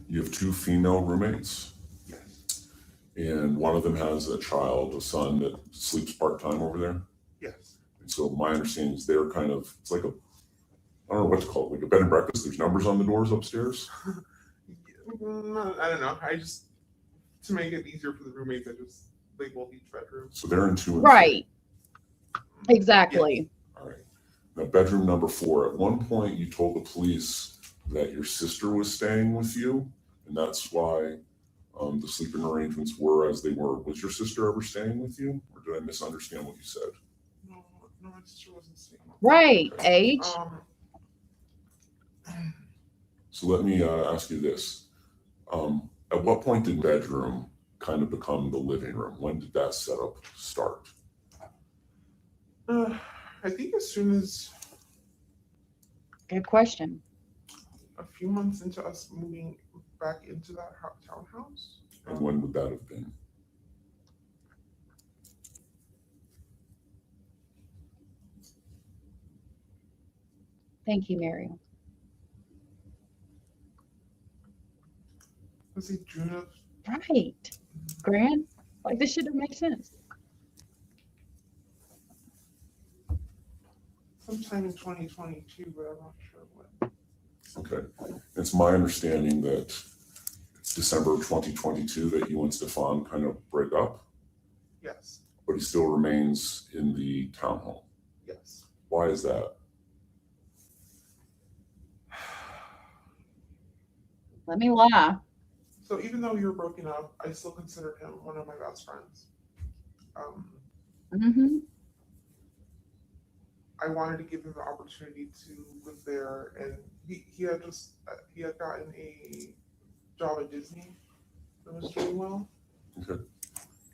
you have 2 female roommates? Yes. And one of them has a child, a son that sleeps part-time over there? Yes. And so my understanding is they're kind of, it's like I don't know what to call it, like a bed and breakfast. There's numbers on the doors upstairs? No, I don't know. To make it easier for the roommates, I just labeled each bedroom. So they're in 2 and 3. Right. Exactly. All right. Now, bedroom number 4. At one point, you told the police that your sister was staying with you, and that's why the sleeping arrangements were as they were. Was your sister ever staying with you, or did I misunderstand what you said? No, my sister wasn't staying. Right, H. So let me ask you this. At what point did bedroom kind of become the living room? When did that setup start? I think as soon as Good question. a few months into us moving back into that townhouse. And when would that have been? Thank you, Muriel. to say June of. Right. Grant? Like, this should have made sense. Sometime in 2022, but I'm not sure when. Okay. It's my understanding that it's December 2022 that you and Stephan kind of break up, Yes. but he still remains in the townhome. Yes. Why is that? Let me lie. So even though we were broken up, I still considered him one of my best friends. Mm-hmm. I wanted to give him the opportunity to live there, and he had gotten a job at Disney that was doing well. Okay.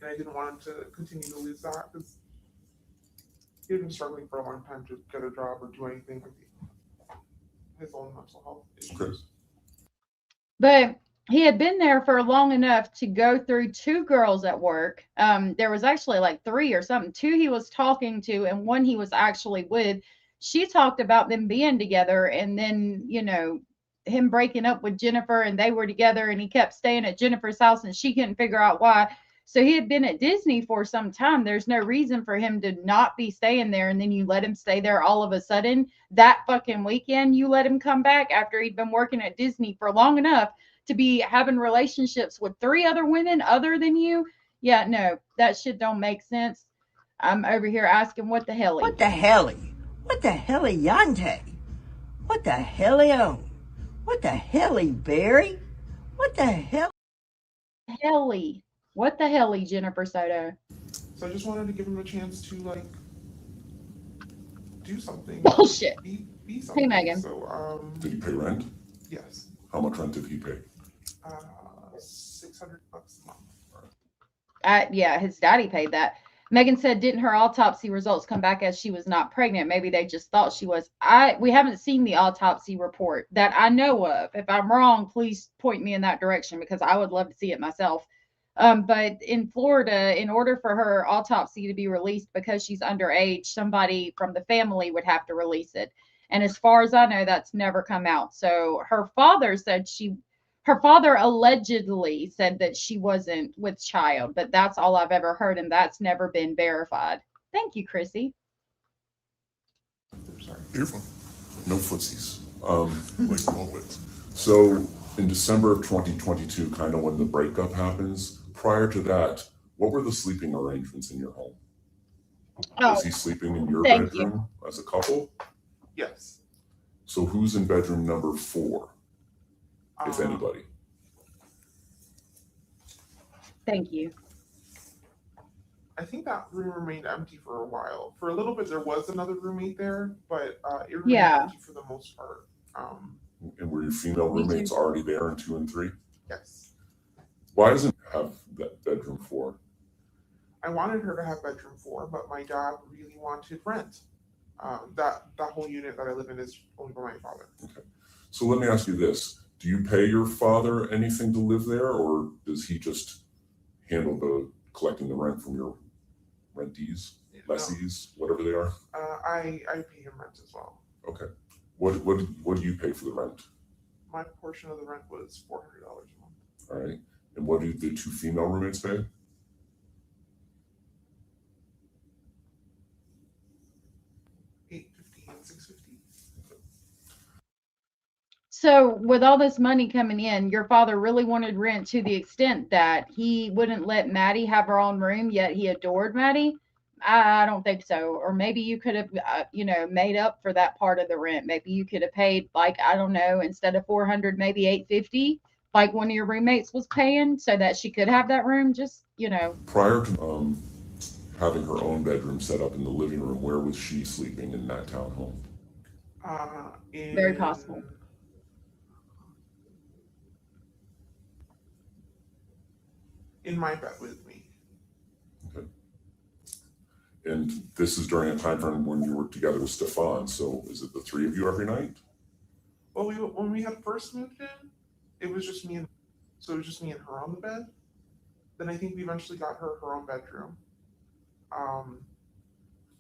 And I didn't want him to continue to lose that because he had been struggling for a long time to get a job or do anything with his own mental health issues. Okay. But he had been there for long enough to go through two girls at work. There was actually like three or something. Two he was talking to, and one he was actually with. She talked about them being together, and then, you know, him breaking up with Jennifer, and they were together, and he kept staying at Jennifer's house, and she couldn't figure out why. So he had been at Disney for some time. There's no reason for him to not be staying there, and then you let him stay there all of a sudden. That fucking weekend, you let him come back after he'd been working at Disney for long enough to be having relationships with three other women other than you. Yeah, no, that shit don't make sense. I'm over here asking what the hell. What the helly? What the helly Yante? What the helly What the helly Barry? What the hell? Helly. What the helly, Jennifer Soto? So I just wanted to give him a chance to like do something. Bullshit. Be something. Hey, Megan. So Did he pay rent? yes. How much rent did he pay? $600 a month. Yeah, his daddy paid that. Megan said, didn't her autopsy results come back as she was not pregnant? Maybe they just thought she was. We haven't seen the autopsy report that I know of. If I'm wrong, please point me in that direction because I would love to see it myself. But in Florida, in order for her autopsy to be released because she's underage, somebody from the family would have to release it. And as far as I know, that's never come out. So her father said her father allegedly said that she wasn't with child, but that's all I've ever heard, and that's never been verified. Thank you, Chrissy. Sorry. Beautiful. No footsies. Like always. So in December of 2022, kind of when the breakup happens, prior to that, what were the sleeping arrangements in your home? Was he sleeping in your bedroom as a couple? Yes. So who's in bedroom number 4? If anybody. Thank you. I think that room remained empty for a while. For a little bit, there was another roommate there, but it remained empty for the most part. And were your female roommates already there in 2 and 3? Yes. Why doesn't it have that bedroom 4? I wanted her to have bedroom 4, but my dad really wanted rent. That whole unit that I live in is owned by my father. Okay. So let me ask you this. Do you pay your father anything to live there, or does he just handle the collecting the rent from your rentees, lessees, whatever they are? I pay him rent as well. Okay. What do you pay for the rent? My portion of the rent was $400 a month. All right. And what do the 2 female roommates pay? $850 and $650. So with all this money coming in, your father really wanted rent to the extent that he wouldn't let Maddie have her own room, yet he adored Maddie? I don't think so. Or maybe you could have, made up for that part of the rent. Maybe you could have paid, like, I don't know, instead of $400, maybe $850, like one of your roommates was paying, so that she could have that room. Just, Prior to having her own bedroom set up in the living room, where was she sleeping in that townhome? Very possible. In my bed with me. Okay. And this is during a time frame when you were together with Stephan. So is it the 3 of you every night? Well, when we had first moved in, it was just me and her on the bed. Then I think we eventually got her own bedroom.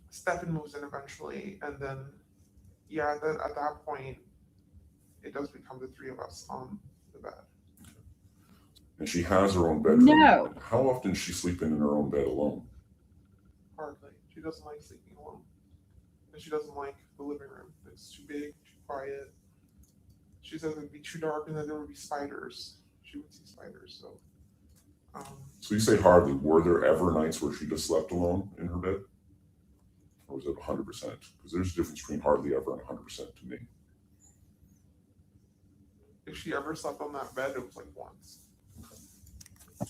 Stephan moves in eventually, and then at that point, it does become the 3 of us on the bed. And she has her own bedroom. No. How often is she sleeping in her own bed alone? Hardly. She doesn't like sleeping alone. And she doesn't like the living room. It's too big, too quiet. She says it would be too dark and then there would be spiders. She would see spiders, so. So you say hardly. Were there ever nights where she just slept alone in her bed? Or was it 100%? Because there's a difference between hardly ever and 100% to me. If she ever slept on that bed, it was like once.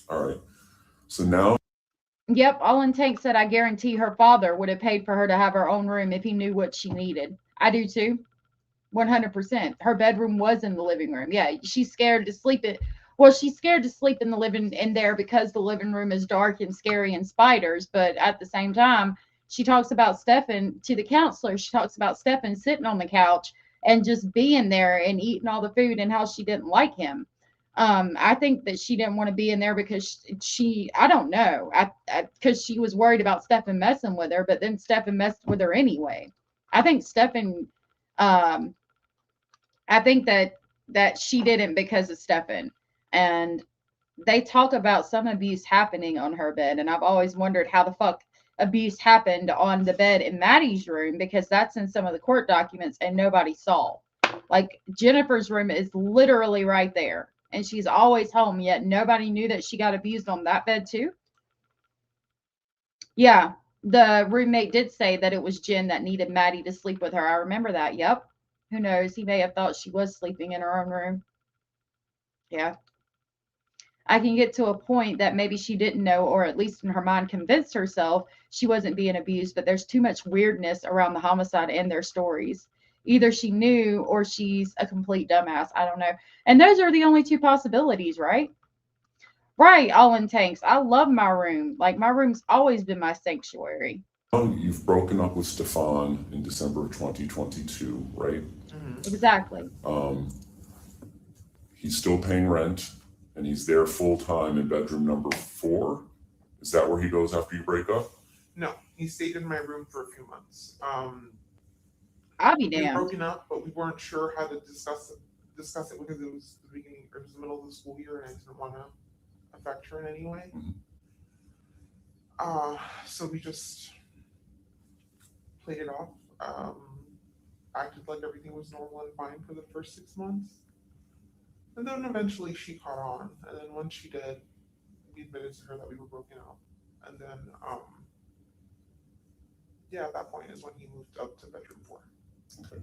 All right. So now. Yep, All Tank said, I guarantee her father would have paid for her to have her own room if he knew what she needed. I do too. 100%. Her bedroom was in the living room. Yeah, she's scared to sleep in. Well, she's scared to sleep in the living in there because the living room is dark and scary and spiders. But at the same time, she talks about Stephan to the counselor. She talks about Stephan sitting on the couch and just being there and eating all the food and how she didn't like him. I think that she didn't want to be in there because she I don't know, because she was worried about Stephan messing with her, but then Stephan messed with her anyway. I think Stephan, I think that she didn't because of Stephan. And they talk about some abuse happening on her bed, and I've always wondered how the fuck abuse happened on the bed in Maddie's room, because that's in some of the court documents and nobody saw. Like, Jennifer's room is literally right there, and she's always home, yet nobody knew that she got abused on that bed too. Yeah, the roommate did say that it was Jen that needed Maddie to sleep with her. I remember that. Yep. Who knows? He may have thought she was sleeping in her own room. Yeah. I can get to a point that maybe she didn't know, or at least in her mind convinced herself she wasn't being abused, but there's too much weirdness around the homicide and their stories. Either she knew or she's a complete dumbass. I don't know. And those are the only two possibilities, right? Right, all in tanks. I love my room. Like, my room's always been my sanctuary. You've broken up with Stephan in December of 2022, right? Exactly. He's still paying rent, and he's there full time in bedroom number 4. Is that where he goes after you break up? No, he stayed in my room for a few months. I'll be We damned. broken up, but we weren't sure how to discuss it because it was the beginning, it was the middle of the school year, and I didn't want to affect her in any way. So we just played it off. Acted like everything was normal and fine for the first 6 months. And then eventually she caught on. And then once she did, we admitted to her that we were broken up. And then, yeah, at that point is when he moved up to bedroom 4. Okay.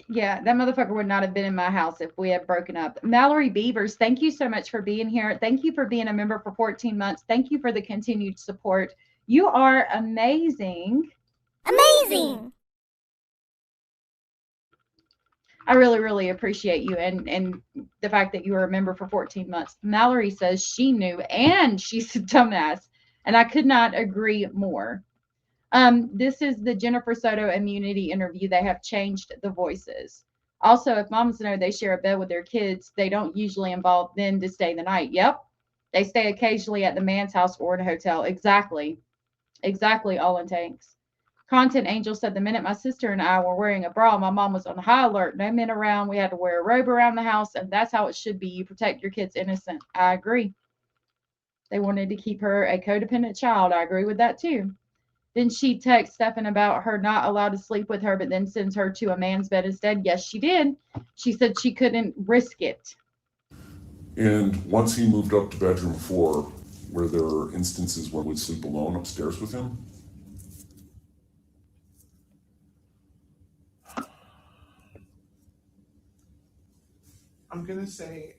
Yeah, that motherfucker would not have been in my house if we had broken up. Mallory Beavers, thank you so much for being here. Thank you for being a member for 14 months. Thank you for the continued support. You are amazing. Amazing! I really, really appreciate you and the fact that you were a member for 14 months. Mallory says she knew and she's a dumbass, and I could not agree more. This is the Jennifer Soto immunity interview. They have changed the voices. Also, if moms know they share a bed with their kids, they don't usually involve them to stay the night. Yep. They stay occasionally at the man's house or in a hotel. Exactly. Exactly, all in tanks. Content Angel said the minute my sister and I were wearing a bra, my mom was on high alert. No men around. We had to wear a robe around the house, and that's how it should be. You protect your kids innocent. I agree. They wanted to keep her a codependent child. I agree with that too. Then she texts Stephan about her not allowed to sleep with her, but then sends her to a man's bed instead. Yes, she did. She said she couldn't risk it. And once he moved up to bedroom 4, were there instances where we'd sleep alone upstairs with him? I'm going to say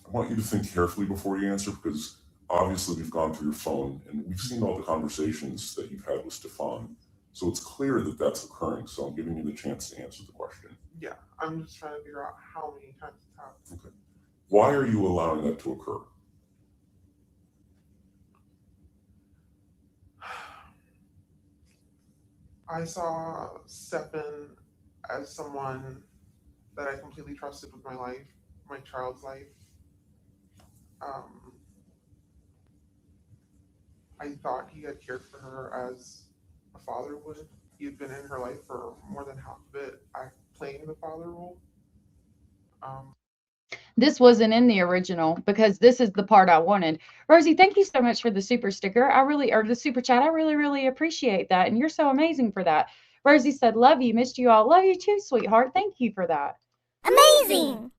I want you to think carefully before you answer, because obviously we've gone through your phone and we've seen all the conversations that you've had with Stephan. So it's clear that that's occurring. So I'm giving you the chance to answer the question. yeah, I'm just trying to figure out how many times it's happened. Okay. Why are you allowing that to occur? I saw Stephan as someone that I completely trusted with my life, my child's life. I thought he had cared for her as a father would. He had been in her life for more than half of it, playing the father role. This wasn't in the original because this is the part I wanted. Rosie, thank you so much for the super sticker. Or the super chat. I really, really appreciate that. And you're so amazing for that. Rosie said, love you, missed you all. Love you too, sweetheart. Thank you for that. Amazing.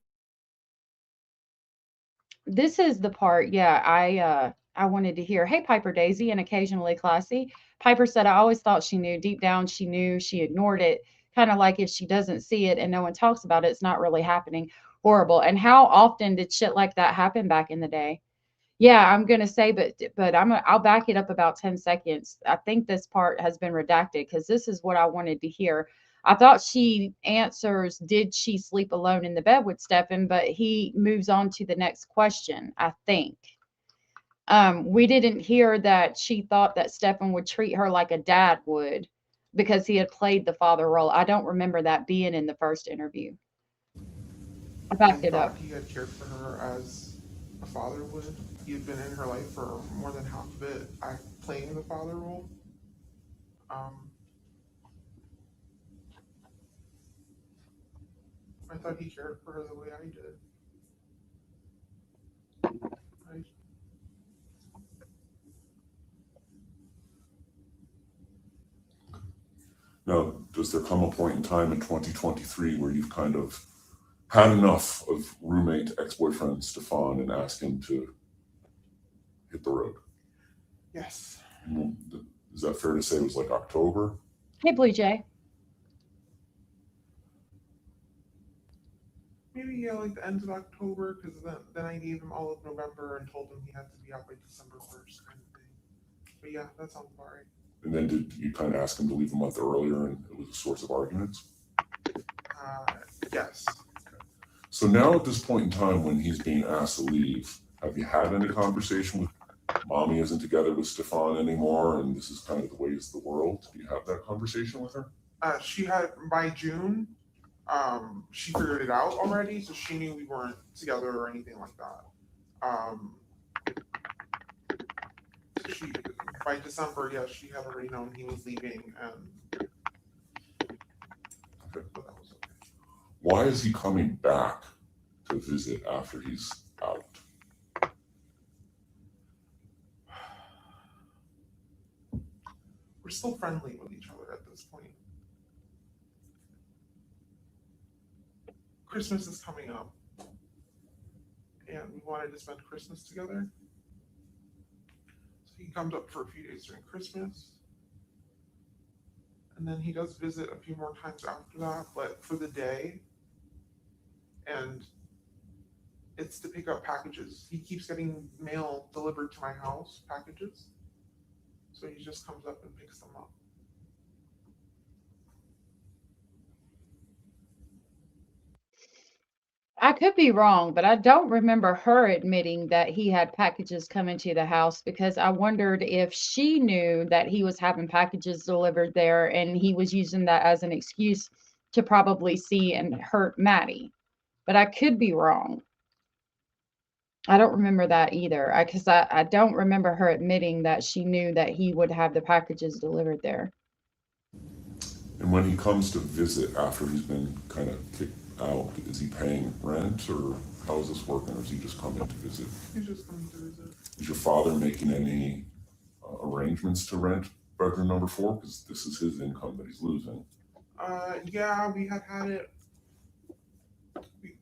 This is the part, yeah, I wanted to hear. Hey, Piper Daisy, and occasionally Classy. Piper said, I always thought she knew. Deep down, she knew. She ignored it. Kind of like if she doesn't see it and no one talks about it, it's not really happening. Horrible. And how often did shit like that happen back in the day? Yeah, I'm gonna say, but I'll back it up about 10 seconds. I think this part has been redacted because this is what I wanted to hear. I thought she answers, did she sleep alone in the bed with Stephan? But he moves on to the next question, I think. We didn't hear that she thought that Stephan would treat her like a dad would because he had played the father role. I don't remember that being in the first interview. I backed it up. He had cared for her as a father would. He had been in her life for more than half of it, playing the father role. I thought he cared for her the way I did. Now, does there come a point in time in 2023 where you've kind of had enough of roommate ex-boyfriend Stephan and asked him to hit the road? Yes. Is that fair to say it was like October? Hey, Blue Jay. Maybe, yeah, like the end of October, because then I gave him all of November and told him he had to be out by December 1st, kind of thing. But yeah, that sounds about right. And then did you kind of ask him to leave a month earlier and it was a source of arguments? Yes. Okay. So now at this point in time when he's being asked to leave, have you had any conversation with mommy isn't together with Stephan anymore and this is kind of the ways of the world? Do you have that conversation with her? She had, by June, she figured it out already, so she knew we weren't together or anything like that. By December, yeah, she had already known he was leaving, and okay. But that was okay. Why is he coming back to visit after he's out? We're still friendly with each other at this point. Christmas is coming up, and we wanted to spend Christmas together. So he comes up for a few days during Christmas, and then he does visit a few more times after that, but for the day, and it's to pick up packages. He keeps getting mail delivered to my house, packages, so he just comes up and picks them up. I could be wrong, but I don't remember her admitting that he had packages coming to the house because I wondered if she knew that he was having packages delivered there and he was using that as an excuse to probably see and hurt Maddie. But I could be wrong. I don't remember that either. Because I don't remember her admitting that she knew that he would have the packages delivered there. And when he comes to visit after he's been kind of kicked out, is he paying rent or how is this working, or is he just coming to visit? He's just coming to visit. Is your father making any arrangements to rent bedroom number 4? Because this is his income that he's losing. Yeah, we had it.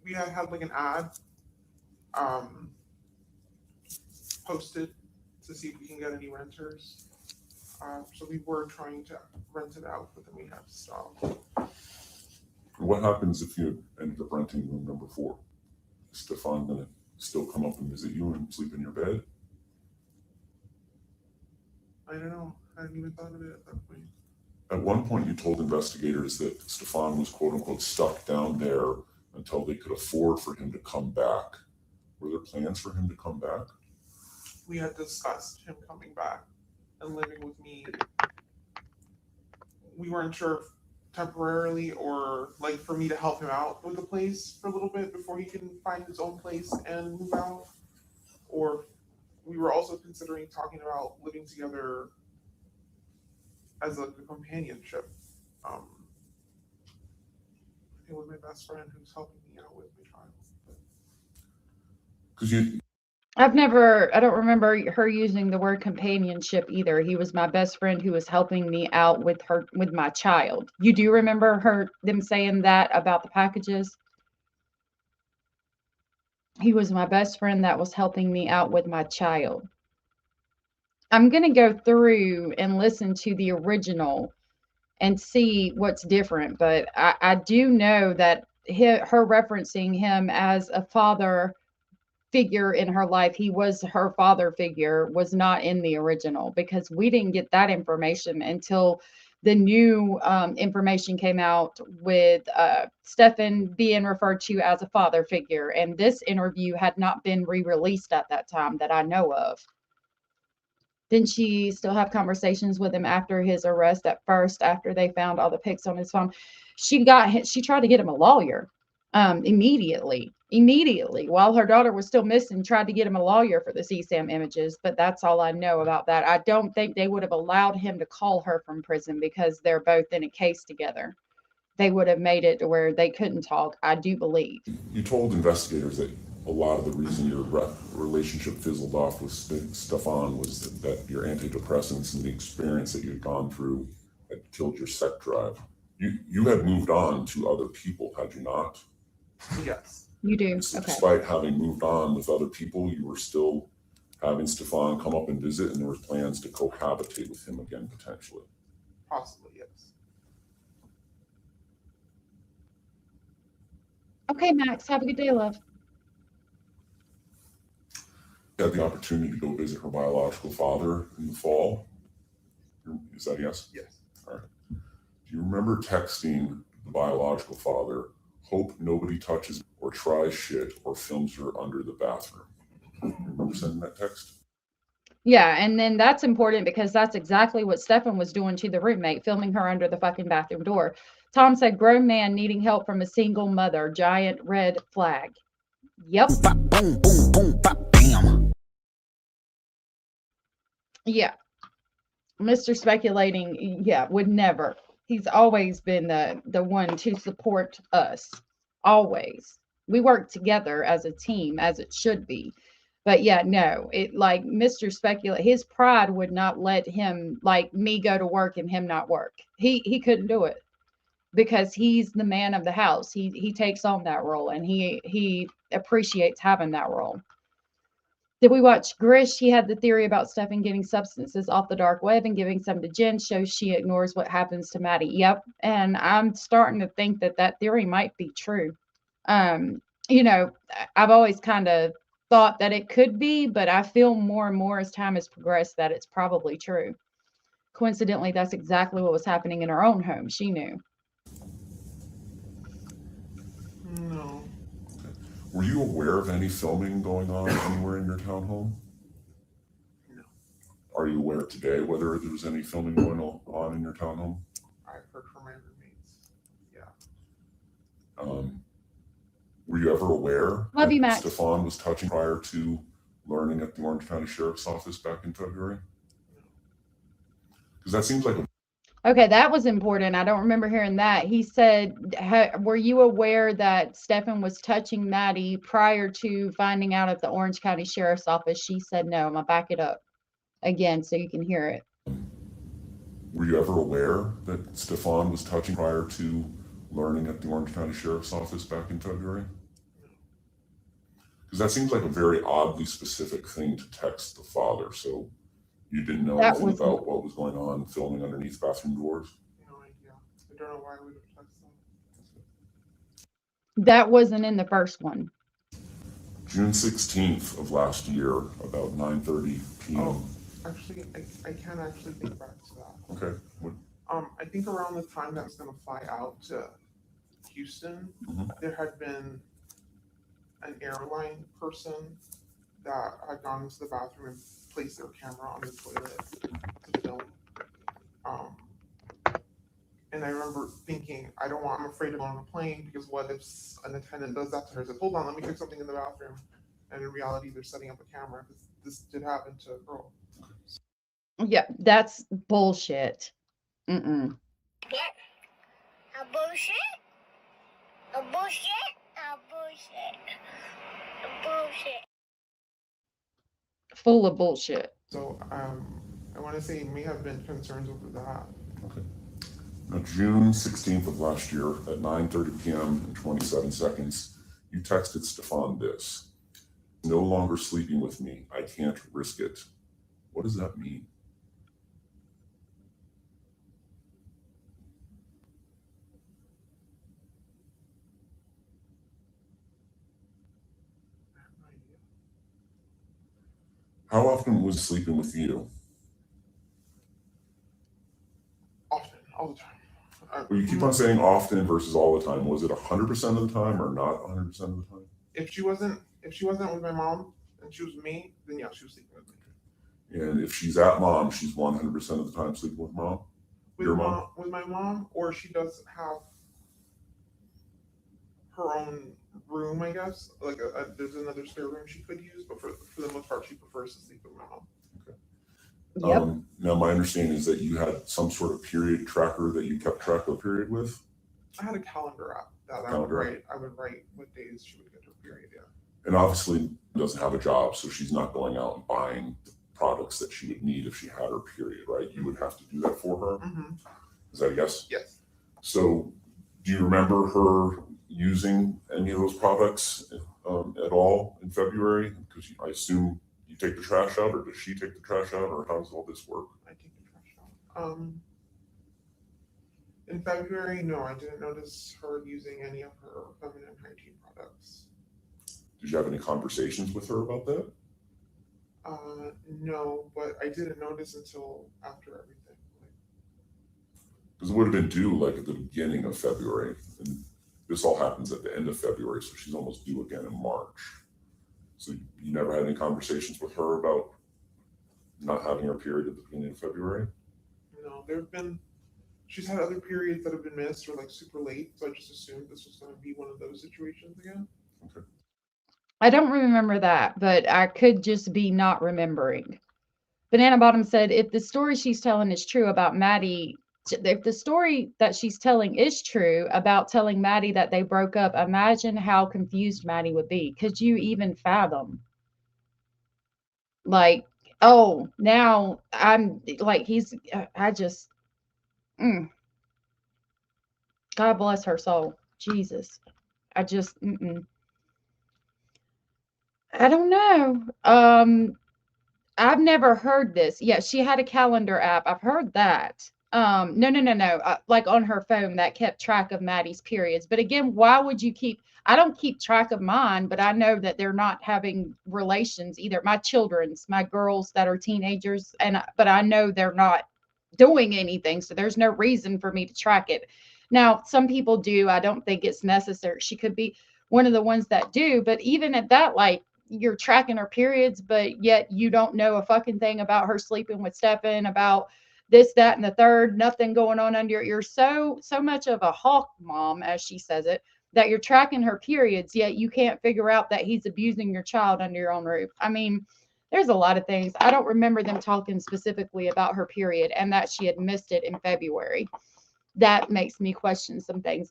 We had like an ad posted to see if we can get any renters. So we were trying to rent it out, but then we had to stop. What happens if you ended up renting room number 4? Is Stephan gonna still come up and visit you and sleep in your bed? I don't know. I hadn't even thought of it at that point. At one point, you told investigators that Stephan was quote unquote stuck down there until they could afford for him to come back. Were there plans for him to come back? We had discussed him coming back and living with me. We weren't sure if temporarily or like for me to help him out with the place for a little bit before he can find his own place and move out. Or we were also considering talking about living together as like a companionship It was my best friend who's helping me out with my child. Because you, I don't remember her using the word companionship either. He was my best friend who was helping me out with my child. You do remember them saying that about the packages? He was my best friend that was helping me out with my child. I'm going to go through and listen to the original and see what's different. But I do know that her referencing him as a father figure in her life, he was her father figure, was not in the original, because we didn't get that information until the new information came out with Stephan being referred to as a father figure. And this interview had not been re-released at that time that I know of. Didn't she still have conversations with him after his arrest at first, after they found all the pics on his phone? She tried to get him a lawyer immediately while her daughter was still missing, tried to get him a lawyer for the CSAM images. But that's all I know about that. I don't think they would have allowed him to call her from prison because they're both in a case together. They would have made it to where they couldn't talk, I do believe. you told investigators that a lot of the reason your relationship fizzled off with Stephan was that your antidepressants and the experience that you'd gone through had killed your sex drive. You had moved on to other people, had you not? Yes. You do. So Okay. despite having moved on with other people, you were still having Stephan come up and visit, and there were plans to cohabitate with him again, potentially. Possibly, yes. Okay, Max, have a good day, love. You had the opportunity to go visit her biological father in the fall. Is that yes? Yes. All right. Do you remember texting the biological father, "Hope nobody touches or tries shit or films her under the bathroom"? You remember sending that text? Yeah, and then that's important because that's exactly what Stephan was doing to the roommate, filming her under the fucking bathroom door. Tom said, "Grown man needing help from a single mother. Giant red flag." Yep. Boom, boom, boom, bop, bam. Yeah. Mr. Speculating, yeah, would never. He's always been the one to support us. Always. We work together as a team, as it should be. But yeah, no, it like Mr. Speculate, his pride would not let him, like me, go to work and him not work. He couldn't do it because he's the man of the house. He takes on that role, and he appreciates having that role. Did we watch Grish? He had the theory about Stephan getting substances off the dark web and giving some to Jen, shows she ignores what happens to Maddie. Yep, and I'm starting to think that theory might be true. You know, I've always kind of thought that it could be, but I feel more and more as time has progressed that it's probably true. Coincidentally, that's exactly what was happening in her own home. She knew. No. Were you aware of any filming going on anywhere in your townhome? No. Are you aware today whether there was any filming going on in your townhome? I've heard from my roommates. Yeah. Were you ever aware Love you, that Max. Stephan was touching prior to learning at the Orange County Sheriff's Office back in February? Because that seems like a Okay, that was important. I don't remember hearing that. He said, were you aware that Stephan was touching Maddie prior to finding out at the Orange County Sheriff's Office? She said no. I'm going to back it up again so you can hear it. Were you ever aware that Stephan was touching prior to learning at the Orange County Sheriff's Office back in February? Because that seems like a very oddly specific thing to text the father. So you didn't know anything about what was going on filming underneath bathroom doors? No idea. I don't know why we would have texted them. That wasn't in the first one. June 16th of last year, about 9:30 p.m. Oh, actually, I can't actually think back to that. Okay. What, I think around the time that I was going to fly out to Houston, there had been an airline person that had gone into the bathroom and placed their camera on the toilet to film. And I remember thinking, I'm afraid to go on a plane because what if an attendant does that to her? I said, hold on, let me fix something in the bathroom. And in reality, they're setting up a camera because this did happen to a girl. Yeah, that's bullshit. Mm-mm. bullshit. A bullshit. A bullshit. A bullshit. Full of bullshit. So I want to say may have been concerns over that. Okay. Now, June 16th of last year at 9:30 p.m. and 27 seconds, you texted Stephan this: "No longer sleeping with me. I can't risk it." What does that mean? I have no idea. How often was sleeping with you? Often, all the time. Well, you keep on saying often versus all the time. Was it 100% of the time or not 100% of the time? If she wasn't with my mom and she was with me, then yeah, she was sleeping with me. And if she's at mom, she's 100% of the time sleeping with mom? Your mom? With my mom, or she does have her own room, I guess. Like there's another spare room she could use, but for the most part, she prefers to sleep with my mom. Yep. Now, my understanding is that you had some sort of period tracker that you kept track of period with? I had a calendar app that I would write what days she would get her period, yeah. And obviously doesn't have a job, so she's not going out and buying the products that she would need if she had her period, right? You would have to do that for her? Mm-hmm. Is that a yes? Yes. So do you remember her using any of those products at all in February? Because I assume you take the trash out, or does she take the trash out, or how does all this work? I take the trash out. In February, no, I didn't notice her using any of her feminine hygiene products. Did you have any conversations with her about that? No, but I didn't notice until after everything. Because it would have been due like at the beginning of February, and this all happens at the end of February, so she's almost due again in March. So you never had any conversations with her about not having her period at the beginning of February? No, she's had other periods that have been missed or like super late, so I just assumed this was going to be one of those situations again. Okay. I don't remember that, but I could just be not remembering. Banana Bottom said, if the story she's telling is true about Maddie, if the story that she's telling is true about telling Maddie that they broke up, imagine how confused Maddie would be. Could you even fathom? Like, oh, now I'm like, I just, God bless her soul. Jesus. I just, I don't know. I've never heard this. Yeah, she had a calendar app. I've heard that. No. Like on her phone that kept track of Maddie's periods. But again, why would you I don't keep track of mine, but I know that they're not having relations either. My girls that are teenagers, but I know they're not doing anything. So there's no reason for me to track it. Now, some people do. I don't think it's necessary. She could be one of the ones that do, but even at that, like, you're tracking her periods, but yet you don't know a fucking thing about her sleeping with Stephan, about this, that, and the third, nothing going on under your ear. So much of a hawk mom, as she says it, that you're tracking her periods, yet you can't figure out that he's abusing your child under your own roof. I mean, there's a lot of things. I don't remember them talking specifically about her period and that she had missed it in February. That makes me question some things.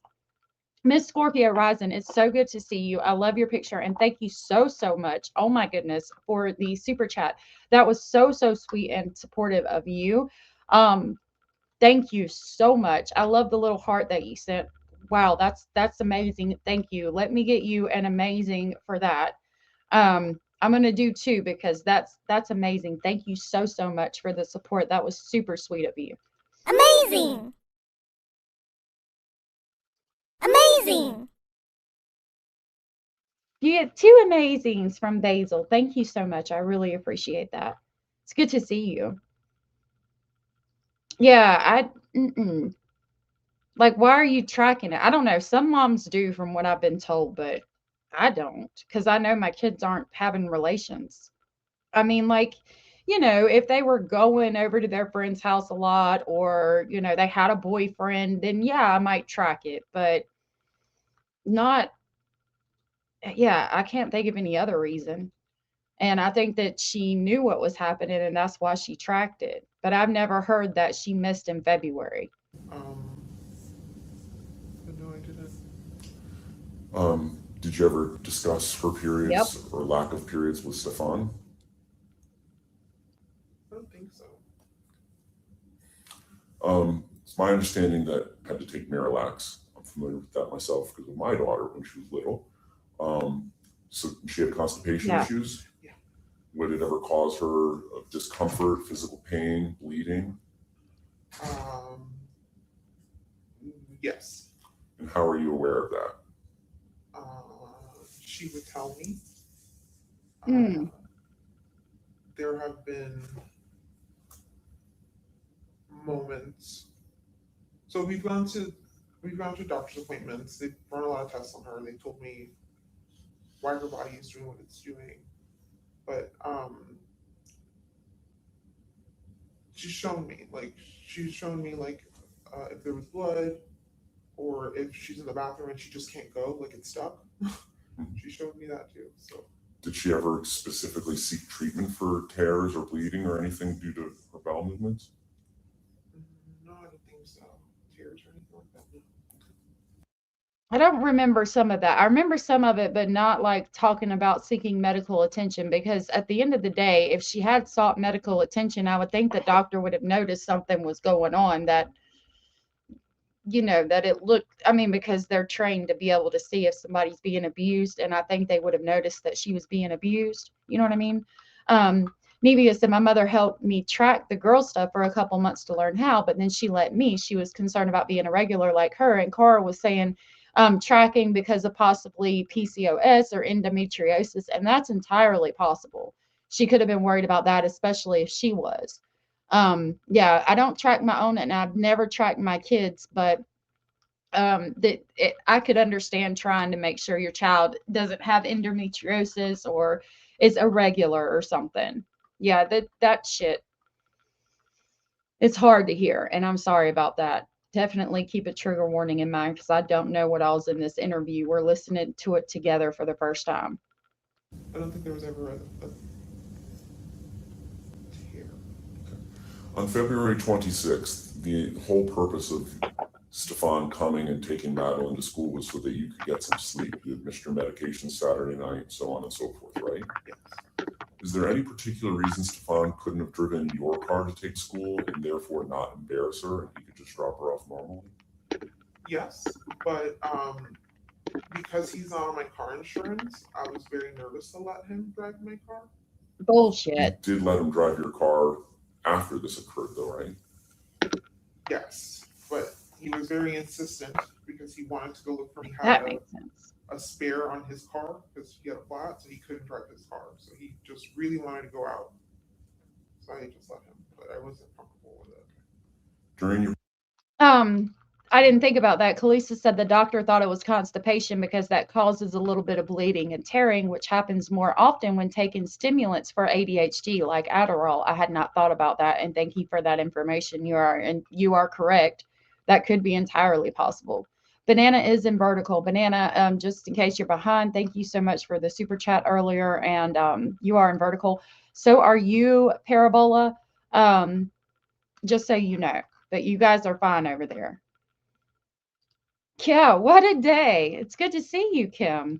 Miss Scorpio Rising, it's so good to see you. I love your picture and thank you so much. Oh my goodness, for the super chat. That was so sweet and supportive of you. Thank you so much. I love the little heart that you sent. Wow, that's amazing. Thank you. Let me get you an amazing for that. I'm gonna do two because that's amazing. Thank you so much for the support. That was super sweet of you. Amazing. Amazing. You get two amazings from Basil. Thank you so much. I really appreciate that. It's good to see you. Yeah, like, why are you tracking it? I don't know. Some moms do, from what I've been told, but I don't, because I know my kids aren't having relations. I mean, like, if they were going over to their friend's house a lot, or, they had a boyfriend, then yeah, I might track it, but not, yeah, I can't think of any other reason. And I think that she knew what was happening and that's why she tracked it. But I've never heard that she missed in February. Did you ever discuss her periods Yep. or lack of periods with Stephan? I don't think so. It's my understanding that I had to take Miralax. I'm familiar with that myself because of my daughter when she was little. So she had constipation Yeah. issues. Yeah. Would it ever cause her discomfort, physical pain, bleeding? Yes. And how are you aware of that? She would tell me. Mm. There have been moments. So we've gone to doctor's appointments. They've run a lot of tests on her. They told me why her body is doing what it's doing. But she's shown me if there was blood or if she's in the bathroom and she just can't go, like it's stuck. She showed me that too. So Did she ever specifically seek treatment for tears or bleeding or anything due to her bowel movements? no, I don't think so. Tears or anything like that. No. I don't remember some of that. I remember some of it, but not like talking about seeking medical attention, because at the end of the day, if she had sought medical attention, I would think the doctor would have noticed something was going on, that, that it looked, I mean, because they're trained to be able to see if somebody's being abused. And I think they would have noticed that she was being abused. You know what I mean? Nevia said, my mother helped me track the girl stuff for a couple months to learn how, but then she let me. She was concerned about being a regular like her. And Cora was saying, tracking because of possibly PCOS or endometriosis. And that's entirely possible. She could have been worried about that, especially if she was. Yeah, I don't track my own, and I've never tracked my kids, but I could understand trying to make sure your child doesn't have endometriosis or is irregular or something. Yeah, that shit, it's hard to hear, and I'm sorry about that. Definitely keep a trigger warning in mind, because I don't know what all's in this interview. We're listening to it together for the first time. I don't think there was ever a tear. On February 26th, the whole purpose of Stephan coming and taking Madeline to school was so that you could get some sleep. You had missed your medication Saturday night, so on and so forth, right? Yes. Is there any particular reason Stephan couldn't have driven your car to take school and therefore not embarrass her and he could just drop her off normally? Yes, but because he's not on my car insurance, I was very nervous to let him drive my car. Bullshit. You did let him drive your car after this occurred, though, right? Yes, but he was very insistent because he wanted to go look for me. That makes sense. A spare on his car because he had a flat, so he couldn't drive his car. So he just really wanted to go out. So I just let him, but I wasn't comfortable with it. During your I didn't think about that. Kalisa said the doctor thought it was constipation because that causes a little bit of bleeding and tearing, which happens more often when taking stimulants for ADHD, like Adderall. I had not thought about that, and thank you for that information. You are correct. That could be entirely possible. Banana is in vertical. Banana, just in case you're behind, thank you so much for the super chat earlier. And you are in vertical. So are you, Parabola. Just so you know, but you guys are fine over there. Yeah, what a day. It's good to see you, Kim.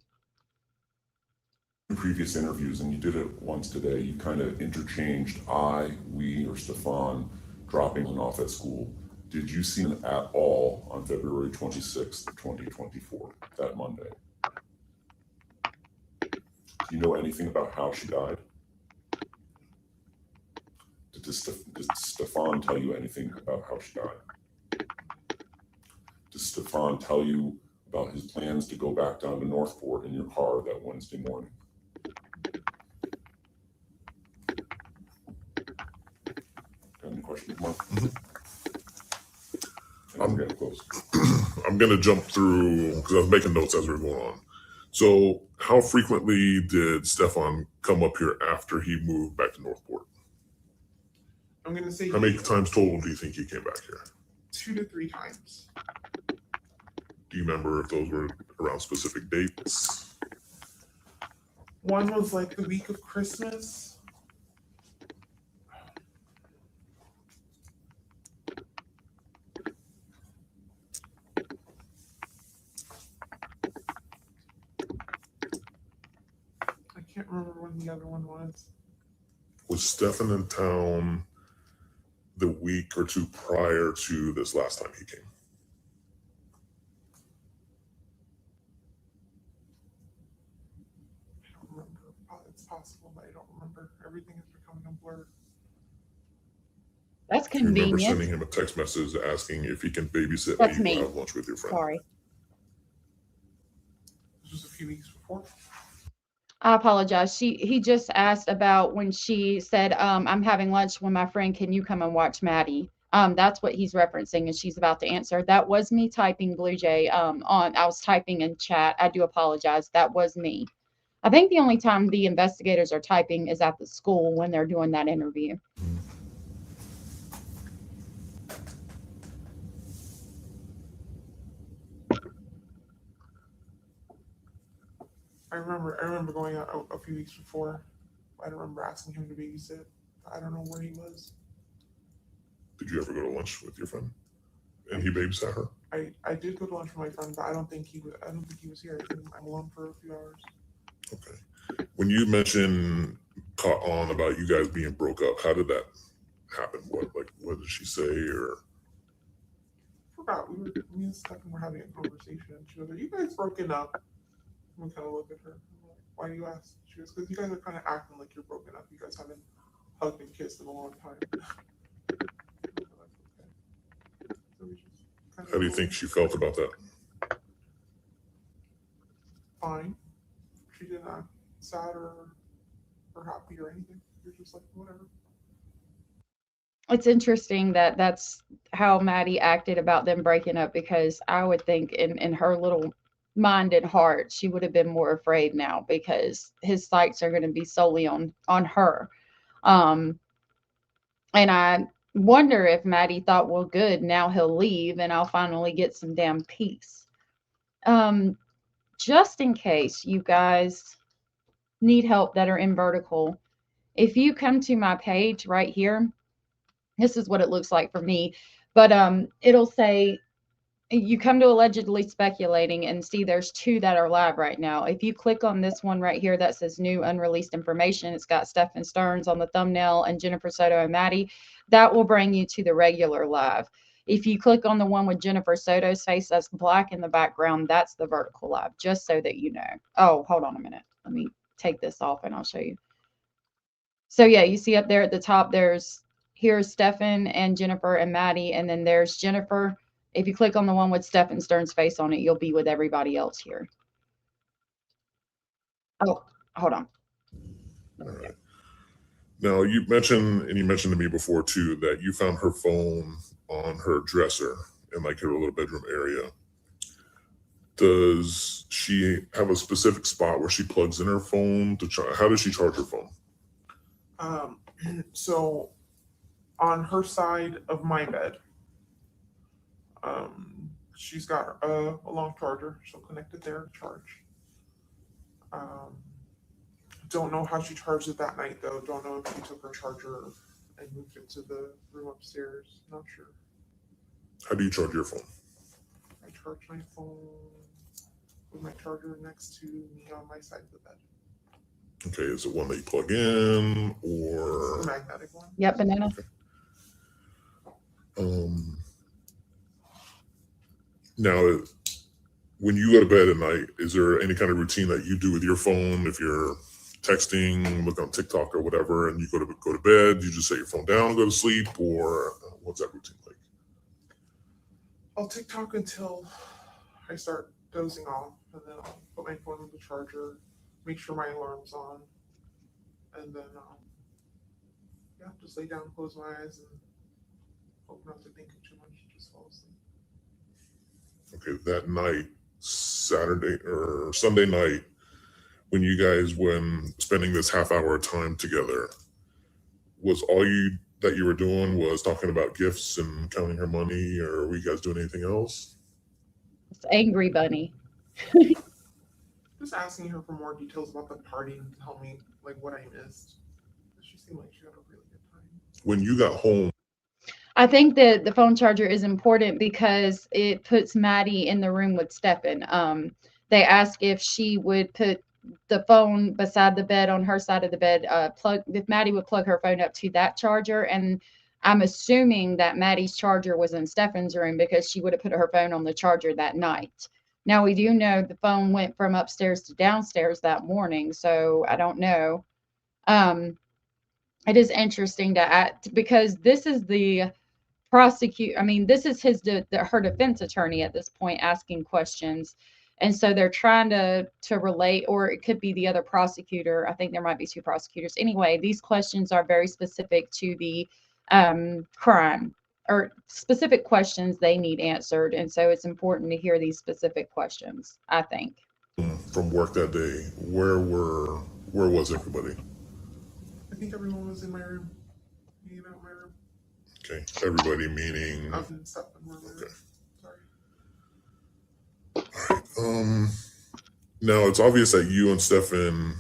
previous interviews, and you did it once today, you kind of interchanged I, we, or Stephan dropping him off at school. Did you see him at all on February 26th, 2024, that Monday? Do you know anything about how she died? Did Stephan tell you anything about how she died? Did Stephan tell you about his plans to go back down to Northport in your car that Wednesday morning? Got any questions, Mark? I'm getting close. I'm going to jump through because I was making notes as we were going on. So, how frequently did Stephan come up here after he moved back to Northport? I'm going to say. How many times total do you think he came back here? 2 to 3 times. Do you remember if those were around specific dates? One was like the week of Christmas. can't remember when the other one was. Was Stephan in town the week or two prior to this last time he came? I don't remember. It's possible, but I don't remember. Everything is becoming a blur. That's Do you remember convenient. sending him a text message asking if he can babysit That's while me. you go have lunch with your friend? Sorry. This was a few weeks before. I apologize. He just asked about when she said, I'm having lunch with my friend. Can you come and watch Maddie? That's what he's referencing, and she's about to answer. That was me typing, Blue Jay. I was typing in chat. I do apologize. That was me. I think the only time the investigators are typing is at the school when they're doing that interview. I remember going out a few weeks before. I remember asking him to babysit. I don't know where he was. Did you ever go to lunch with your friend? And he babysat her? I did go to lunch with my friend, but I don't think he was here. I think I'm alone for a few hours. Okay. When you mentioned caught on about you guys being broke up, how did that happen? What did she say? Or I forgot. Me and Stephan were having a conversation, and she was like, "You guys broken up?" And we kind of look at her. I'm like, "Why do you ask?" She goes, "Because you guys are kind of acting like you're broken up. You guys haven't hugged and kissed in a long time." So we just how do you think she felt about that? fine. She didn't act sad or happy or anything. You're just like, whatever. It's interesting that that's how Maddie acted about them breaking up, because I would think in her little mind and heart, she would have been more afraid now because his sights are going to be solely on her. And I wonder if Maddie thought, well, good, now he'll leave and I'll finally get some damn peace. Just in case you guys need help that are in vertical, if you come to my page right here, this is what it looks like for me, but it'll say you come to allegedly speculating and see there's 2 that are live right now. If you click on this one right here that says new unreleased information, it's got Stephan Sterns on the thumbnail and Jennifer Soto and Maddie, that will bring you to the regular live. If you click on the one with Jennifer Soto's face that's black in the background, that's the vertical live, just so that you know. Oh, hold on a minute. Let me take this off and I'll show you. So yeah, you see up there at the top, here's Stephan and Jennifer and Maddie, and then there's Jennifer. If you click on the one with Stephan Sterns' face on it, you'll be with everybody else here. Oh, hold on. All right. Now you mentioned to me before too that you found her phone on her dresser in like her little bedroom area. Does she have a specific spot where she plugs in her phone to charge? How does she charge her phone? So on her side of my bed, she's got a long charger. She'll connect it there to charge. Don't know how she charged it that night though. Don't know if she took her charger and moved it to the room upstairs. Not sure. How do you charge your phone? I charge my phone with my charger next to me on my side of the bed. Okay, is it one that you plug in or It's the magnetic one? Yep, banana. Okay. Now, when you go to bed at night, is there any kind of routine that you do with your phone? If you're texting, look on TikTok or whatever, and you go to bed, you just set your phone down and go to sleep, or what's that routine like? I'll TikTok until I start dozing off, and then I'll put my phone on the charger, make sure my alarm's on, and then just lay down, close my eyes, and hope not to think of too much, just fall asleep. Okay, that night, Saturday or Sunday night, when you guys spending this half hour of time together, was all that you were doing was talking about gifts and counting her money, or were you guys doing anything else? It's Angry Bunny. Just asking her for more details about the party and tell me like what I missed. She seemed like she had a really good time. When you got home, I think that the phone charger is important because it puts Maddie in the room with Stephan. They asked if she would put the phone beside the bed on her side of the bed, if Maddie would plug her phone up to that charger. And I'm assuming that Maddie's charger was in Stefan's room because she would have put her phone on the charger that night. Now we do know the phone went from upstairs to downstairs that morning, so I don't know. It is interesting to act because this is the this is her defense attorney at this point asking questions. And so they're trying to relate, or it could be the other prosecutor. I think there might be two prosecutors. Anyway, these questions are very specific to the crime, or specific questions they need answered. And so it's important to hear these specific questions, I think. From work that day, where was everybody? I think everyone was in my room. Hanging out in my room. Okay, everybody meaning. Okay. Sorry. Now it's obvious that you and Stephan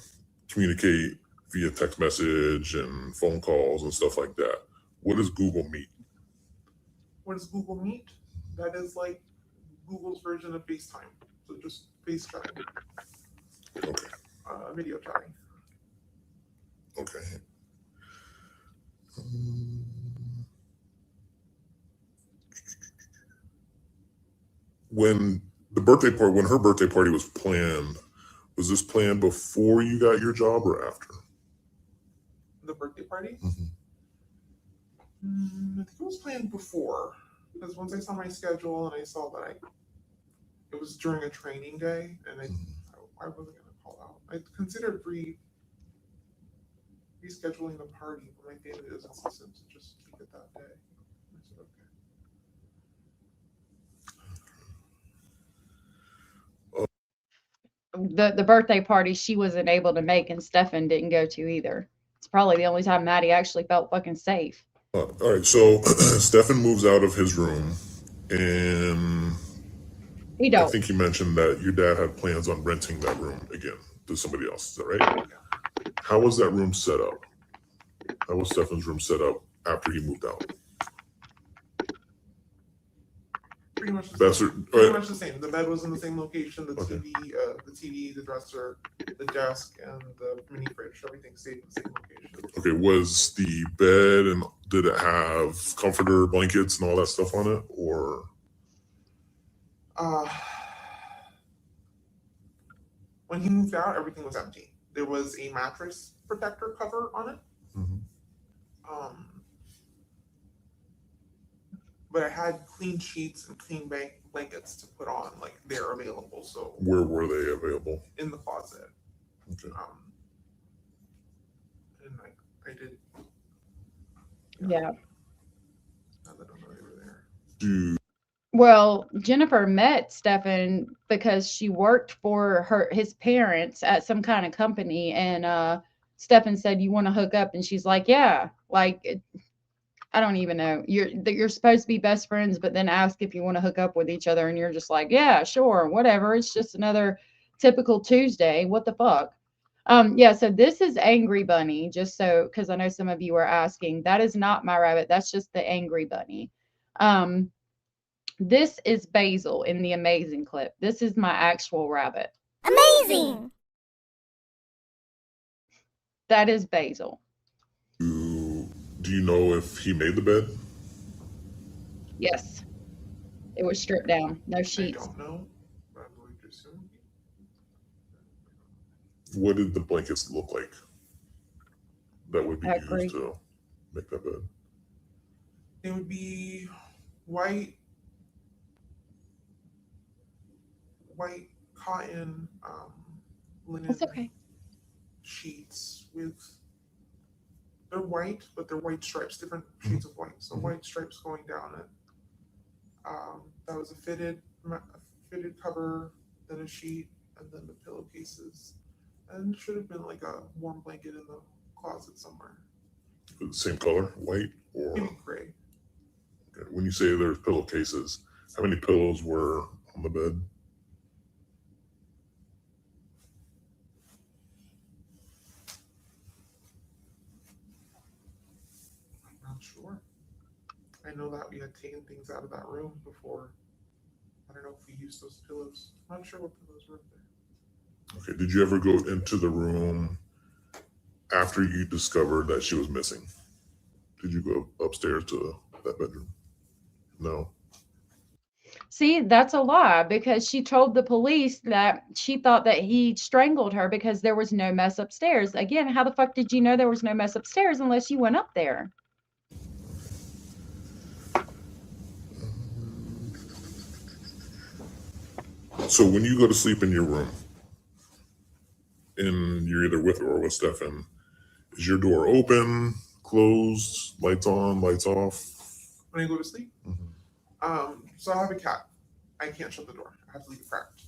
communicate via text message and phone calls and stuff like that. What is Google Meet? What is Google Meet? That is like Google's version of FaceTime. So just face chatting. Okay. Video chatting. Okay. When her birthday party was planned, was this planned before you got your job or after? The birthday party? Mm-hmm. I think it was planned before, because once I saw my schedule and I saw that it was during a training day, and I wasn't going to call out. I considered rescheduling the party, but my family doesn't listen to just keep it that day. I said, okay. The birthday party she wasn't able to make, and Stephan didn't go to either. It's probably the only time Maddie actually felt fucking safe. All right, so Stephan moves out of his room, and I think you mentioned that your dad had plans on renting that room again to somebody else. Is that right? How was that room set up? How was Stephan's room set up after he moved out? Pretty much the same. Pretty much the same. The bed was in the same location. The TV, the dresser, the desk, and the mini fridge. Everything stayed in the same location. Okay, was the bed, and did it have comforter, blankets, and all that stuff on it, or? When he moved out, everything was empty. There was a mattress protector cover on it. Mm-hmm. But I had clean sheets and clean blankets to put on, like they're available. So where were they available? In the closet. Okay. And I did. Yeah. Now that I know they were there. Well, Jennifer met Stephan because she worked for his parents at some kind of company, and Stephan said, "You want to hook up?" And she's like, "Yeah." Like, I don't even know. You're supposed to be best friends, but then ask if you want to hook up with each other, and you're just like, "Yeah, sure, whatever. It's just another typical Tuesday. What the fuck?" Yeah. So this is Angry Bunny, just so because I know some of you are asking. That is not my rabbit. That's just the Angry Bunny. This is Basil in the amazing clip. This is my actual rabbit. Amazing. That is Basil. Do you know if he made the bed? Yes. It was stripped down. No sheets. I don't know, but I'm going to assume. What did the blankets look like that would be used to make that bed? It would be white cotton linen sheets with, they're white, but they're white stripes, different shades of white. So white stripes going down it. That was a fitted cover, then a sheet, and then the pillowcases. And it should have been like a warm blanket in the closet somewhere. The same color, white or? Maybe gray. Okay. When you say there's pillowcases, how many pillows were on the bed? I'm not sure. I know that we had taken things out of that room before. I don't know if we used those pillows. I'm not sure what pillows were there. Okay. Did you ever go into the room after you discovered that she was missing? Did you go upstairs to that bedroom? No. See, that's a lie because she told the police that she thought that he strangled her because there was no mess upstairs. Again, how the fuck did you know there was no mess upstairs unless you went up there? So when you go to sleep in your room, and you're either with or with Stephan, is your door open, closed, lights on, lights off? When I go to sleep, so I have a cat. I can't shut the door. I have to leave it cracked.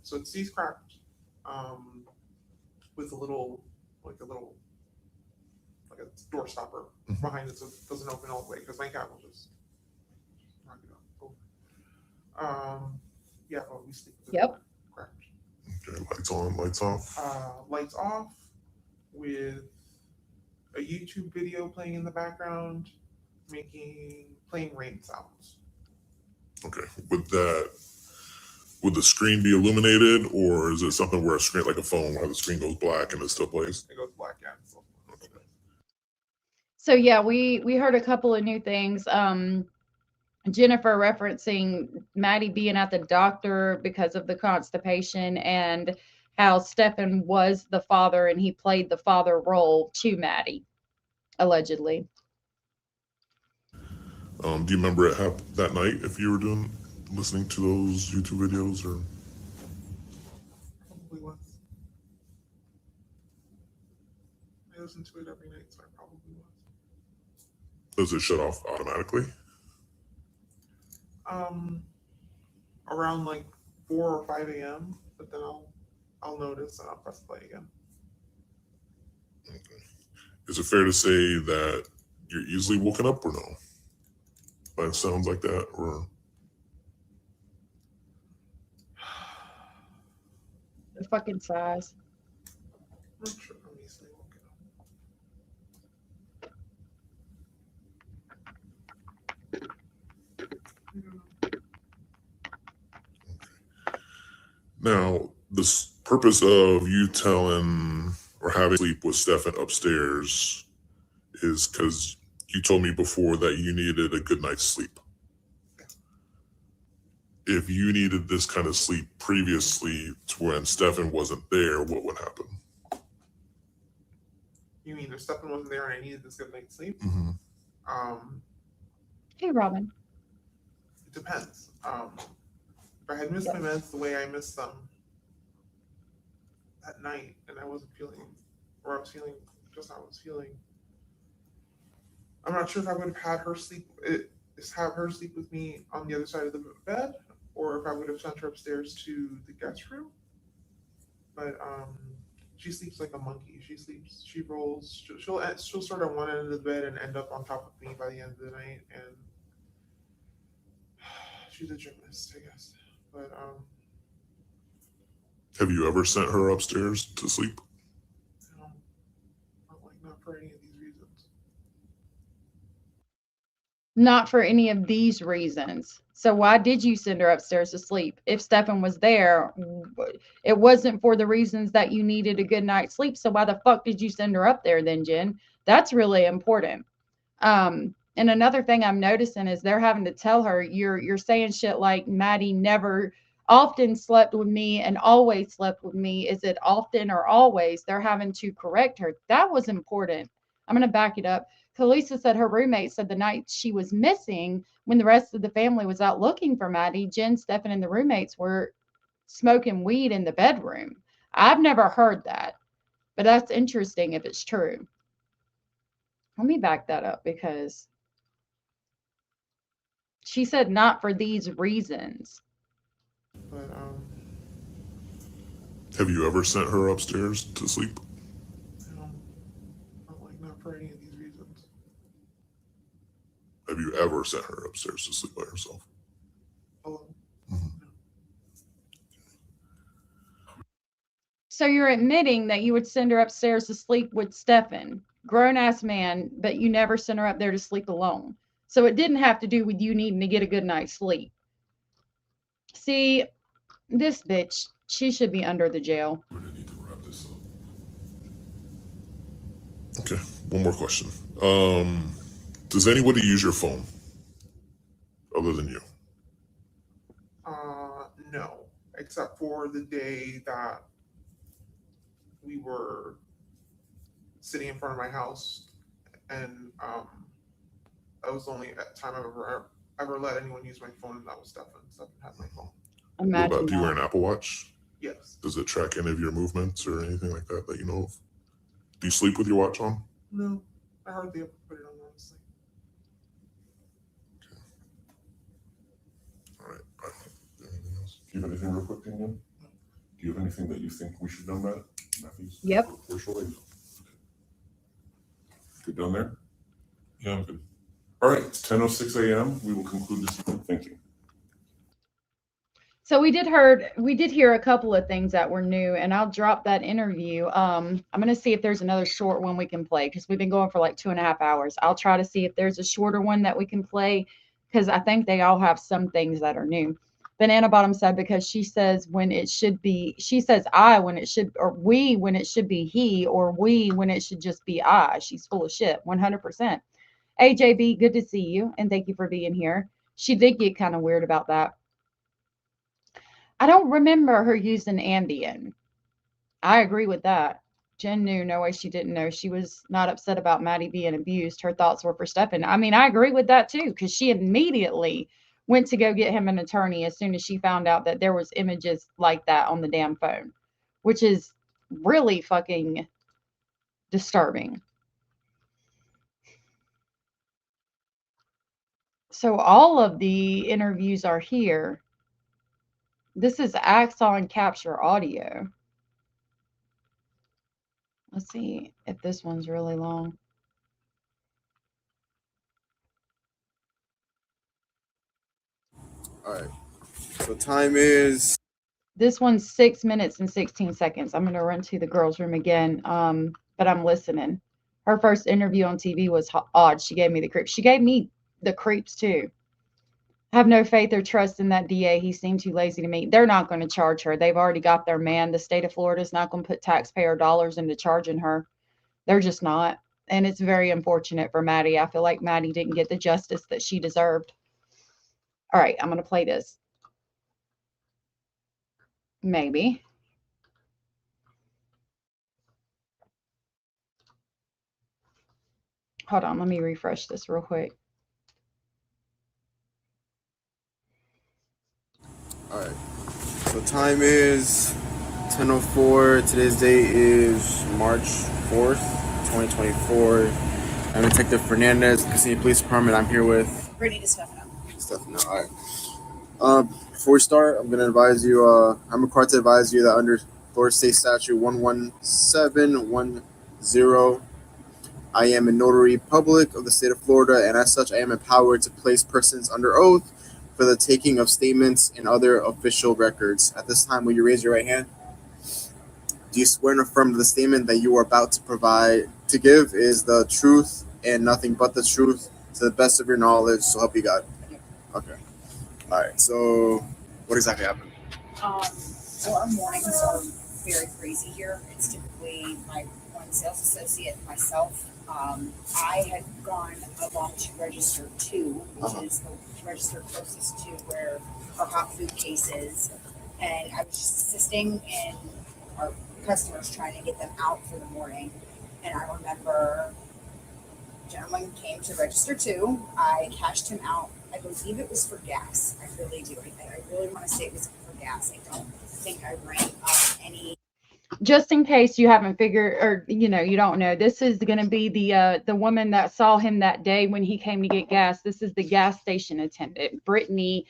So it stays cracked, with a door stopper behind it, so it doesn't open all the way because my cat will just knock it up. Yeah, but we sleep with the door cracked. Okay, lights on, lights off. Lights off with a YouTube video playing in the background, playing rain sounds. Okay. Would the screen be illuminated, or is it something where a screen, like a phone, where the screen goes black and it still plays? It goes black, yeah. Okay. So yeah, we heard a couple of new things. Jennifer referencing Maddie being at the doctor because of the constipation, and how Stephan was the father and he played the father role to Maddie, allegedly. Do you remember it happened that night if you were listening to those YouTube videos, or? Probably was. I listen to it every night, so I probably was. Does it shut off automatically? Around like 4 or 5 a.m., but then I'll notice and I'll press play again. Okay. Is it fair to say that you're easily woken up, or no? By sounds like that, or? The fucking size. I'm not sure I'm easily woken up. Now, the purpose of you telling or having sleep with Stephan upstairs is because you told me before that you needed a good night's sleep. If you needed this kind of sleep previously to when Stephan wasn't there, what would happen? You mean if Stephan wasn't there and I needed this good night's sleep? Hey, Robin. It depends. If I had missed my meds the way I missed them that night, and I wasn't feeling, or I was feeling just how I was feeling, I'm not sure if I would have had her have her sleep with me on the other side of the bed, or if I would have sent her upstairs to the guest room. But she sleeps like a monkey. She rolls. She'll start on one end of the bed and end up on top of me by the end of the night. And she's a gymnast, I guess. But have you ever sent her upstairs to sleep? No, not for any of these reasons. Not for any of these reasons. So why did you send her upstairs to sleep? If Stephan was there, it wasn't for the reasons that you needed a good night's sleep. So why the fuck did you send her up there then, Jen? That's really important. And another thing I'm noticing is they're having to tell her, you're saying shit like Maddie never often slept with me and always slept with me. Is it often or always? They're having to correct her. That was important. I'm going to back it up. Kalisa said her roommate said the night she was missing, when the rest of the family was out looking for Maddie, Jen, Stephan, and the roommates were smoking weed in the bedroom. I've never heard that, but that's interesting if it's true. Let me back that up because she said not for these reasons. But have you ever sent her upstairs to sleep? No, not for any of these reasons. Have you ever sent her upstairs to sleep by herself? Alone. So you're admitting that you would send her upstairs to sleep with Stephan, grown-ass man, but you never sent her up there to sleep alone. So it didn't have to do with you needing to get a good night's sleep. See, this bitch, She should be under the jail. We're gonna need to wrap this up. Okay, one more question. Does anybody use your phone other than you? No, except for the day that we were sitting in front of my house, and that was the only time I've ever let anyone use my phone, and that was Stephan. Stephan had my phone. Imagine What about, do you wear that. an Apple Watch? Yes. Does it track any of your movements or anything like that that you know of? Do you sleep with your watch on? No, I hardly ever put it on, honestly. All right. Anything else? Do you have anything real quick, Daniel? Do you have anything that you think we should know, Matthews? Yep. Or shall I? Okay. Good down there? Yeah, I'm good. All right, it's 10:06 a.m. We will conclude this evening. Thank you. So we did hear a couple of things that were new, and I'll drop that interview. I'm gonna see if there's another short one we can play, because we've been going for like 2.5 hours. I'll try to see if there's a shorter one that we can play, because I think they all have some things that are new. Banana Bottom said, because she says when it should be, she says I when it should, or we when it should be he, or we when it should just be I. She's full of shit, 100%. AJB, good to see you, and thank you for being here. She did get kind of weird about that. I don't remember her using Ambien. I agree with that. Jen knew, no way she didn't know. She was not upset about Maddie being abused. Her thoughts were for Stephan. I mean, I agree with that too, because she immediately went to go get him an attorney as soon as she found out that there was images like that on the damn phone, which is really fucking disturbing. So all of the interviews are here. This is Axon Capture Audio. Let's see if this one's really long. All right. So time is. This one's 6 minutes and 16 seconds. I'm going to run to the girls' room again, but I'm listening. Her first interview on TV was odd. She gave me the creeps. She gave me the creeps too. Have no faith or trust in that DA. He seemed too lazy to meet. They're not going to charge her. They've already got their man. The state of Florida is not going to put taxpayer dollars into charging her. They're just not. And it's very unfortunate for Maddie. I feel like Maddie didn't get the justice that she deserved. All right, I'm going to play this. Maybe. Hold on, let me refresh this real quick. All right. So time is 10:04. Today's date is March 4th, 2024. I'm Detective Fernandez, Kissimmee Police Department. I'm here with Brittany Stefano. Stefano. All right. Before we start, I'm going to advise you. I'm required to advise you that under Florida State Statute 11710, I am a notary public of the state of Florida, and as such, I am empowered to place persons under oath for the taking of statements and other official records. At this time, will you raise your right hand? Do you swear and affirm that the statement that you are about to give is the truth and nothing but the truth to the best of your knowledge, so help you God? Okay. All right. So, what exactly happened? So our mornings are very crazy here. It's typically my one sales associate and myself. I had gone along to Register 2, which is the register closest to where our hot food case is. And I was just assisting in our customers trying to get them out for the morning. And I remember a gentleman came to Register 2. I cashed him out. I believe it was for gas. I really do. I really want to say it was for gas. I don't think I ran up any. Just in case you haven't figured, or you don't know, this is going to be the woman that saw him that day when he came to get gas. This is the gas station attendant. Brittany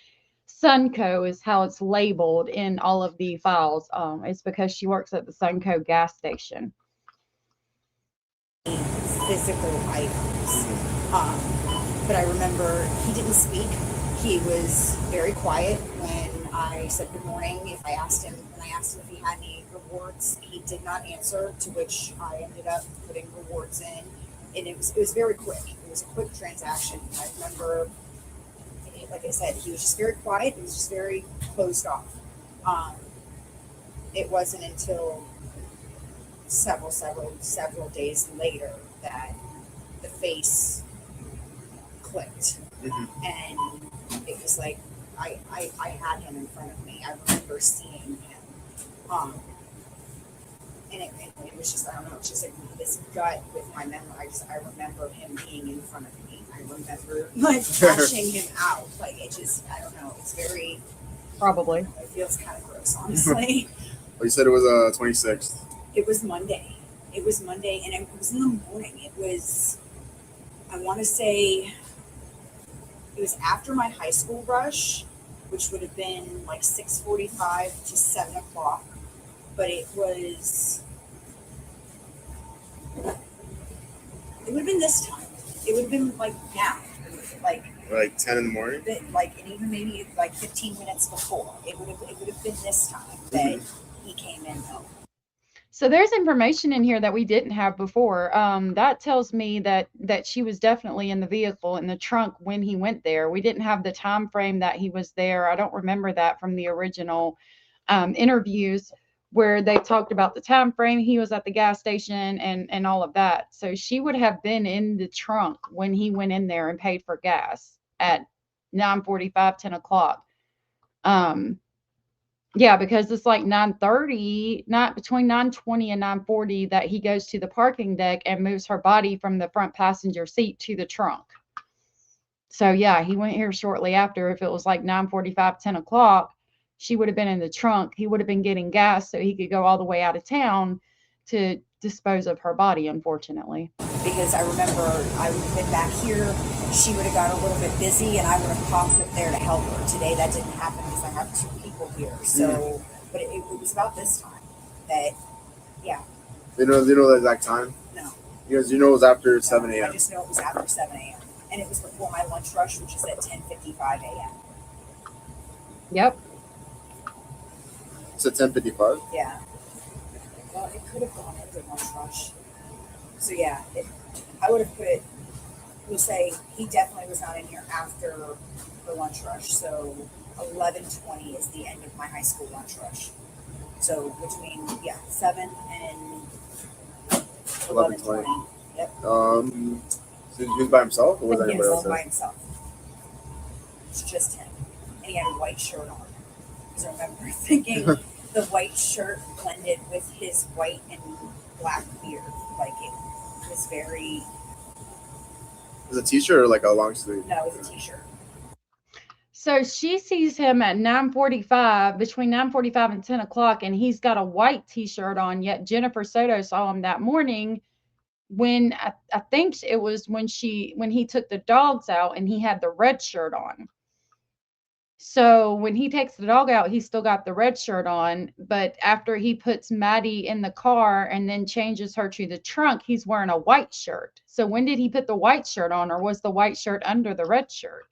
Sunco is how it's labeled in all of the files. It's because she works at the Sunco gas station. Physical items. But I remember he didn't speak. He was very quiet when I said good morning. When I asked him if he had any rewards, he did not answer, to which I ended up putting rewards in. And it was very quick. It was a quick transaction. I remember, like I said, he was just very quiet. He was just very closed off. it wasn't until several days later that the face clicked. And it was like I had him in front of me. I remember seeing him. And it was just, I don't know, it's just like this gut with my memory. I remember him being in front of me. I remember like flashing him out. Like it just, I don't know, it's very, Probably. it feels kind of gross, honestly. Well, you said it was 26th. It was Monday. It was Monday, and it was in the morning. It was, I want to say, it was after my high school rush, which would have been like 6:45 to 7 o'clock. But it would have been this time. It would have been like now, Like 10 in the morning? And even maybe like 15 minutes before. It would have been this time that he came in though. So there's information in here that we didn't have before. That tells me that she was definitely in the vehicle, in the trunk when he went there. We didn't have the time frame that he was there. I don't remember that from the original interviews where they talked about the time frame he was at the gas station and all of that. So she would have been in the trunk when he went in there and paid for gas at 9:45, 10 o'clock. Yeah, because it's like 9:30, not between 9:20 and 9:40 that he goes to the parking deck and moves her body from the front passenger seat to the trunk. So yeah, he went here shortly after. If it was like 9:45, 10 o'clock, she would have been in the trunk. He would have been getting gas so he could go all the way out of town to dispose of her body, unfortunately. Because I remember I would have been back here, she would have got a little bit busy, and I would have popped up there to help her. Today that didn't happen because I have 2 people here. So, but it was about this time that, yeah. You know the exact time? No. Because you know it was after 7 a.m. I just know it was after 7 a.m. And it was before my lunch rush, which is at 10:55 a.m. Yep. It's at 10:55? Yeah. Well, it could have gone into lunch rush. So yeah, I would have put it, we'll say he definitely was not in here after the lunch rush. So 11:20 is the end of my high school lunch rush. So between 7 and 11:20. Yep. So he was by himself, or was anybody else there? By himself. It's just him, and he had a white shirt on. Because I remember thinking the white shirt blended with his white and black beard. Like it was very. Was it a t-shirt or like a long sleeve? No, it was a t-shirt. So she sees him at 9:45, between 9:45 and 10 o'clock, and he's got a white t-shirt on, yet Jennifer Soto saw him that morning when I think it was when he took the dogs out and he had the red shirt on. So when he takes the dog out, he's still got the red shirt on, but after he puts Maddie in the car and then changes her to the trunk, he's wearing a white shirt. So when did he put the white shirt on, or was the white shirt under the red shirt?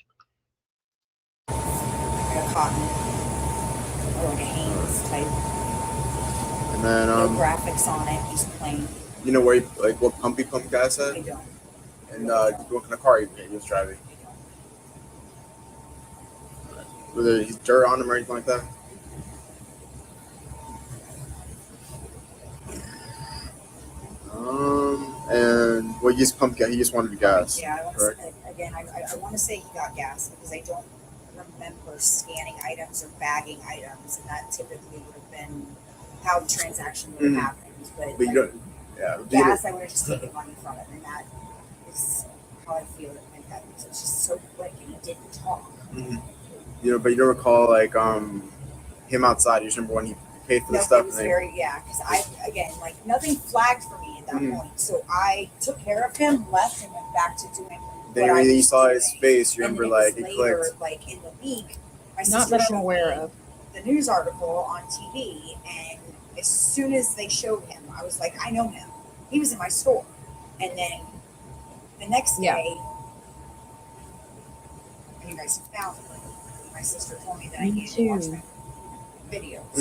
Like a cotton or like a Hanes type. And then no graphics on it, just plain. You know where what pump he pumped gas at? I don't. And what kind of car he was driving? Was there dirt on him or anything like that? And well, he just pumped gas. He just wanted gas. Yeah, I want to say he got gas because I don't remember scanning items or bagging items, and that typically would have been how the transaction would have happened. But you don't. Yeah. Gas, I would have just taken money from it, and that is how I feel it. Like that, it's just so quick, and he didn't talk. But you don't recall him outside. You just remember when he paid for the stuff. It was because nothing flagged for me at that point. So I took care of him, left, and went back to doing. Then when you saw his face, you remember it clicked. Like in the week, my Not sister that I'm showed aware me of. the news article on TV, and as soon as they showed him, I was like, I know him. He was in my store, and then the next day, you guys found him. My sister told me that I needed to watch my videos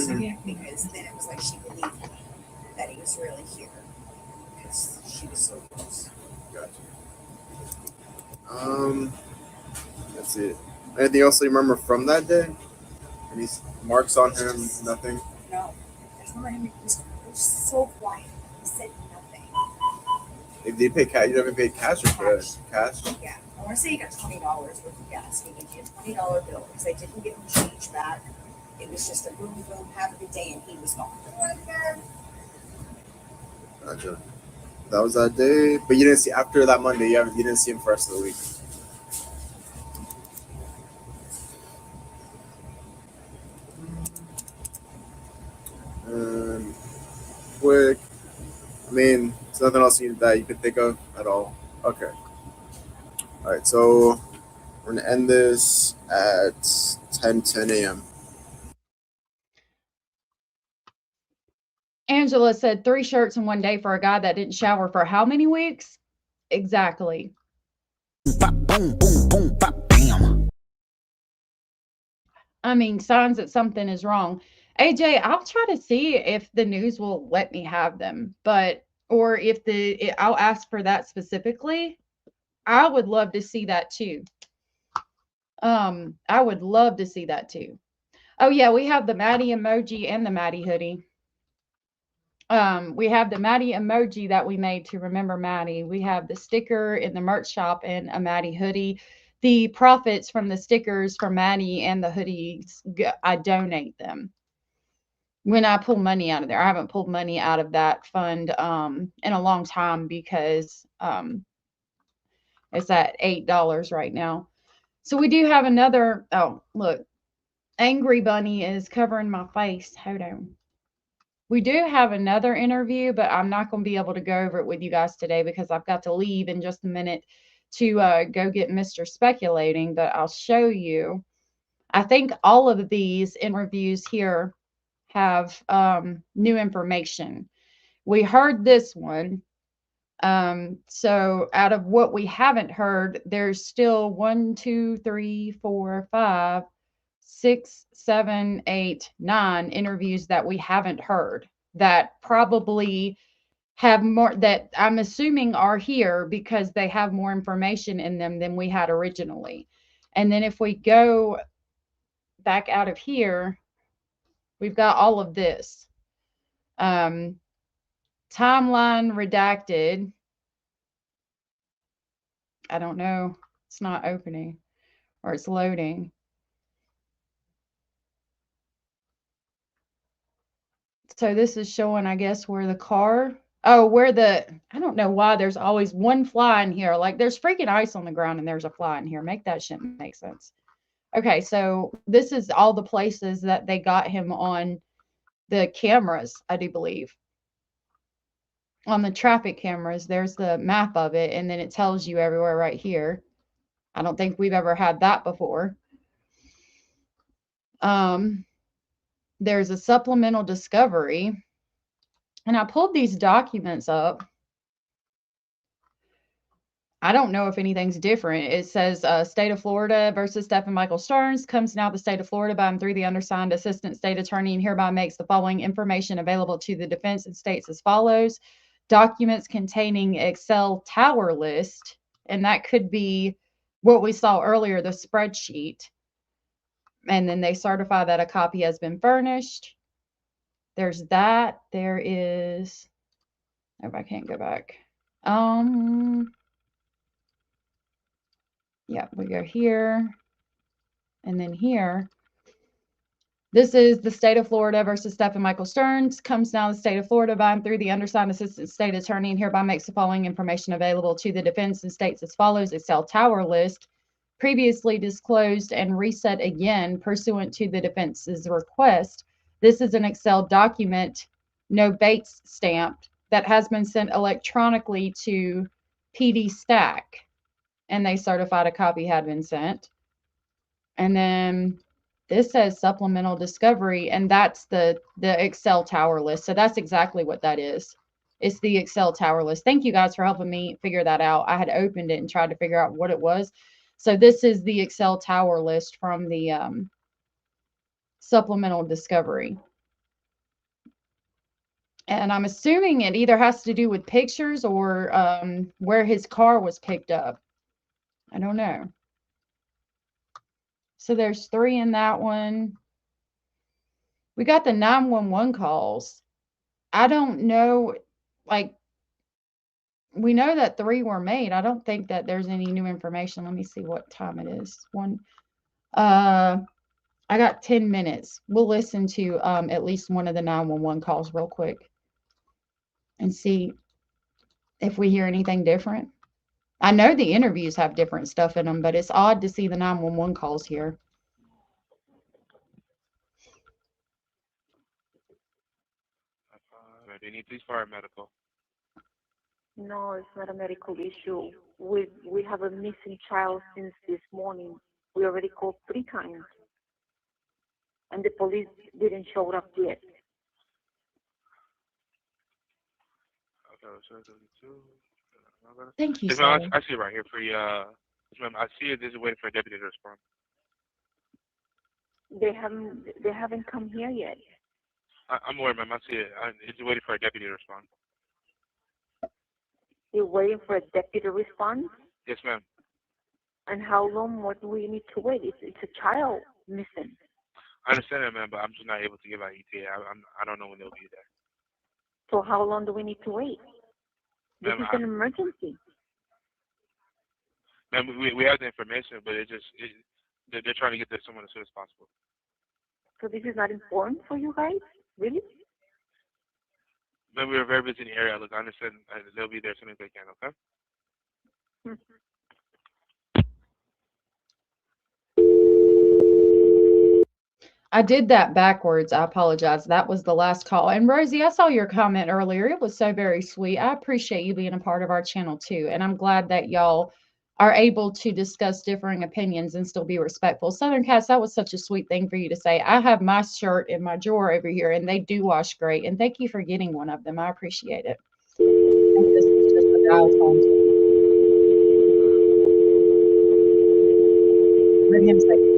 because then it was like she believed me that he was really here because she was so close. Gotcha. That's it. Anything else you remember from that day? Any marks on him? Nothing. No, there's remember him, he was so quiet. He said nothing. If they pay cash, you never paid cash or credit? Cash? Yeah. I want to say he got $20 worth of gas. He gave me a $20 bill because I didn't give him change back. It was just a boom, boom, have a good day, and he was gone. Gotcha. That was that day, but you didn't see after that Monday. You didn't see him for the rest of the week. Quick. I mean, there's nothing else that you could think of at all. Okay. All right. So we're gonna end this at 10 a.m. Angela said 3 shirts in one day for a guy that didn't shower for how many weeks? Exactly. Boom, boom, boom, bam. I mean, signs that something is wrong. AJ, I'll try to see if the news will let me have them, or if I'll ask for that specifically. I would love to see that too. I would love to see that too. Oh yeah, we have the Maddie emoji and the Maddie hoodie. We have the Maddie emoji that we made to remember Maddie. We have the sticker in the merch shop and a Maddie hoodie. The profits from the stickers for Maddie and the hoodies, I donate them when I pull money out of there. I haven't pulled money out of that fund in a long time because it's at $8 right now. So we do have another. Oh, look, Angry Bunny is covering my face. Hold on. We do have another interview, but I'm not going to be able to go over it with you guys today because I've got to leave in just a minute to go get Mr. Speculating, but I'll show you. I think all of these interviews here have new information. We heard this one. So out of what we haven't heard, there's still 1, 2, 3, 4, 5, 6, 7, 8, 9 interviews that we haven't heard that probably have more, that I'm assuming are here because they have more information in them than we had originally. And then if we go back out of here, we've got all of this. Timeline redacted. I don't know. It's not opening or it's loading. So this is showing, I guess, where the car, I don't know why there's always one fly in here. Like there's freaking ice on the ground and there's a fly in here. Make that shit make sense. Okay, so this is all the places that they got him on the cameras, I do believe. On the traffic cameras, there's the map of it, and then it tells you everywhere right here. I don't think we've ever had that before. There's a supplemental discovery. And I pulled these documents up. I don't know if anything's different. It says State of Florida versus Stephan Michael Sterns comes now the State of Florida by and through the undersigned Assistant State Attorney and hereby makes the following information available to the defense and states as follows. Documents containing Excel tower list, and that could be what we saw earlier, the spreadsheet. And then they certify that a copy has been furnished. There's that. There is, oh, I can't go back. Yeah, we go here and then here. This is the State of Florida versus Stephan Michael Sterns. Comes now the State of Florida by and through the undersigned Assistant State Attorney and hereby makes the following information available to the defense and states as follows. Excel tower list previously disclosed and reset again pursuant to the defense's request. This is an Excel document, no Bates stamped, that has been sent electronically to PD Stack, and they certified a copy had been sent. And then this says supplemental discovery, and that's the Excel tower list. So that's exactly what that is. It's the Excel tower list. Thank you guys for helping me figure that out. I had opened it and tried to figure out what it was. So this is the Excel tower list from the supplemental discovery. And I'm assuming it either has to do with pictures or where his car was picked up. I don't know. So there's 3 in that one. We got the 911 calls. I don't know, like, we know that 3 were made. I don't think that there's any new information. Let me see what time it is. I got 10 minutes. We'll listen to at least one of the 911 calls real quick and see if we hear anything different. I know the interviews have different stuff in them, but it's odd to see the 911 calls here. Do you need police, fire, or medical? No, it's not a medical issue. We have a missing child since this morning. We already called 3 times, and the police didn't show up yet. Okay, so 32. Thank you, Yes, sir. ma'am, I see it right here for you. Yes, ma'am, I see it. This is waiting for a deputy to respond. They haven't come here yet. I'm aware, ma'am. I see it. It's waiting for a deputy to respond. You're waiting for a deputy to respond? Yes, ma'am. And how long more do we need to wait? It's a child missing. I understand that, ma'am, but I'm just not able to give out ETA. I don't know when they'll be there. So how long do we need to wait? This Ma'am, is an emergency. Ma'am, we have the information, but they're trying to get there someone as soon as possible. So this is not important for you guys? Really? Ma'am, we are very busy in the area. Look, I understand they'll be there as soon as they can, okay? I did that backwards. I apologize. That was the last call. And Rosie, I saw your comment earlier. It was so very sweet. I appreciate you being a part of our channel too. And I'm glad that y'all are able to discuss differing opinions and still be respectful. Southern Cats, that was such a sweet thing for you to say. I have my shirt in my drawer over here and they do wash great. And thank you for getting one of them. I appreciate it. And this is just a dial tone. Let him say.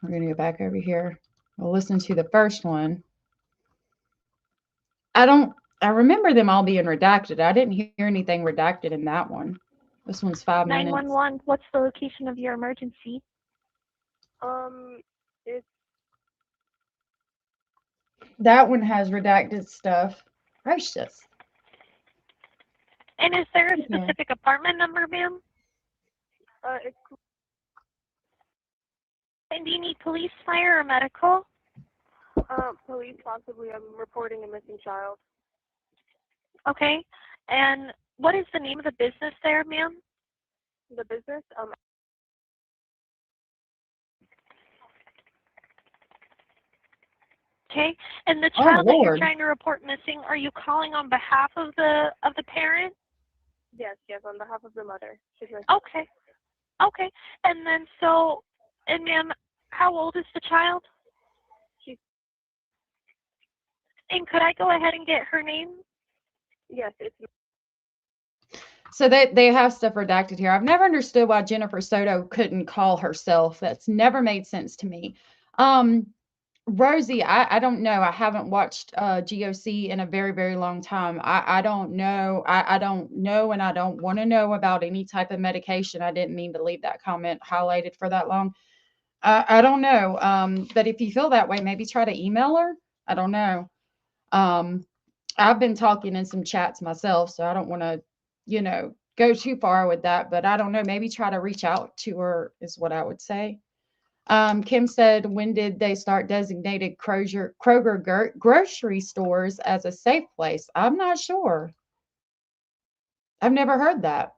We're going to go back over here. We'll listen to the first one. I remember them all being redacted. I didn't hear anything redacted in that one. This one's 5 minutes. 911, what's the location of your emergency? It's That one has redacted stuff. Gracious. And is there a specific apartment number, ma'am? it's And do you need police, fire, or medical? police possibly. I'm reporting a missing child. Okay. And what is the name of the business there, ma'am? The business? Okay. And the Oh, child that you're Lord. trying to report missing, are you calling on behalf of the parent? Yes, on behalf of the mother. She's right. Okay. Okay. And then and ma'am, how old is the child? And could I go ahead and get her name? Yes, it's So they have stuff redacted here. I've never understood why Jennifer Soto couldn't call herself. That's never made sense to me. Rosie, I don't know. I haven't watched GOC in a very, very long time. I don't know. I don't know, and I don't want to know about any type of medication. I didn't mean to leave that comment highlighted for that long. I don't know. But if you feel that way, maybe try to email her. I don't know. I've been talking in some chats myself, so I don't want to, go too far with that. But I don't know. Maybe try to reach out to her is what I would say. Kim said, when did they start designated Kroger grocery stores as a safe place? I'm not sure. I've never heard that.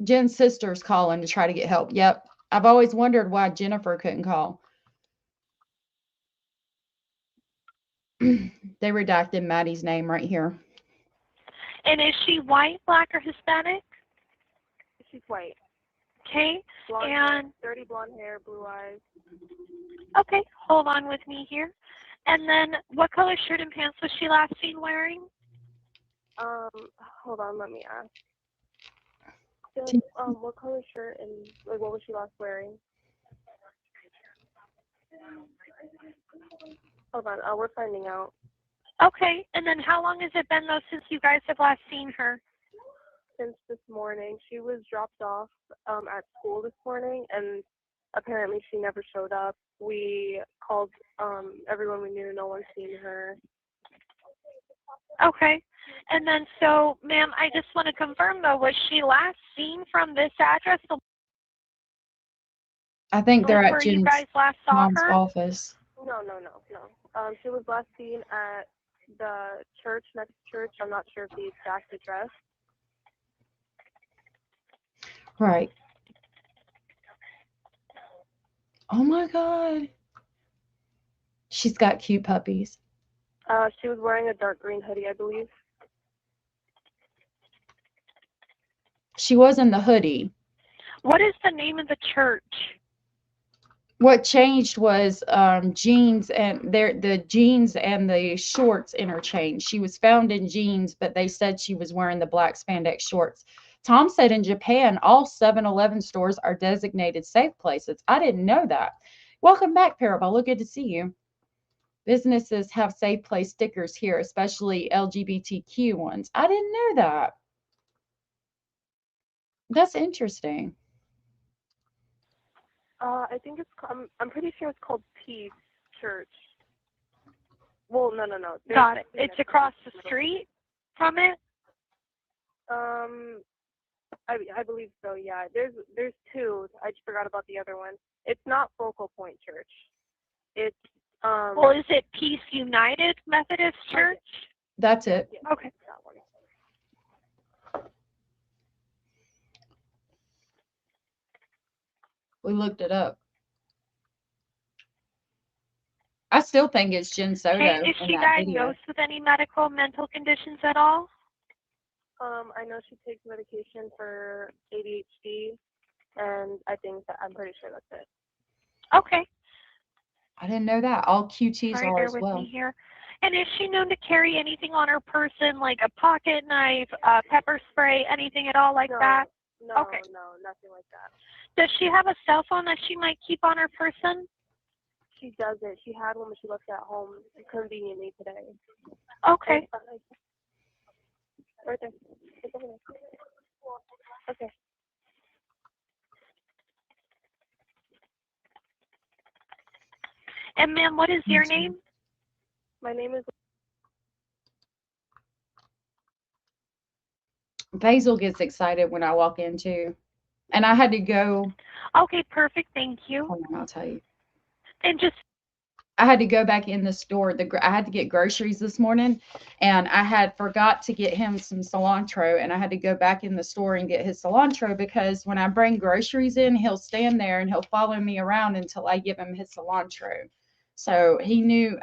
Jen's sister's calling to try to get help. Yep. I've always wondered why Jennifer couldn't call. They redacted Maddie's name right here. And is she white, black, or Hispanic? She's white. Okay. Blonde And hair, dirty blonde hair, blue eyes. okay, hold on with me here. And then what color shirt and pants was she last seen wearing? Hold on, let me ask. What color shirt and what was she last wearing? Hold on, we're finding out. Okay, and then how long has it been though since you guys have last seen her? Since this morning. She was dropped off at school this morning, and apparently she never showed up. We called everyone we knew. No one's seen her. Okay. And then, so, ma'am, I just want to confirm, though, was she last seen from this address, the I think they're at where you Jen's guys last saw mom's her? office. No. She was last seen at the church, next church. I'm not sure of the exact address. Right. Oh my God. She's got cute puppies. She was wearing a dark green hoodie, I believe. She was in the hoodie. What is the name of the church? What changed was jeans, and the jeans and the shorts interchanged. She was found in jeans, but they said she was wearing the black spandex shorts. Tom said in Japan, all 7-Eleven stores are designated safe places. I didn't know that. Welcome back, Parabola. Good to see you. Businesses have safe place stickers here, especially LGBTQ ones. I didn't know that. That's interesting. I think it's. I'm pretty sure it's called Peace Church. Well, no. Got it. It's across the street from it? I believe so. Yeah. There's two. I just forgot about the other one. It's not Focal Point Church. It's Well, is it Peace United Methodist Church? That's it. Yeah, okay. That one. We looked it up. I still think it's Jen Soto. Okay, is she diagnosed with any medical mental conditions at all? I know she takes medication for ADHD, and I'm pretty sure that's it. Okay. I didn't know that. All QTs Sorry, are bear as with well. me here. And is she known to carry anything on her person, like a pocket knife, pepper spray, anything at all like that? No, Okay. no, nothing like that. Does she have a cell phone that she might keep on her person? She doesn't. She had one when she left at home conveniently today. Okay. Right there. It's over there. Okay. And ma'am, what is your name? My name is. Basil gets excited when I walk in too. And I had to go. Okay, perfect. Thank you. Hold on, I'll tell you. And just. I had to go back in the store. I had to get groceries this morning, and I had forgot to get him some cilantro, and I had to go back in the store and get his cilantro because when I bring groceries in, he'll stand there and he'll follow me around until I give him his cilantro. So he knew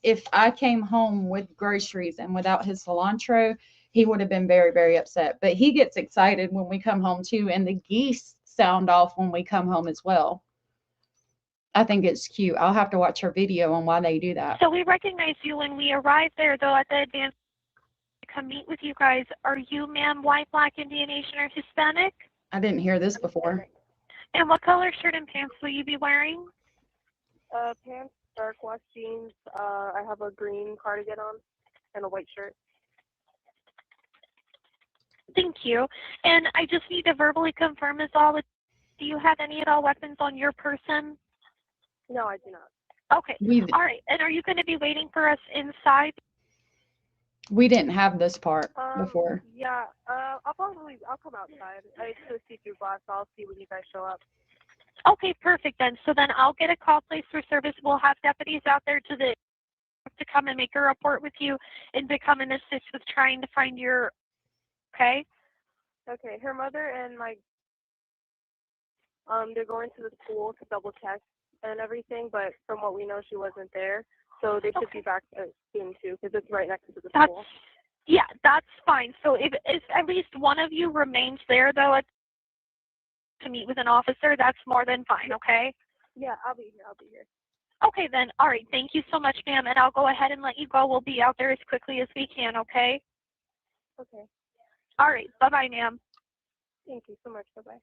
if I came home with groceries and without his cilantro, he would have been very, very upset. But he gets excited when we come home too, and the geese sound off when we come home as well. I think it's cute. I'll have to watch her video on why they do that. So we recognize you when we arrive there, though, at the advance to come meet with you guys. Are you, ma'am, white, black, Indian, Asian, or Hispanic? I didn't hear this before. And what color shirt and pants will you be wearing? Pants, dark wash jeans. I have a green cardigan on and a white shirt. Thank you. And I just need to verbally confirm do you have any at all weapons on your person? No, I do not. Okay. All right. And are you going to be waiting for us inside? We didn't have this part before. Yeah. I'll come outside. I just see through glass. So I'll see when you guys show up. Okay, perfect then. So then I'll get a call placed for service. We'll have deputies out there to come and make a report with you and to come and assist with trying to find your. Okay. Okay. Her mother and they're going to the school to double check and everything, but from what we know, she wasn't there, so they should be back soon too, because it's right next to the school. Yeah, that's fine. So if at least one of you remains there, though, to meet with an officer, that's more than fine, okay? Yeah, I'll be here. Okay, then. All right. Thank you so much, ma'am, and I'll go ahead and let you go. We'll be out there as quickly as we can, okay? Okay. All right. Bye-bye, ma'am. Thank you so much. Bye-bye.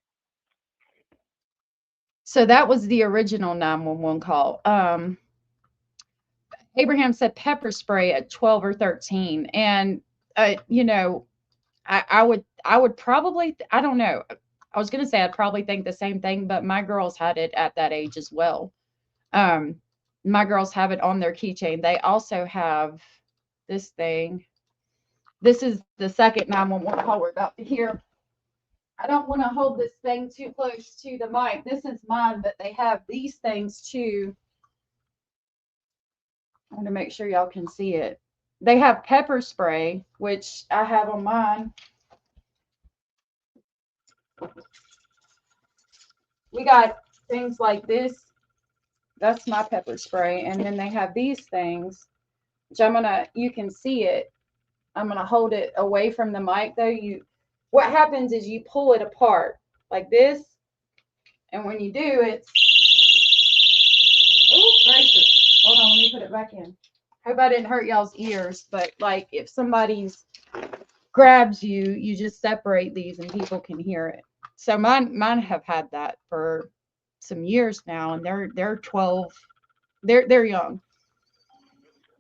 So that was the original 911 call. Abraham said pepper spray at 12 or 13. And, I would probably, I don't know. I was going to say I'd probably think the same thing, but my girls had it at that age as well. My girls have it on their keychain. They also have this thing. This is the second 911 call we're about to hear. I don't want to hold this thing too close to the mic. This is mine, but they have these things too. I want to make sure y'all can see it. They have pepper spray, which I have on mine. We got things like this. That's my pepper spray. And then they have these things, which you can see it. I'm going to hold it away from the mic though. What happens is you pull it apart like this. And when you do, it's, oh, gracious. Hold on, let me put it back in. Hope I didn't hurt y'all's ears, but like if somebody's grabs you, you just separate these and people can hear it. So mine have had that for some years now, and they're 12. They're young.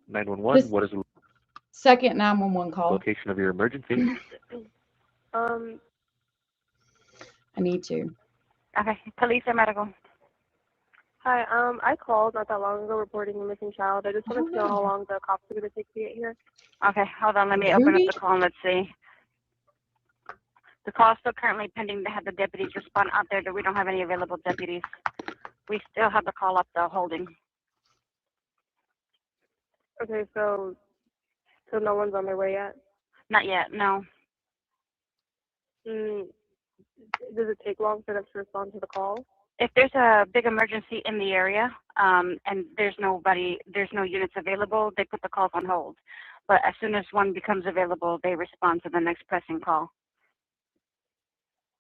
911. What is the second 911 call? Location of your emergency? I need to. Okay, police or medical? Hi, I called not that long ago reporting a missing child. I just wanted to know how long the cops are going to take to get here. Okay, hold on. Let me open up the call and let's see. The call is still currently pending. They have the deputies respond out there, but we don't have any available deputies. We still have the call up, though, holding. Okay, so no one's on their way yet? Not yet, no. Does it take long for them to respond to the call? If there's a big emergency in the area and there's no units available, they put the calls on hold. But as soon as one becomes available, they respond to the next pressing call.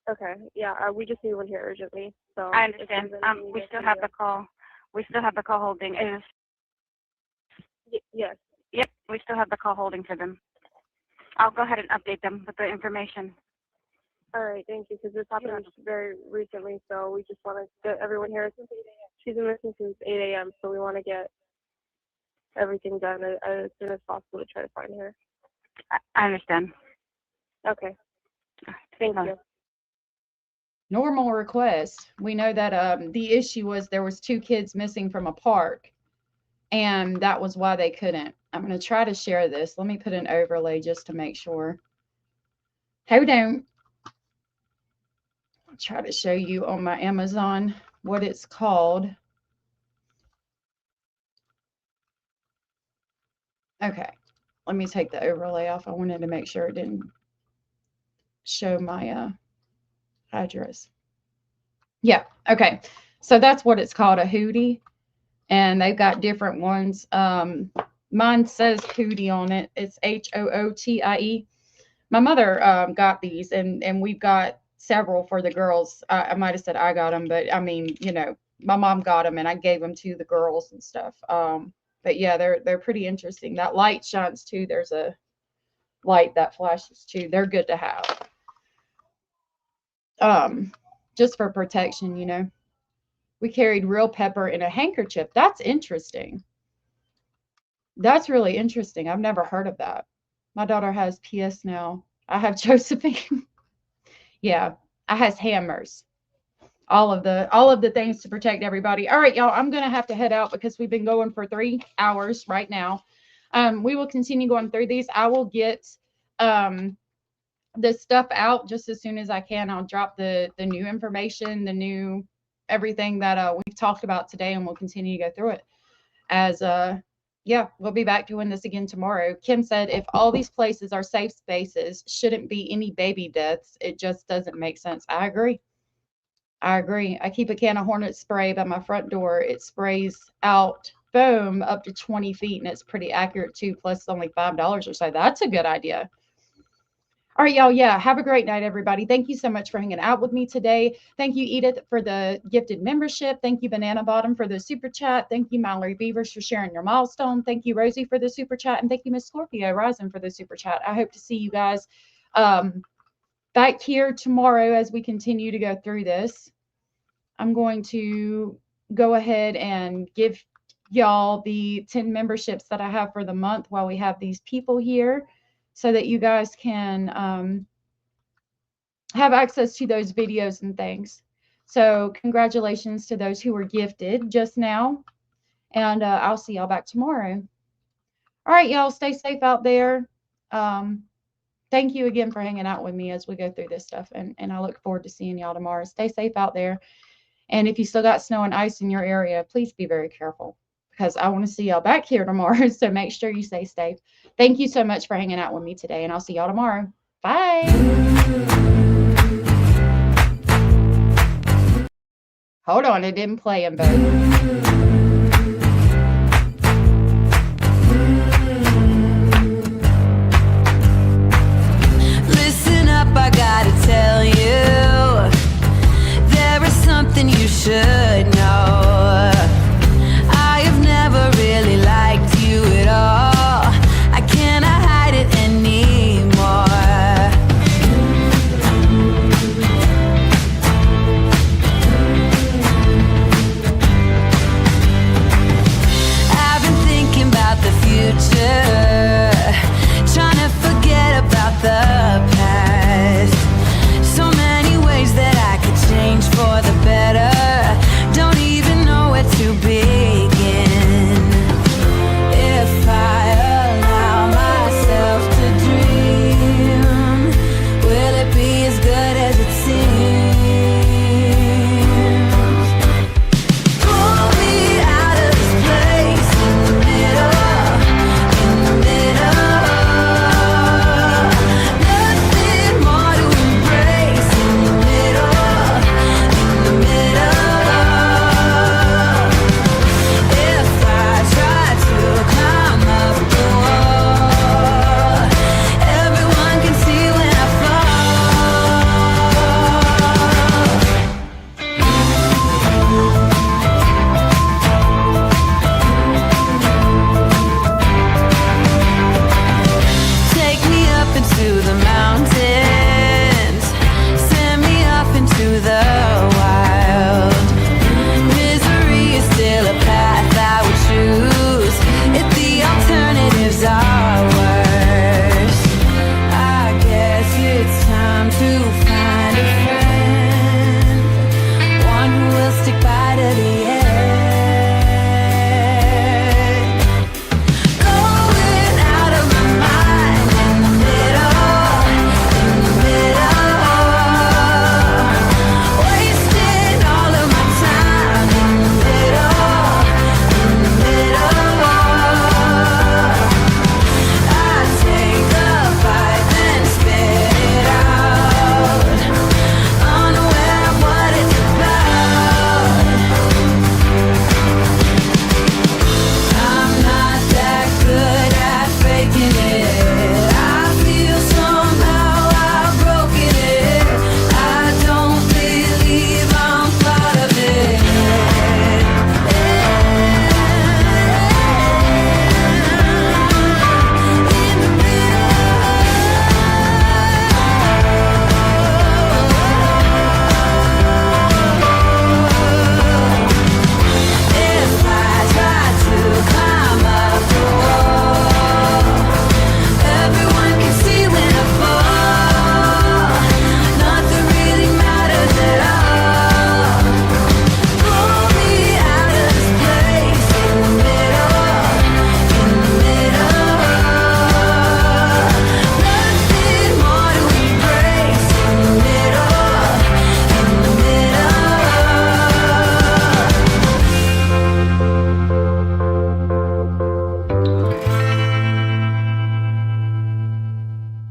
Okay, yeah, we just need one here urgently. So I understand. We still have the call. We still have the call holding. Yes. Yep, we still have the call holding for them. I'll go ahead and update them with the information. All right, thank you, because this happened very recently, so we just want to get everyone here. She's been missing since 8 a.m., so we want to get everything done as soon as possible to try to find her. I understand. Okay. Thank you. Normal request. We know that the issue was there was 2 kids missing from a park, and that was why they couldn't. I'm going to try to share this. Let me put an overlay just to make sure. Hold on. I'll try to show you on my Amazon what it's called. Okay, let me take the overlay off. I wanted to make sure it didn't show my address. Yeah, okay. So that's what it's called, a hootie. And they've got different ones. Mine says hootie on it. It's HOOTIE. My mother got these, and we've got several for the girls. I might have said I got them, but I mean, you know, my mom got them, and I gave them to the girls and stuff. But yeah, they're pretty interesting. That light shines too. There's a light that flashes too. They're good to have. Just for protection, you know. We carried real pepper in a handkerchief. That's interesting. That's really interesting. I've never heard of that. My daughter has PS now. I have Josephine. Yeah, I has hammers. All of the things to protect everybody. All right, y'all, I'm going to have to head out because we've been going for 3 hours right now. We will continue going through these. I will get this stuff out just as soon as I can. I'll drop the new information, the new everything that we've talked about today, and we'll continue to go through it. As yeah, we'll be back doing this again tomorrow. Kim said, if all these places are safe spaces, shouldn't be any baby deaths. It just doesn't make sense. I agree. I keep a can of Hornet spray by my front door. It sprays out foam up to 20 feet, and it's pretty accurate too. Plus, it's only $5 or so. That's a good idea. All right, y'all. Yeah, have a great night, everybody. Thank you so much for hanging out with me today. Thank you, Edith, for the gifted membership. Thank you, Banana Bottom, for the super chat. Thank you, Mallory Beavers, for sharing your milestone. Thank you, Rosie, for the super chat. And thank you, Miss Scorpio Rising, for the super chat. I hope to see you guys back here tomorrow as we continue to go through this. I'm going to go ahead and give y'all the 10 memberships that I have for the month while we have these people here, so that you guys can have access to those videos and things. So congratulations to those who were gifted just now. And I'll see y'all back tomorrow. All right, y'all, stay safe out there. Thank you again for hanging out with me as we go through this stuff. And I look forward to seeing y'all tomorrow. Stay safe out there. And if you still got snow and ice in your area, please be very careful because I want to see y'all back here tomorrow. So make sure you stay safe. Thank you so much for hanging out with me today. And I'll see y'all tomorrow. Bye. Hold on, it didn't play in both. I gotta tell you, there is something you should know.